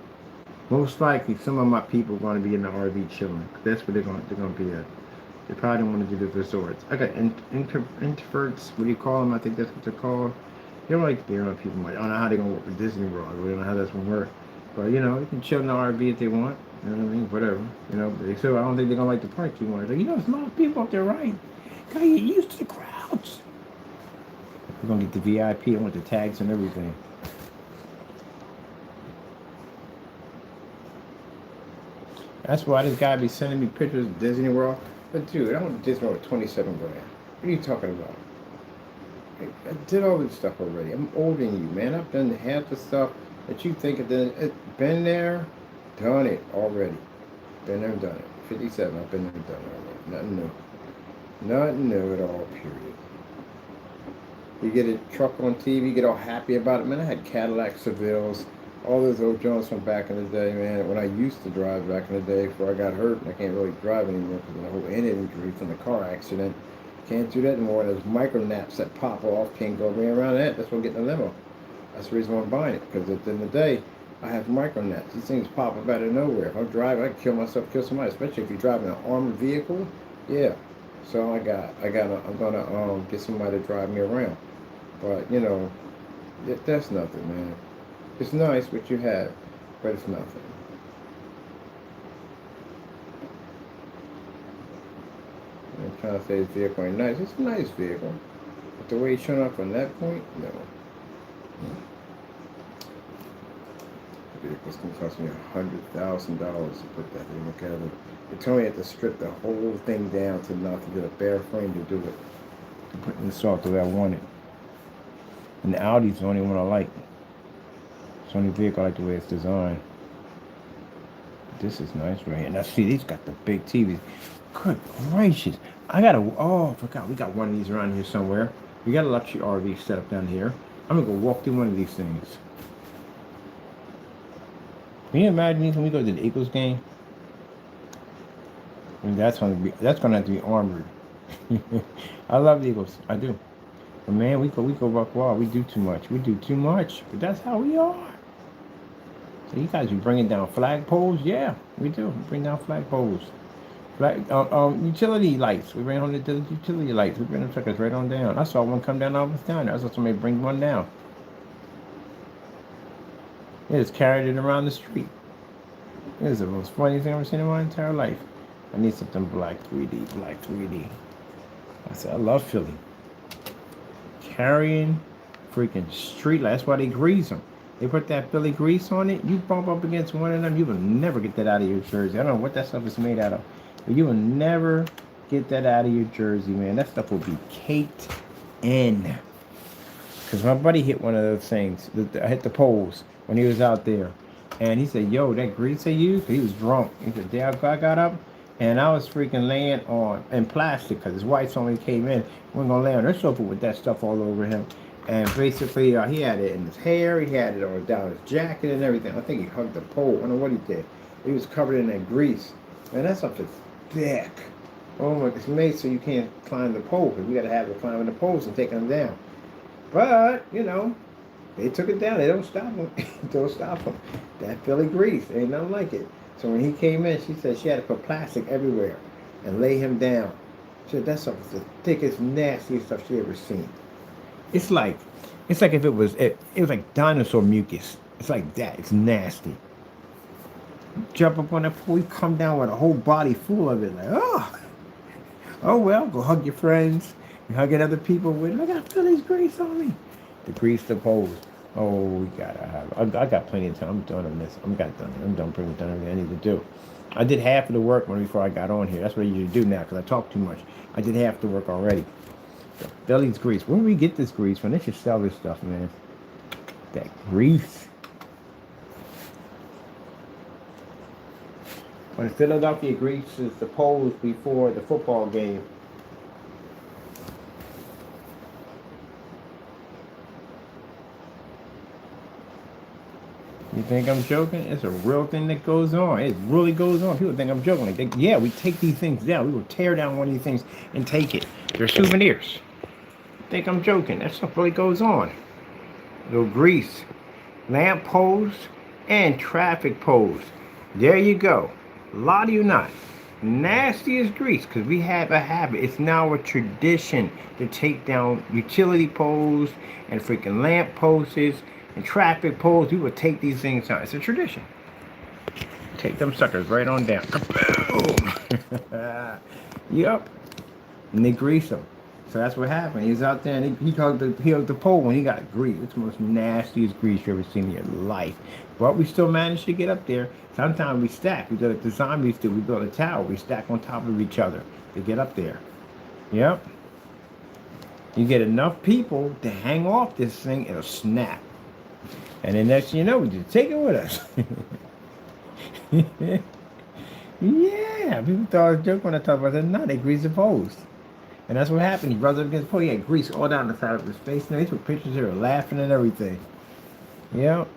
Most likely, some of my people are going to be in the RV chilling. That's where they're going to be at. They probably don't want to do the resorts. I got introverts. What do you call them? I think that's what they're called. They don't like to be around people much. I don't know how they're going to work with Disney World. We don't know how that's going to work. But, you know, they can chill in the RV if they want. You know what I mean? Whatever. You know, but they still, I don't think they're going to like the park too much. Like, you know, there's a lot of people up there, right? Gotta get used to the crowds. We're going to get the VIP. I want the tags and everything. That's why this guy be sending me pictures of Disney World. But dude, I went to Disney World with 27 grand. What are you talking about? I did all this stuff already. I'm older than you, man. I've done half the stuff that you think of. Been there, done it already. Been there and done it. 57, I've been there and done it already. Nothing new. Nothing new at all, period. You get a truck on TV, you get all happy about it. Man, I had Cadillac Sevilles. All those old Jones from back in the day, man, when I used to drive back in the day before I got hurt and I can't really drive anymore because of the whole head injury from the car accident. Can't do that anymore. Those micro naps that pop off, can't go around that. That's why I'm getting a limo. That's the reason why I'm buying it, because at the end of the day, I have micro naps. These things pop up out of nowhere. If I drive, I can kill myself, kill somebody, especially if you're driving an armored vehicle. Yeah. So I'm gonna get somebody to drive me around. But, you know, that's nothing, man. It's nice what you have, but it's nothing. I'm trying to say this vehicle ain't nice. It's a nice vehicle. But the way it's showing up from that point, no. The vehicle's going to cost me $100,000 to put that thing together. They told me I had to strip the whole thing down to nothing, get a bare frame to do it. To put in the salt the way I want it. And the Audi's the only one I like. It's the only vehicle I like the way it's designed. This is nice right here. Now see, these got the big TVs. Good gracious. I forgot. We got one of these around here somewhere. We got a luxury RV set up down here. I'm going to go walk through one of these things. Can you imagine these when we go to the Eagles game? And that's gonna have to be armored. I love Eagles. I do. But man, we go buck wild. We do too much. We do too much. But that's how we are. So you guys be bringing down flagpoles? Yeah, we do. We bring down flagpoles. Utility lights. We ran on the utility lights. We bring them suckers right on down. I saw one come down all this down. I saw somebody bring one down. They just carried it around the street. It was the most funny thing I've ever seen in my entire life. I need something black 3D, black 3D. I said, I love Philly. Carrying freaking street lights. That's why they grease them. They put that Philly grease on it. You bump up against one of them, you will never get that out of your jersey. I don't know what that stuff is made out of. But you will never get that out of your jersey, man. That stuff will be caked in. Because my buddy hit one of those things. I hit the poles when he was out there. And he said, yo, that grease they used? He was drunk. He said, Dad, I got up. And I was freaking laying on in plastic because his wife only came in. We we're going to lay on her sofa with that stuff all over him. And basically, he had it in his hair. He had it on down his jacket and everything. I think he hugged the pole. I don't know what he did. He was covered in that grease. Man, that stuff is thick. Oh my, it's made so you can't climb the pole because we got to have it climbing the poles and taking them down. But, you know, they took it down. They don't stop them. Don't stop them. That Philly grease, ain't nothing like it. So when he came in, she said she had to put plastic everywhere and lay him down. She said that stuff was the thickest, nastiest stuff she ever seen. It's like if it was like dinosaur mucus. It's like that. It's nasty. Jump up on that pool, you come down with a whole body full of it. Like, oh well, go hug your friends. You hugging other people with. I got Philly's grease on me. The grease the poles. Oh, we gotta have. I got plenty of time. I'm done on this. I'm done pretty much done everything I need to do. I did half of the work before I got on here. That's what I usually do now because I talk too much. I did half the work already. So, Philly's grease. Where do we get this grease from? They should sell this stuff, man. That grease. When Philadelphia greases the poles before the football game. You think I'm joking? It's a real thing that goes on. It really goes on. People think I'm joking. Like, yeah, we take these things down. We will tear down one of these things and take it. They're souvenirs. Think I'm joking. That stuff really goes on. Little grease, lamp poles, and traffic poles. There you go. Lie to you not. Nasty as grease because we have a habit. It's now a tradition to take down utility poles and freaking lamp posts and traffic poles. We will take these things down. It's a tradition. Take them suckers right on down. Boom. Yep. And they grease them. So that's what happened. He was out there and he hugged the pole when he got grease. It's the most nastiest grease you ever seen in your life. But we still managed to get up there. Sometimes we stack. We do like the zombies do. We build a tower. We stack on top of each other to get up there. Yep. You get enough people to hang off this thing, it'll snap. And then next thing you know, we just take it with us. Yeah, people thought I was joking when I talked about that. No, they grease the poles. And that's what happened. He rubbed up against the pole. He had grease all down the side of his face. And they took pictures here, laughing and everything. Yep.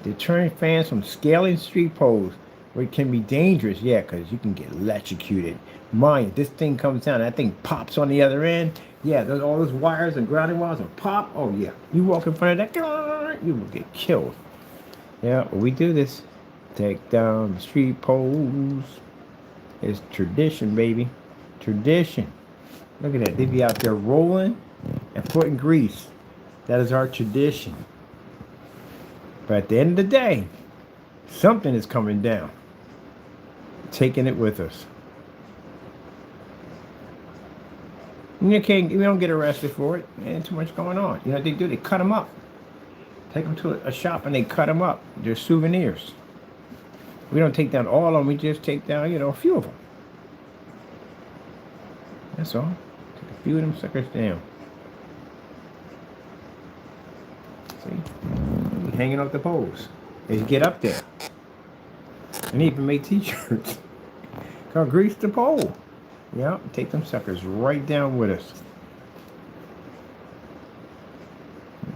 Deterring fans from scaling street poles, where it can be dangerous. Yeah, because you can get electrocuted. Mind, this thing comes down, that thing pops on the other end. Yeah, there's all those wires and grounding wires and pop. Oh, yeah. You walk in front of that, you will get killed. Yeah, we do this. Take down the street poles. It's tradition, baby. Tradition. Look at that. They be out there rolling and putting grease. That is our tradition. But at the end of the day, something is coming down. Taking it with us. We don't get arrested for it. Ain't too much going on. You know what they do? They cut them up. Take them to a shop and they cut them up. They're souvenirs. We don't take down all of them. We just take down, a few of them. That's all. Take a few of them suckers down. See? Hanging off the poles. As you get up there. And they even make t-shirts. Called Grease the Pole. Yeah, take them suckers right down with us.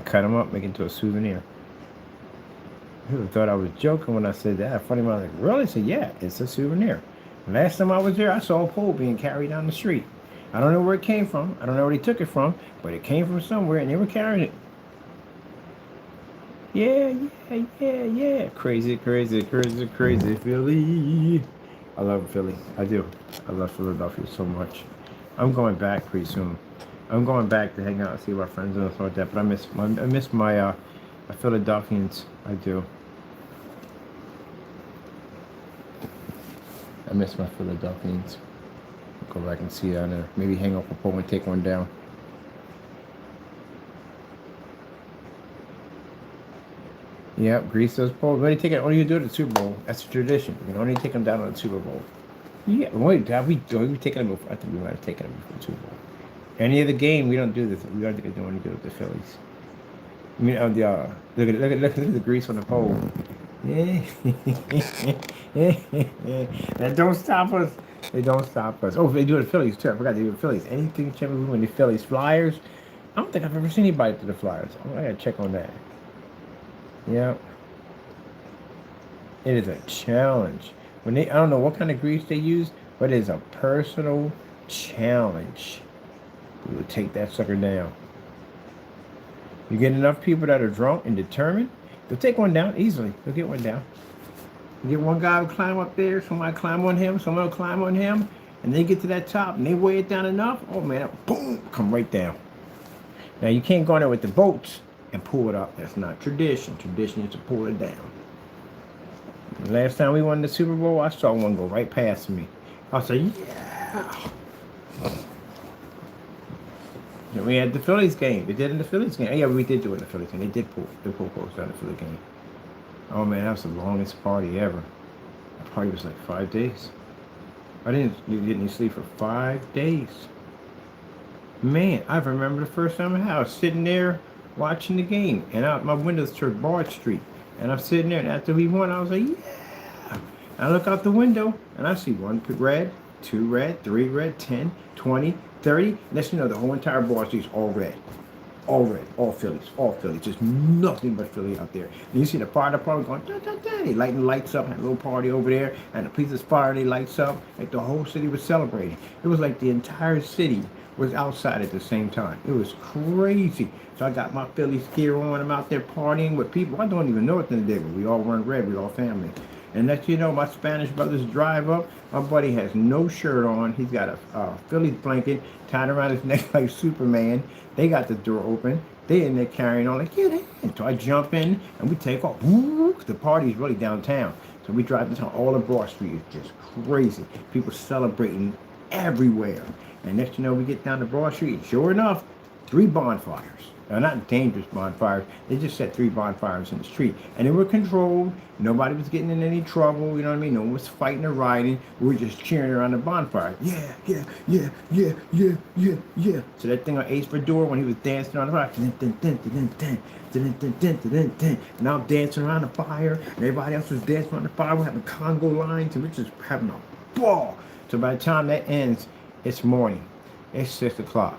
Cut them up, make it into a souvenir. People thought I was joking when I said that. Funny, I was like, really? I said, yeah, it's a souvenir. Last time I was there, I saw a pole being carried down the street. I don't know where it came from. I don't know where they took it from, but it came from somewhere and they were carrying it. Yeah, yeah, yeah, yeah. Crazy, crazy, crazy, crazy Philly. I love Philly. I do. I love Philadelphia so much. I'm going back pretty soon. I'm going back to hang out and see my friends and stuff like that. But I miss my my Philadelphians. I do. I miss my Philadelphians. Go back and see down there. Maybe hang off a pole and take one down. Yep, grease those poles. Only take it. Only you do it at the Super Bowl. That's a tradition. You can only take them down on the Super Bowl. Yeah, wait, have we taken them before? I think we might have taken them before the Super Bowl. Any other game, we don't do this. We don't think it's doing good with the Phillies. I mean, look at the grease on the pole. Yeah. That don't stop us. They don't stop us. Oh, they do it the Phillies too. I forgot they do the Phillies. Anything champions win the Phillies Flyers. I don't think I've ever seen anybody do the Flyers. I gotta check on that. Yeah. It is a challenge. I don't know what kind of grease they use, but it is a personal challenge. We will take that sucker down. You get enough people that are drunk and determined, they'll take one down easily. They'll get one down. You get one guy who climb up there, somebody climb on him, someone will climb on him, and they get to that top and they weigh it down enough, oh man, boom, come right down. Now you can't go in there with the boats and pull it up. That's not tradition. Tradition is to pull it down. The last time we won the Super Bowl, I saw one go right past me. I said, yeah. And we had the Phillies game. They did in the Phillies game. Yeah, we did do it in the Phillies game. They did pull posts down the Phillies game. Oh man, that was the longest party ever. The party was like 5 days. I didn't get any sleep for 5 days. Man, I remember the first time I was sitting there watching the game, and out my windows toward Bard Street, and I'm sitting there, and after we won, I was like, yeah. I look out the window, and I see 1 red, 2 red, 3 red, 10, 20, 30. Next thing you know, the whole entire Bard Street's all red. All red, all Phillies, just nothing but Philly out there. And you see the fire department going, da, da, da. They lighting the lights up, had a little party over there, and the police is firing their lights up, like the whole city was celebrating. It was like the entire city was outside at the same time. It was crazy. So I got my Phillies gear on, I'm out there partying with people. I don't even know what they did, but we all weren't red, we all family. And let you know, my Spanish brothers drive up. My buddy has no shirt on. He's got a Phillies blanket tied around his neck like Superman. They got the door open. They in there carrying on like, get in. So I jump in and we take off. Woo! The party's really downtown. So we drive downtown. All of Broad Street is just crazy. People celebrating everywhere. And next you know, we get down to Broad Street. Sure enough, 3 bonfires. Not dangerous bonfires. They just set 3 bonfires in the street. And they were controlled. Nobody was getting in any trouble. You know what I mean? No one was fighting or rioting. We were just cheering around the bonfire. Yeah, yeah, yeah, yeah, yeah, yeah, yeah. So that thing on Ace Ventura when he was dancing on the fire. And I'm dancing around the fire. And everybody else was dancing around the fire. We're having Congo lines. And we're just having a ball. So by the time that ends, it's morning. It's 6 o'clock.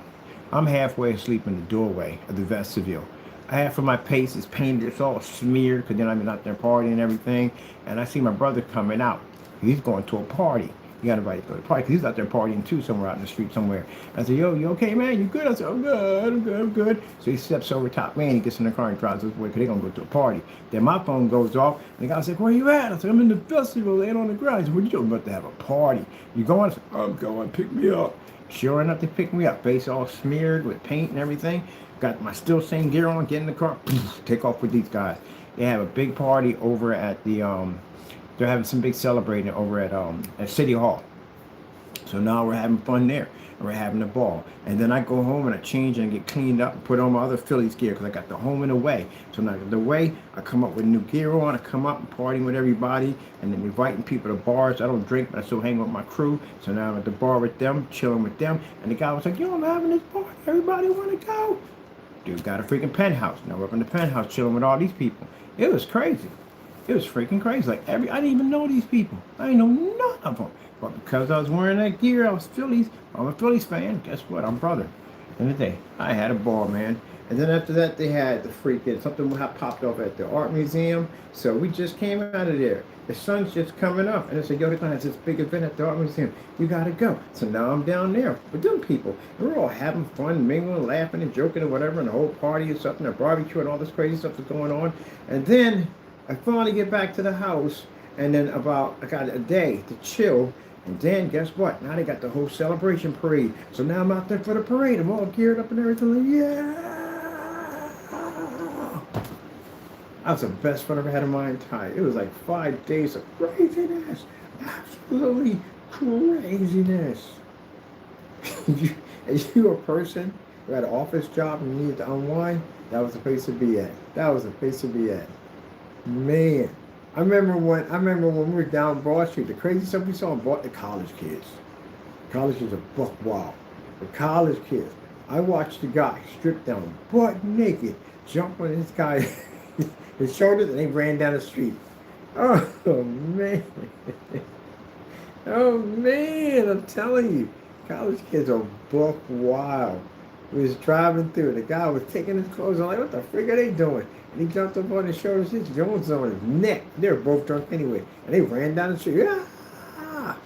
I'm halfway asleep in the doorway of the vestibule. Half of my face is painted, it's all smeared, because then I'm out there partying and everything. And I see my brother coming out. He's going to a party. He got invited to a party, because he's out there partying too, somewhere out in the street somewhere. I said, yo, you okay, man? You good? I said, I'm good, I'm good. So he steps over top, man, he gets in the car and drives this way, because they're going to go to a party. Then my phone goes off, and the guy said, where you at? I said, I'm in the vestibule, laying on the ground. He said, what you doing? About to have a party. You going? I said, I'm going, pick me up. Sure enough, they picked me up. Face all smeared with paint and everything. Got my still same gear on, get in the car, take off with these guys. They have a big party over at the, they're having some big celebrating over at City Hall. So now we're having fun there. And we're having a ball. And then I go home and I change and get cleaned up and put on my other Phillies gear because I got the home and away. So now the way, I come up with new gear on, I come up and partying with everybody and then inviting people to bars. I don't drink, but I still hang with my crew. So now I'm at the bar with them, chilling with them. And the guy was like, yo, I'm having this party. Everybody want to go? Dude got a freaking penthouse. Now we're up in the penthouse chilling with all these people. It was crazy. It was freaking crazy. Like I didn't even know these people. I didn't know none of them. But because I was wearing that gear, I was Phillies. I'm a Phillies fan. Guess what? I'm brother. in the day. I had a ball, man. And then after that, they had the freaking something popped off at the art museum. So we just came out of there. The sun's just coming up, and I said, "Yo, they're gonna have this big event at the art museum. You gotta go." So now I'm down there with them people. And we're all having fun, mingling, laughing, and joking, and whatever. And the whole party and something, a barbecue, and all this crazy stuff is going on. And then I finally get back to the house, and then I got a day to chill. And then guess what? Now they got the whole celebration parade. So now I'm out there for the parade. I'm all geared up and everything. Like, yeah. That was the best fun I've ever had in my entire. It was like 5 days of craziness. Absolutely craziness. If you a person who had an office job and you needed to unwind, that was the place to be at. That was the place to be at. Man. I remember when we were down Broad Street, the crazy stuff we saw bought the college kids. College kids are buck wild. The college kids. I watched the guy stripped down, butt naked, jump on this guy, his shoulders, and they ran down the street. Oh man. Oh man, I'm telling you. College kids are buck wild. We was driving through, the guy was taking his clothes. I'm like, what the frig are they doing? And he jumped up on his shoulders, his Jones on his neck. They were both drunk anyway. And they ran down the street. Ah!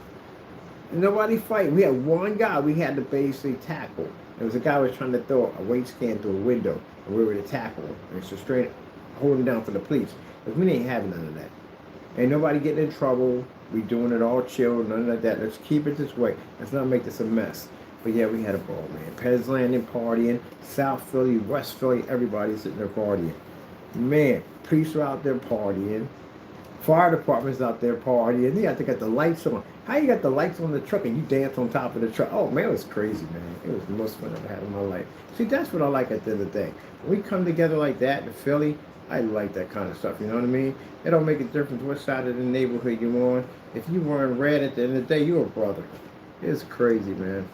And nobody fighting. We had one guy we had to basically tackle. There was a guy who was trying to throw a weight scan through a window. And we were to tackle him. And so straight holding down for the police. But we ain't having none of that. Ain't nobody getting in trouble. We doing it all chill, none of that. Let's keep it this way. Let's not make this a mess. But yeah, we had a ball, man. Pez Landing partying, South Philly, West Philly, everybody sitting there partying. Man, police are out there partying. Fire department's out there partying. They got to get the lights on. How you got the lights on the truck and you dance on top of the truck? Oh man, it was crazy, man. It was the most fun I've had in my life. See, that's what I like at the end of the day. When we come together like that in Philly, I like that kind of stuff, you know what I mean? It don't make a difference what side of the neighborhood you're on. If you wearing red at the end of the day, you're a brother. It's crazy, man.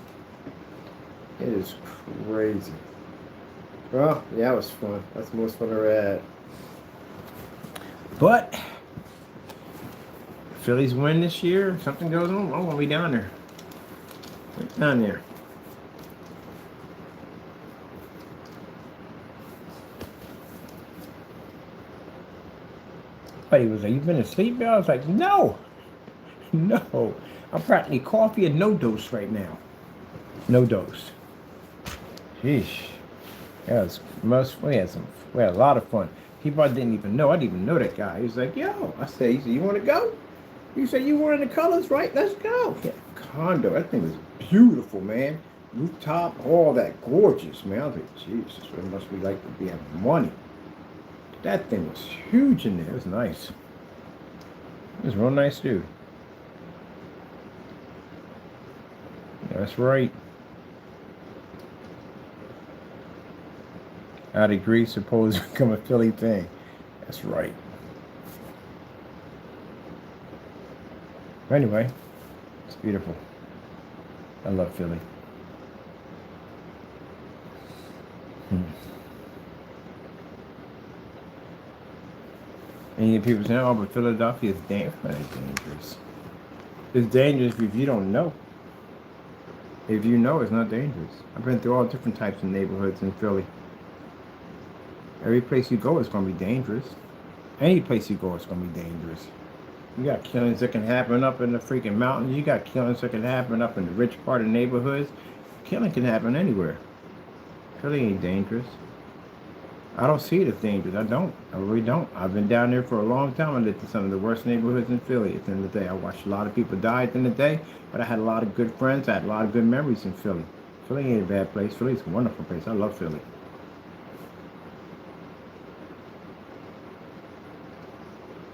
It is crazy. Well, yeah, it was fun. That's the most fun I ever had. But Phillies win this year. If something goes on, I want to be down there. Down there. But he was like, "You been asleep, Bill?" I was like, "No, no. I'm practically coffee and no dose right now. No dose." Sheesh. Yeah, it was we had a lot of fun. He probably didn't even know. I didn't even know that guy. He was like, "Yo," I said, he said, "You want to go?" He said, "You wearing the colors, right? Let's go." Yeah, condo. That thing was beautiful, man. Rooftop, all that gorgeous, man. I was like, Jesus, what it must be like to be having money. That thing was huge in there. It was nice. It was a real nice dude. That's right. Out of Greece, supposed to become a Philly thing. That's right. Anyway, it's beautiful. I love Philly. And you get people saying, "Oh, but Philadelphia is dangerous." It's dangerous if you don't know. If you know, it's not dangerous. I've been through all different types of neighborhoods in Philly. Every place you go is going to be dangerous. Any place you go is going to be dangerous. You got killings that can happen up in the freaking mountains. You got killings that can happen up in the rich part of neighborhoods. Killing can happen anywhere. Philly ain't dangerous. I don't see it as dangerous. I don't. I really don't. I've been down there for a long time. I lived in some of the worst neighborhoods in Philly. At the end of the day, I watched a lot of people die at the end of the day, but I had a lot of good friends. I had a lot of good memories in Philly. Philly ain't a bad place. Philly's a wonderful place. I love Philly.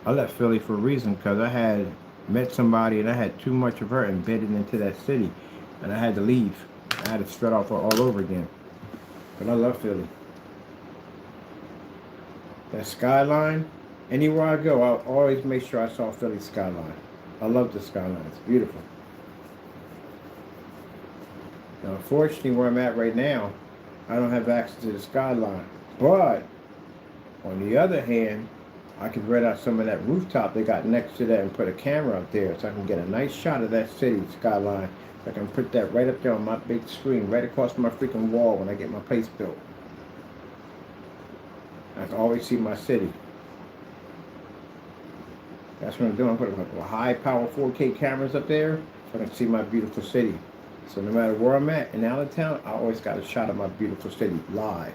I left Philly for a reason, because I had met somebody and I had too much of her embedded into that city, and I had to leave. I had to start off all over again. But I love Philly. That skyline, anywhere I go, I'll always make sure I saw Philly skyline. I love the skyline. It's beautiful. Now, unfortunately, where I'm at right now, I don't have access to the skyline. But on the other hand, I could rent out some of that rooftop they got next to that and put a camera up there so I can get a nice shot of that city skyline I can put that right up there on my big screen, right across my freaking wall when I get my place built. I can always see my city. That's what I'm doing. I'm putting high power 4K cameras up there so I can see my beautiful city. So no matter where I'm at in Allentown, I always got a shot of my beautiful city live.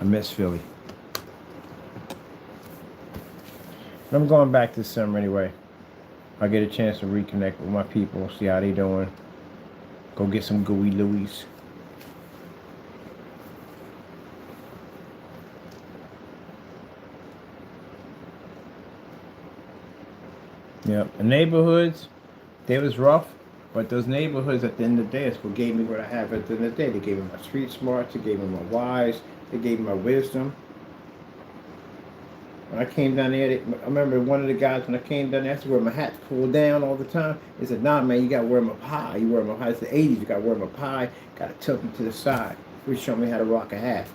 I miss Philly. I'm going back this summer anyway. I get a chance to reconnect with my people, see how they doing. Go get some gooey Louis. Yeah, the neighborhoods, they was rough, but those neighborhoods at the end of the day is what gave me what I have at the end of the day. They gave me my street smarts, they gave me my wise, they gave me my wisdom. When I came down there, I remember one of the guys when I came down there, I had to wear my hat pulled down all the time. He said, nah, man, you got to wear them up high. You wear them up high. It's the 80s. You got to wear them up high. Got to tilt them to the side. He showed me how to rock a hat.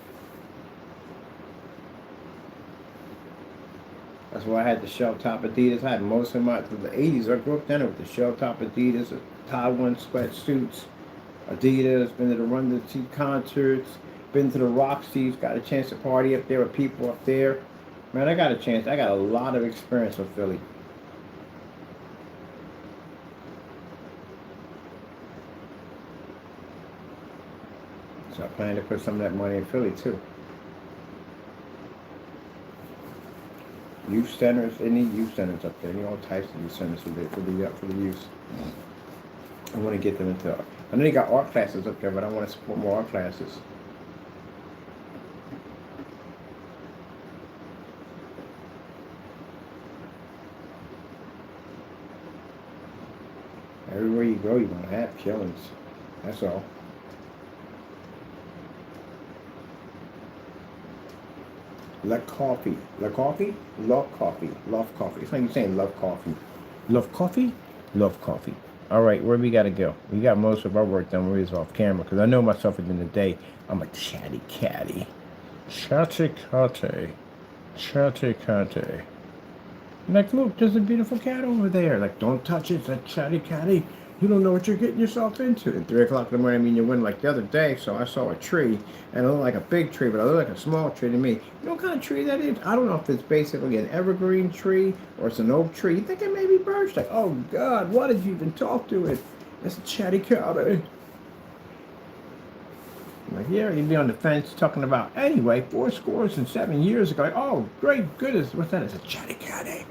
That's why I had the shell top Adidas. I had most of my, for the 80s, I grew up then with the shell top Adidas, Taiwan sweatsuits, Adidas, been to the Run the Sea concerts, been to the Roxy's, got a chance to party up there with people up there. Man, I got a chance. I got a lot of experience with Philly. So I plan to put some of that money in Philly too. Youth centers, they need youth centers up there. You know, all types of youth centers for the youth. I want to get them into. I know they got art classes up there, but I want to support more art classes. Everywhere you go, you're going to have killings. That's all. Like coffee. Like coffee? Love coffee. Love coffee. It's like you're saying love coffee. Love coffee? Love coffee. All right, where we got to go? We got most of our work done. We're off camera because I know myself at the end of the day, I'm a chatty catty. Chatty catty. Chatty catty. Like, look, there's a beautiful cat over there. Like, don't touch it. It's a chatty catty. You don't know what you're getting yourself into. At 3 o'clock in the morning, I mean, you went like the other day, so I saw a tree, and it looked like a big tree, but it looked like a small tree to me. You know what kind of tree that is? I don't know if it's basically an evergreen tree or it's an oak tree. You think it may be birch? Like, oh, God, why did you even talk to it? It's a chatty catty. Like, yeah, you'd be on the fence talking about, anyway, 7 years ago. Like, oh, great goodness, what's that? It's a chatty catty.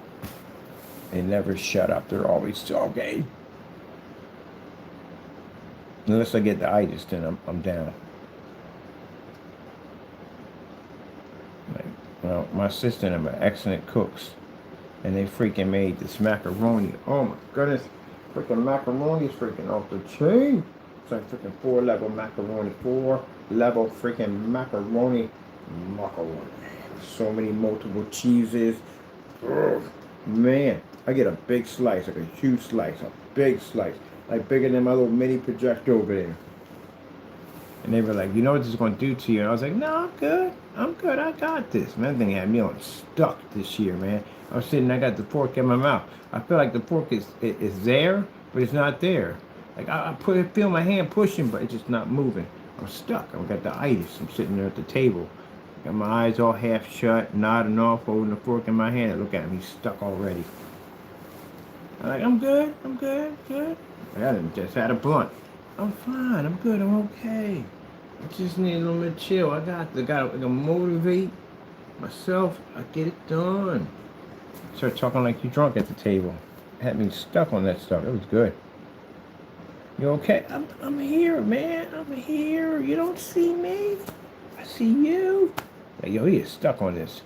They never shut up. They're always talking. Unless I get the itis, then I'm down. Like, well, my sister and them are excellent cooks. And they freaking made this macaroni. Oh my goodness. Freaking macaroni is freaking off the chain. It's like freaking 4-level macaroni. 4-level freaking macaroni. So many multiple cheeses. Oh, man. I get a big slice, like a huge slice, a big slice. Like bigger than my little mini projector over there. And they were like, you know what this is going to do to you? And I was like, no, I'm good, I got this. Man, that thing had me on stuck this year, man. I was sitting, I got the fork in my mouth. I feel like the fork is there, but it's not there. Like I feel my hand pushing, but it's just not moving. I'm stuck. I've got the itis. I'm sitting there at the table. Got my eyes all half shut, nodding off, holding the fork in my hand. I look at me, stuck already. I'm like, I'm good. I just had a blunt. I'm fine. I'm good. I'm okay. I just need a little bit of chill. I gotta motivate myself. I get it done. Start talking like you drunk at the table. Had me stuck on that stuff. It was good. You okay? I'm here, man. I'm here. You don't see me. I see you. Like, yo, he is stuck on this.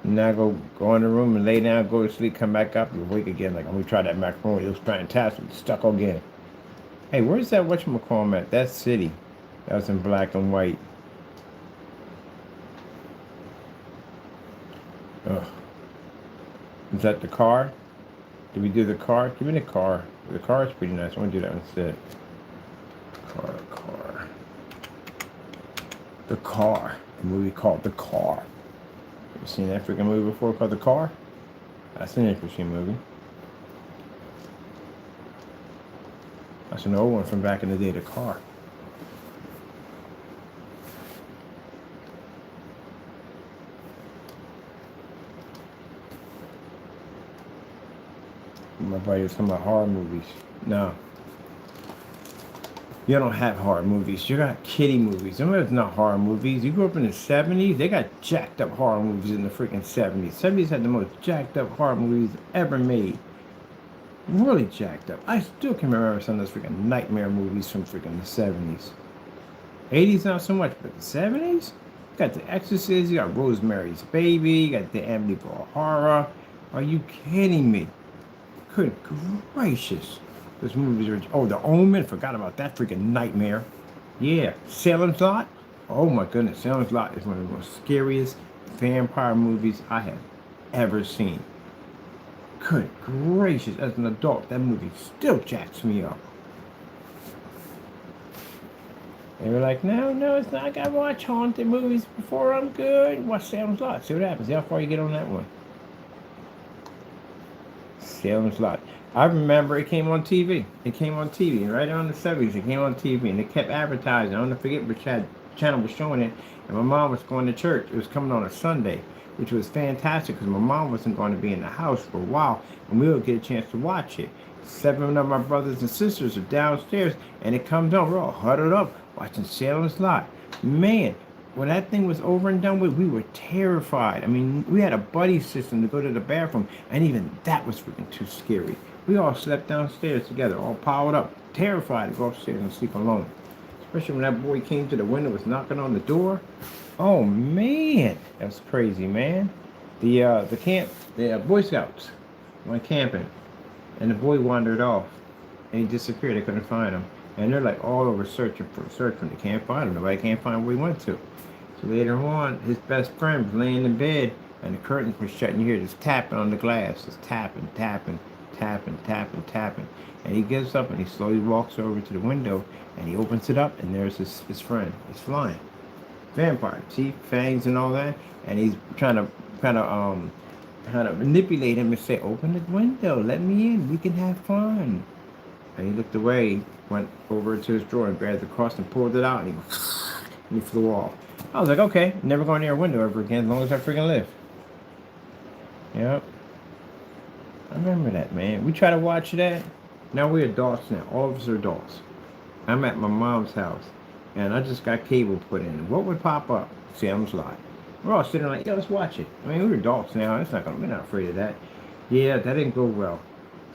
Now go in the room and lay down, go to sleep, come back up, and wake again. Like, I'm gonna try that macaroni. It was fantastic. Stuck again. Hey, where's that whatchamacallit at? That city. That was in black and white. Ugh. Is that the car? Did we do the car? Give me the car. The car is pretty nice. I want to do that instead. Car. The Car. A movie called The Car. You seen that freaking movie before called The Car? That's an interesting movie. That's an old one from back in the day, the car. My buddy was talking about horror movies. No. You don't have horror movies. You got kiddie movies. Them are not horror movies. You grew up in the 70s, they got jacked up horror movies in the freaking 70s. 70s had the most jacked up horror movies ever made. Really jacked up. I still can remember some of those freaking nightmare movies from freaking the 70s. 80s not so much, but the 70s? You got The Exorcist, you got Rosemary's Baby, you got The Amityville Horror. Are you kidding me? Good gracious. Those movies are... Oh, The Omen. Forgot about that freaking nightmare. Yeah. Salem's Lot. Oh my goodness. Salem's Lot is one of the most scariest vampire movies I have ever seen. Good gracious. As an adult, that movie still jacks me up. They were like, no, it's not. I gotta watch haunted movies before I'm good. Watch Salem's Lot. See what happens. See how far you get on that one. Salem's Lot. I remember it came on TV. It came on TV. Right on the 70s, it came on TV. And they kept advertising. I don't forget which channel was showing it. And my mom was going to church. It was coming on a Sunday, which was fantastic because my mom wasn't going to be in the house for a while. And we would get a chance to watch it. 7 of my brothers and sisters are downstairs. And it comes on. We're all huddled up watching Salem's Lot. Man, when that thing was over and done with, we were terrified. I mean, we had a buddy system to go to the bathroom. And even that was freaking too scary. We all slept downstairs together, all piled up, terrified to go upstairs and sleep alone. Especially when that boy came to the window, was knocking on the door. Oh man, that's crazy, man. The Boy Scouts went camping, and the boy wandered off, and he disappeared. They couldn't find him, and they're like all over searching. They can't find him. Nobody can't find where he went to. So later on, his best friend was laying in bed, and the curtains were shut, and you hear this tapping on the glass, just tapping. And he gets up and he slowly walks over to the window and he opens it up and there's his friend. He's flying. Vampire, teeth, fangs and all that. And he's trying to kind of manipulate him and say, open the window, let me in, we can have fun. And he looked away, went over to his drawer and grabbed the cross and pulled it out and he flew off. I was like, okay, never going near a window ever again as long as I freaking live. Yep. I remember that, man. We try to watch that. Now we're adults now. All of us are adults. I'm at my mom's house, and I just got cable put in. What would pop up? Salem's Lot. We're all sitting like, yo, let's watch it. I mean, we're adults now. We're not afraid of that. Yeah, that didn't go well.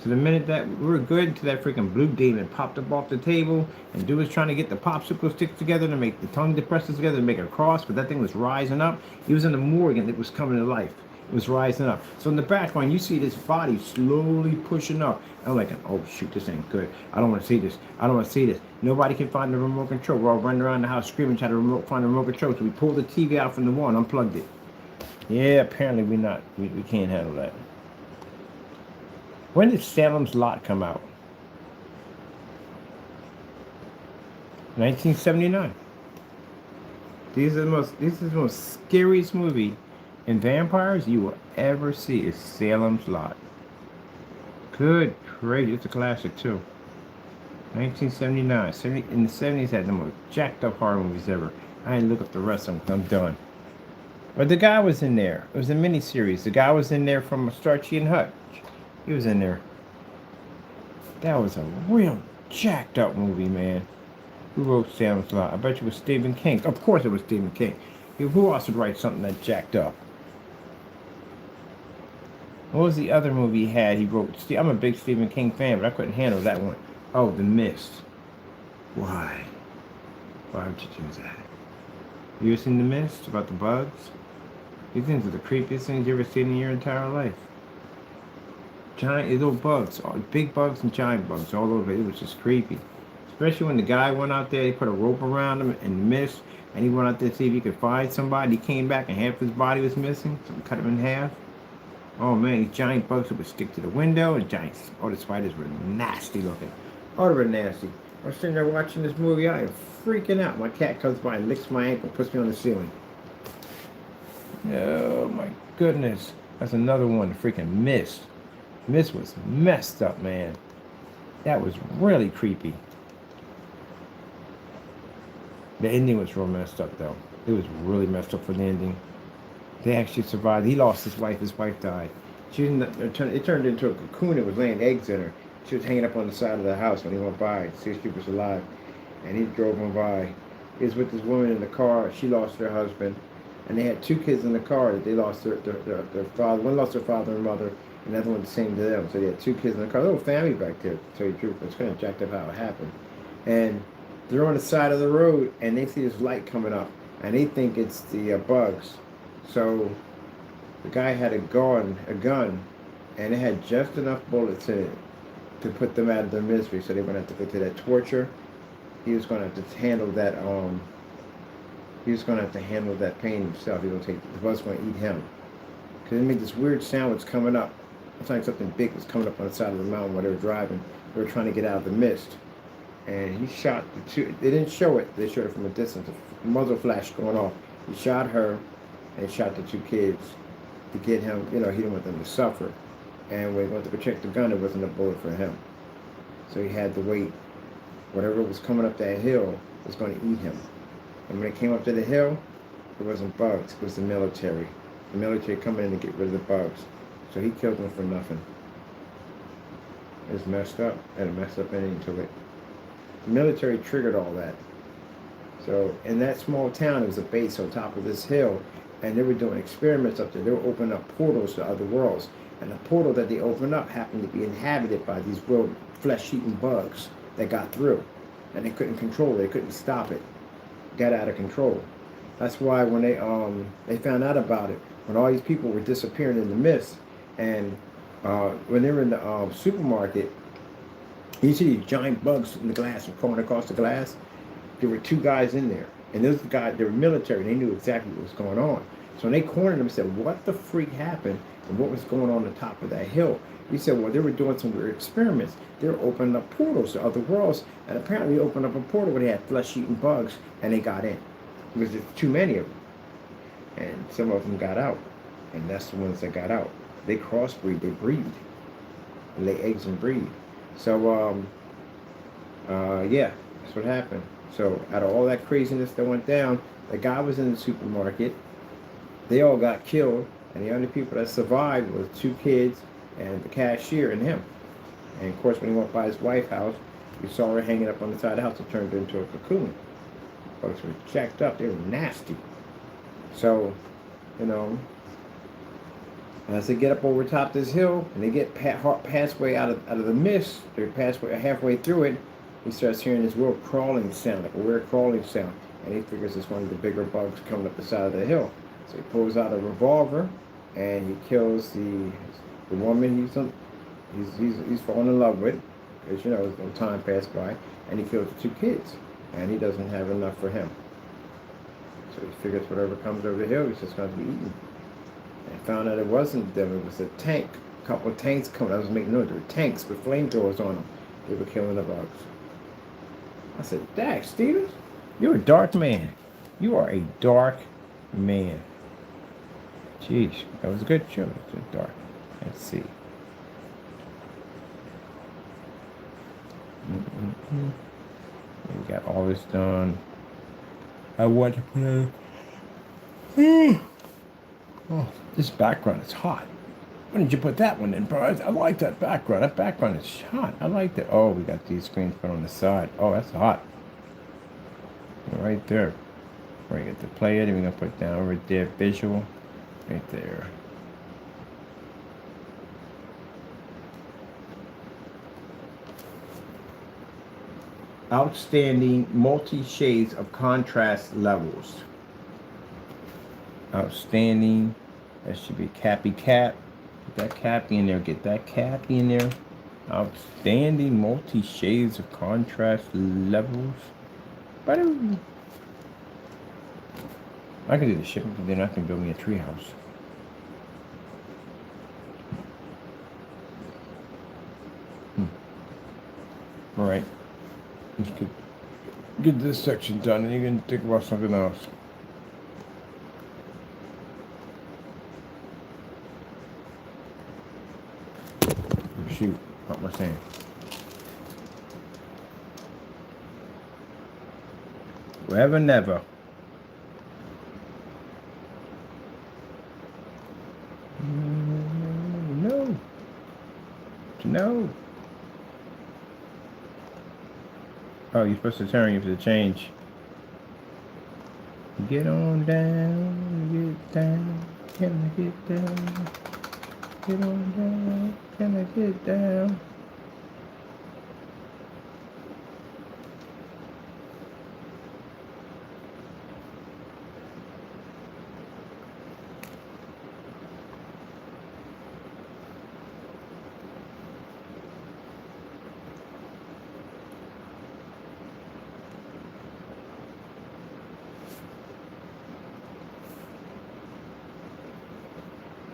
So the minute that we were good until that freaking blue demon popped up off the table, and dude was trying to get the popsicle sticks together to make the tongue depressors together to make a cross, but that thing was rising up. He was in the morgue and it was coming to life. It was rising up. So in the background, you see this body slowly pushing up. I'm like, oh shoot, this ain't good. I don't want to see this. I don't want to see this. Nobody can find the remote control. We're all running around the house screaming, trying to find the remote control. So we pulled the TV out from the wall and unplugged it. Yeah, apparently we can't handle that. When did Salem's Lot come out? 1979. This is the most scariest movie in vampires you will ever see is Salem's Lot. Good, great. It's a classic too. 1979. In the 70s had the most jacked up horror movies ever. I didn't look up the rest of them. I'm done. But the guy was in there. It was a miniseries. The guy was in there from Starsky and Hutch. He was in there. That was a real jacked up movie, man. Who wrote Salem's Lot? I bet you it was Stephen King. Of course it was Stephen King. Who else would write something that jacked up? What was the other movie he had? He wrote. I'm a big Stephen King fan, but I couldn't handle that one. Oh, The Mist. Why? Why would you do that? You ever seen The Mist about the bugs? These things are the creepiest things you ever seen in your entire life. Giant little bugs, big bugs and giant bugs all over. It was just creepy. Especially when the guy went out there, he put a rope around him in the mist, and he went out there to see if he could find somebody. He came back and half his body was missing, so we cut him in half. Oh man, these giant bugs that would stick to the window, and the spiders were nasty looking. Oh, they were nasty. I was sitting there watching this movie, I am freaking out. My cat comes by and licks my ankle, puts me on the ceiling. Oh my goodness. That's another one, the freaking Mist. Mist was messed up, man. That was really creepy. The ending was real messed up, though. It was really messed up for the ending. They actually survived. He lost his wife. His wife died. She didn't. It turned into a cocoon. It was laying eggs in her. She was hanging up on the side of the house when he went by to see if she was alive. And he drove him by. He was with this woman in the car. She lost her husband. And they had two kids in the car that they lost their father. One lost their father and mother, and the other one the same to them. So they had two kids in the car. Little family back there, to tell you the truth. It's kind of jacked up how it happened. And they're on the side of the road, and they see this light coming up, and they think it's the bugs. So the guy had a gun, and it had just enough bullets in it to put them out of their misery. So they were going to have to go to that torture. He was going to have to handle that. He was going to have to handle that pain himself. He was going to take the bus going to eat him, because it made this weird sound was coming up. It's like something big was coming up on the side of the mountain while they were driving. They were trying to get out of the mist, and he shot the two. They didn't show it. They showed it from a distance. A muzzle flash going off. He shot her, and shot the two kids to get him. He didn't want them to suffer. And when he went to protect the gun, it wasn't a bullet for him. So he had to wait. Whatever was coming up that hill was going to eat him. And when it came up to the hill, it wasn't bugs. It was the military. The military coming in to get rid of the bugs. So he killed them for nothing. It was messed up. Had a messed up ending to it. The military triggered all that. So in that small town, there was a base on top of this hill, and they were doing experiments up there. They were opening up portals to other worlds. And the portal that they opened up happened to be inhabited by these real flesh-eating bugs that got through. And they couldn't control it. They couldn't stop it. Got out of control. That's why when they found out about it, when all these people were disappearing in the mist, and when they were in the supermarket, you see these giant bugs in the glass and crawling across the glass. There were two guys in there, and those guys, they were military. They knew exactly what was going on. So when they cornered them and said, "What the freak happened? And what was going on the top of that hill?" He said, "Well, they were doing some weird experiments. They were opening up portals to other worlds, and apparently they opened up a portal where they had flesh-eating bugs, and they got in. Because there's too many of them, and some of them got out, and that's the ones that got out. They crossbreed, they breed, and lay eggs and breed. So, yeah, that's what happened. So out of all that craziness that went down, the guy was in the supermarket. They all got killed, and the only people that survived was two kids and the cashier and him. And of course, when he went by his wife's house, we saw her hanging up on the side of the house. It turned into a cocoon. Folks were jacked up. They were nasty. So, as they get up over top of this hill and they get halfway out of the mist, they're halfway through it. He starts hearing this weird crawling sound, like a weird crawling sound, and he figures it's one of the bigger bugs coming up the side of the hill. So he pulls out a revolver and he kills the woman he's fallen in love with, because there's no time passed by, and he kills the two kids, and he doesn't have enough for him. So he figures whatever comes over the hill, he's just going to be eaten. And found out it wasn't them; it was a tank. A couple of tanks coming. I was making noise. There were tanks with flamethrowers on them. They were killing the bugs. I said, "Dak Stevens, you're a dark man. You are a dark man." Jeez, that was a good show. It's dark. Let's see. We got all this done. I want to play. Oh, this background is hot. When did you put that one in, bro? I like that background. That background is hot. I like that. Oh, we got these screens put on the side. Oh, that's hot. Right there. We're going to get to play it, and we're going to put it down right there. Visual. Right there. Outstanding multi-shades of contrast levels. Outstanding. That should be Cappy Cap. Get that Cappy in there. Get that Cappy in there. Outstanding multi-shades of contrast levels. I can do the shipping, but then I can build me a treehouse. All right. Let's get this section done, and you can think about something else. Shoot, what am I saying? Forever never. No. No. Oh, you're supposed to turn. You have to change. Get on down. Get down. Can I get down? Get on down. Can I get down?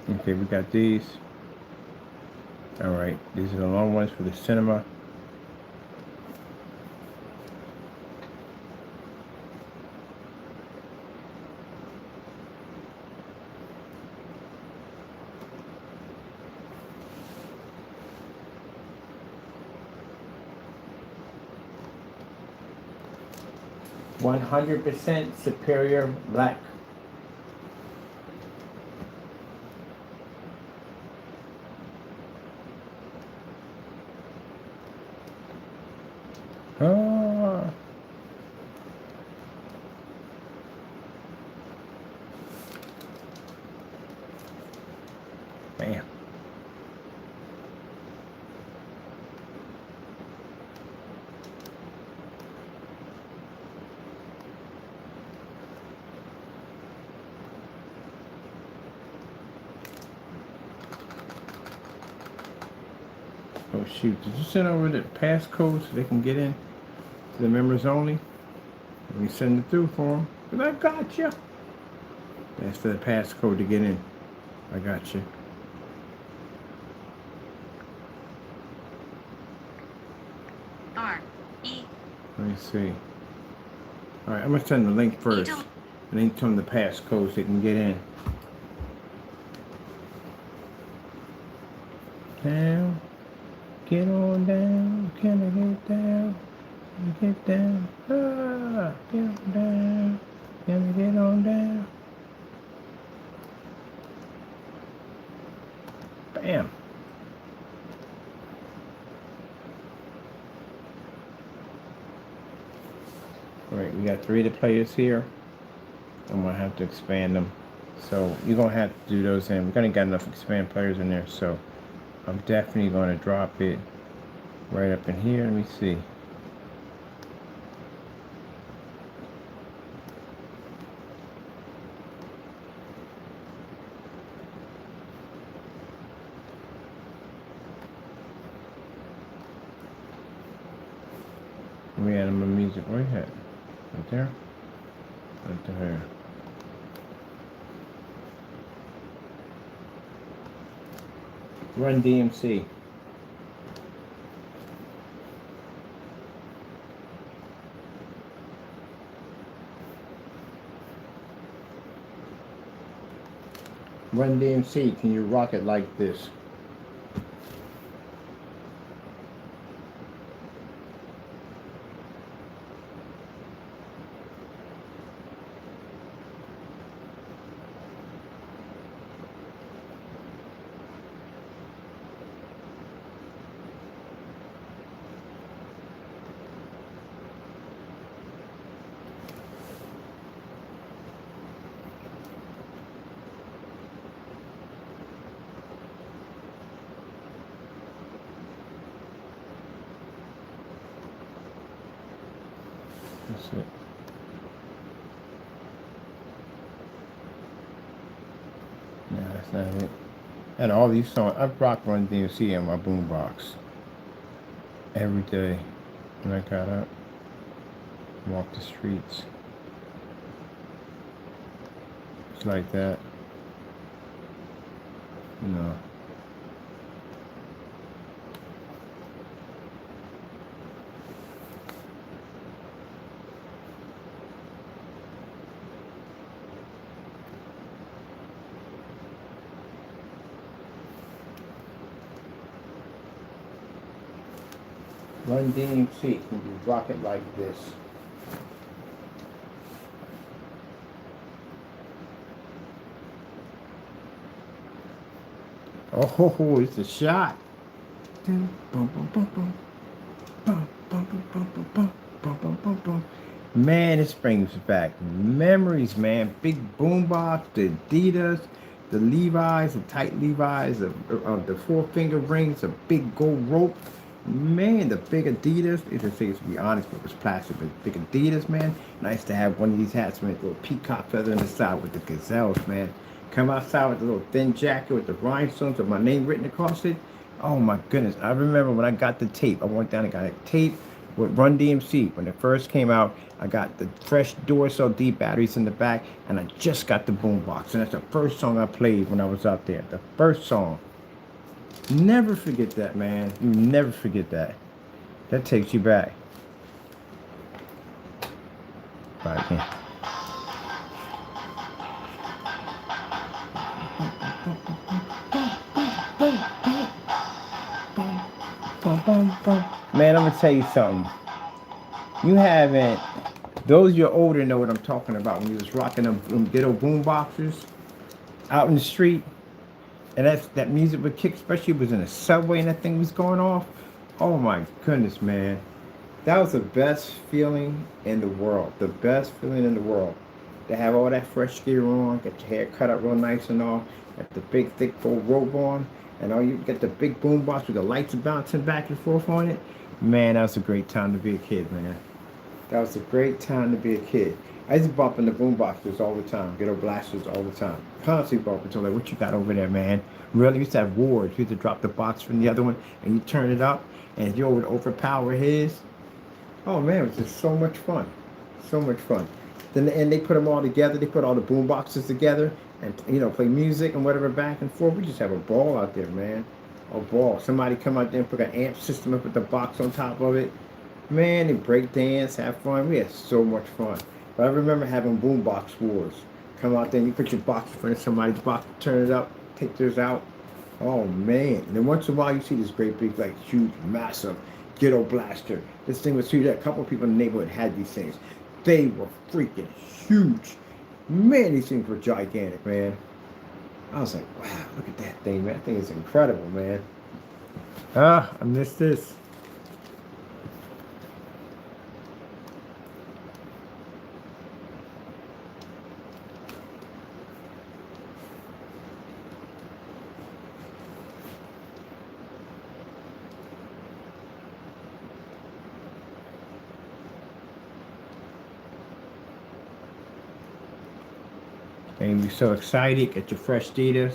Okay, we got these. All right, these are the long ones for the cinema. %100 superior black. Ah. Bam. Oh shoot, did you send over the passcode so they can get in to the members only? Let me send it through for them. Cause I got you. That's the passcode to get in. I got you. R-E. Let me see. Alright, I'm gonna send the link first. And then tell them the passcode so they can get in. Down. Get on down. Can I get down? Can I get down? Ah, get on down. Can I get on down? Bam. Alright, we got 3 of the players here. I'm gonna have to expand them. So you're gonna have to do those in. We're gonna get enough expand players in there, so I'm definitely gonna drop it right up in here. Let me see. We had my music right here. Right there. Right there. Run DMC. Run DMC, can you rock it like this? That's it. No, that's not it. And all these songs, I've rocked Run DMC on my boombox every day when I got up, walk the streets. It's like that. No. Run DMC, can you rock it like this? Oh, it's a shot. Bum, bum, bum, bum. Bum, bum, bum, bum, bum, bum, bum, bum, bum, bum. Man, it brings back memories, man. Big boombox, the Adidas, the Levi's, the tight Levi's, the four-finger rings, a big gold rope. Man, the big Adidas, it's a thing to be honest, but it was plastic, but big Adidas, man. Nice to have one of these hats, man, with a little peacock feather on the side with the gazelles, man. Come outside with a little thin jacket with the rhinestones with my name written across it. Oh my goodness. I remember when I got the tape, I went down and got a tape with Run DMC. When it first came out, I got the fresh Duracell D batteries in the back, and I just got the boombox. And that's the first song I played when I was out there. The first song. Never forget that, man. You never forget that. That takes you back. Right, man. Man, I'm gonna tell you something. You haven't. Those you're older know what I'm talking about when you was rocking them ghetto boom boxes out in the street, and that music would kick, especially if it was in a subway and that thing was going off. Oh my goodness, man. That was the best feeling in the world. The best feeling in the world. To have all that fresh gear on, get your hair cut up real nice and all, get the big thick full robe on, and all you get the big boom box with the lights bouncing back and forth on it. Man, that was a great time to be a kid, man. That was a great time to be a kid. I used to bump in the boom boxes all the time, ghetto blasters all the time. Constantly bumping to like, what you got over there, man? Really used to have wars. You used to drop the box from the other one and you turn it up and you would overpower his. Oh man, it was just so much fun. So much fun. Then and they put them all together, they put all the boom boxes together and play music and whatever back and forth. We just have a ball out there, man. A ball. Somebody come out there and put an amp system up with the box on top of it. Man, they break dance, have fun. We had so much fun. But I remember having boombox wars. Come out there and you put your box in front of somebody's box, turn it up, take theirs out. Oh man. And then once in a while you see this great big, like huge, massive ghetto blaster. This thing was huge. A couple of people in the neighborhood had these things. They were freaking huge. Man, these things were gigantic, man. I was like, wow, look at that thing, man. That thing is incredible, man. Ah, I missed this. And you're so excited, get your fresh Adidas,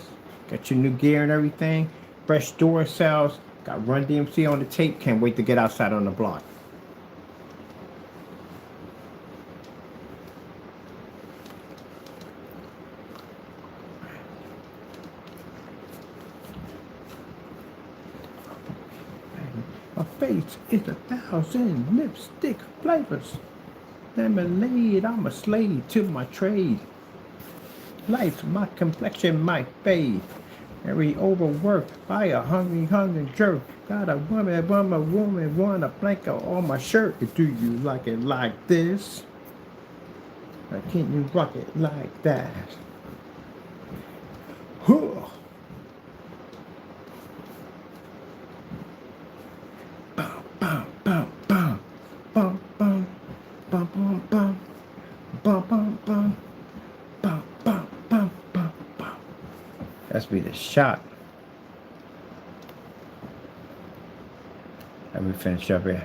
got your new gear and everything, fresh Duracell, got Run DMC on the tape, can't wait to get outside on the block. My face is 1,000 lipstick flavors. Lemonade, I'm a slave to my trade. Life, my complexion, my fade. Every overworked by a hungry jerk. Got a woman, want a blanket on my shirt. Do you like it like this? Or can you rock it like that? Huh. Bum, bum, bum, bum. Bum, bum, bum, bum, bum. Bum, bum, bum. Bum, bum, bum, bum, bum. That's be the shot. Let me finish up here.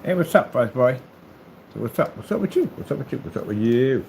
Hey, what's up, Buzz Boy? So what's up? What's up with you? What's up with you? What's up with you?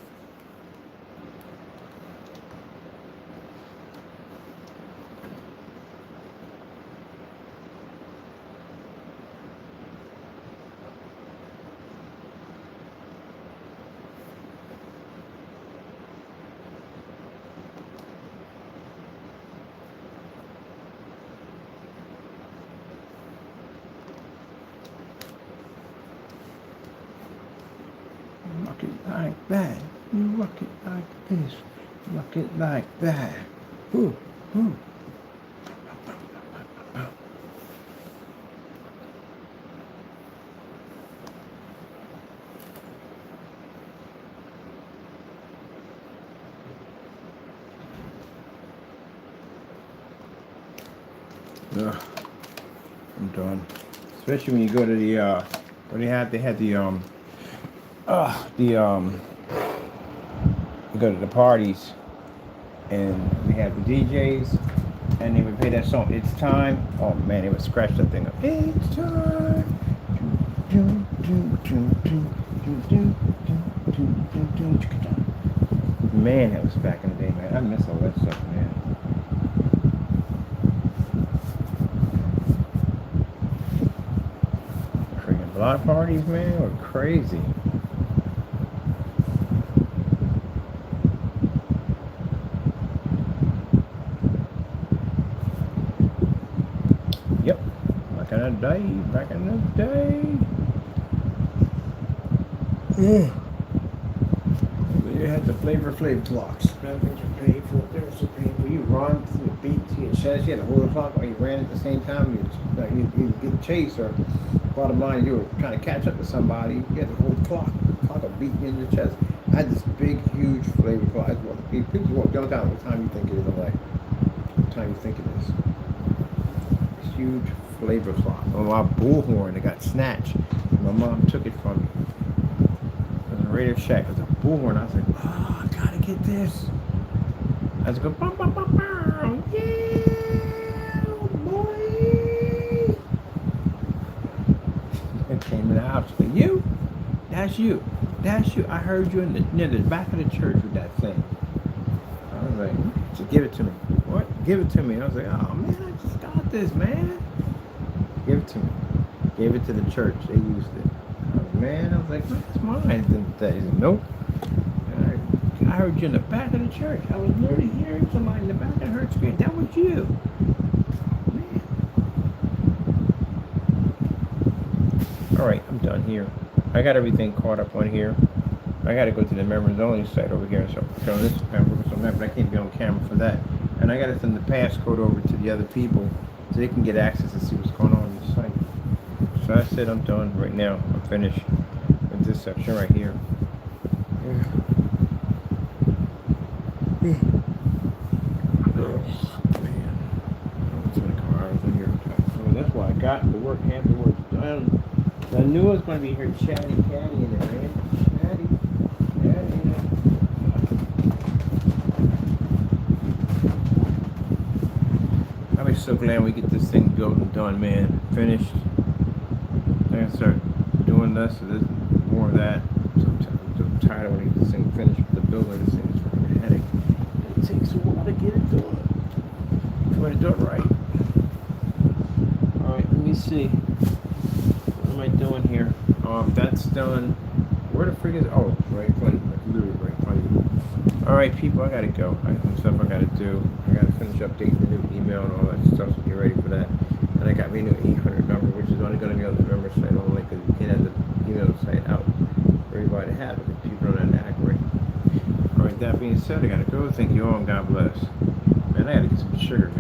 Rock it like that. You rock it like this. Rock it like that. Ooh, ooh. Ugh, I'm done. Especially when you go to the when they had the you go to the parties and we had the DJs and they would play that song, It's Time. Oh man, they would scratch that thing up. It's time. Man, that was back in the day, man. I miss all that stuff, man. Freaking block parties, man, were crazy. Yep, back in the day. Yeah. You had the Flavor Flav clocks. Things were painful. They were so painful. You run through the beat to your chest. You had to hold the clock while you ran at the same time. You get chased, or bottom line, you were trying to catch up to somebody. You had to hold the clock. The clock would beat you in your chest. I had this big, huge Flavor clock. People walk downtown. What time you think it is? I'm like, what time you think it is? This huge Flavor clock. Oh, my bullhorn that got snatched. My mom took it from me. It was a Radio Shack. It was a bullhorn. I was like, oh, I gotta get this. I was going, bum, bum, bum, bum. Yeah, boy. It came in the house. Like, you? That's you. That's you. I heard you near the back of the church with that thing. I was like, so give it to me. What? Give it to me. I was like, oh man, I just got this, man. Give it to me. Gave it to the church. They used it. Man, I was like, that's mine. He said, nope. I heard you in the back of the church. I was literally hearing somebody in the back of her scream. That was you. Man. Alright, I'm done here. I got everything caught up on here. I got to go to the members only site over here. So this but I can't be on camera for that. And I got to send the passcode over to the other people so they can get access to see what's going on the site. So that's it. I'm done right now. I'm finished with this section right here. Yeah. Oh, man. It's 24 hours in here. So that's why I got the work afterwards done. I knew I was going to be here chatty catty in it, man. Chatty in it. I'll be so glad we get this thing built and done, man. Finished. I gotta start doing this, so there's more of that. I'm tired of when I get this thing finished with the building. This thing is fucking a headache. It takes a while to get it done. Try to do it right. Alright, let me see. What am I doing here? That's done. Where the frig is? Oh, right in front of you. Literally right in front of you. Alright, people, I gotta go. I have some stuff I gotta do. I gotta finish updating the new email and all that stuff, so get ready for that. And I got me a new 800 number, which is only going to be on the member site only, because you can't have the email site out for everybody to have it if people don't act right. Alright, that being said, I gotta go. Thank you all and God bless. Man, I gotta get some sugar.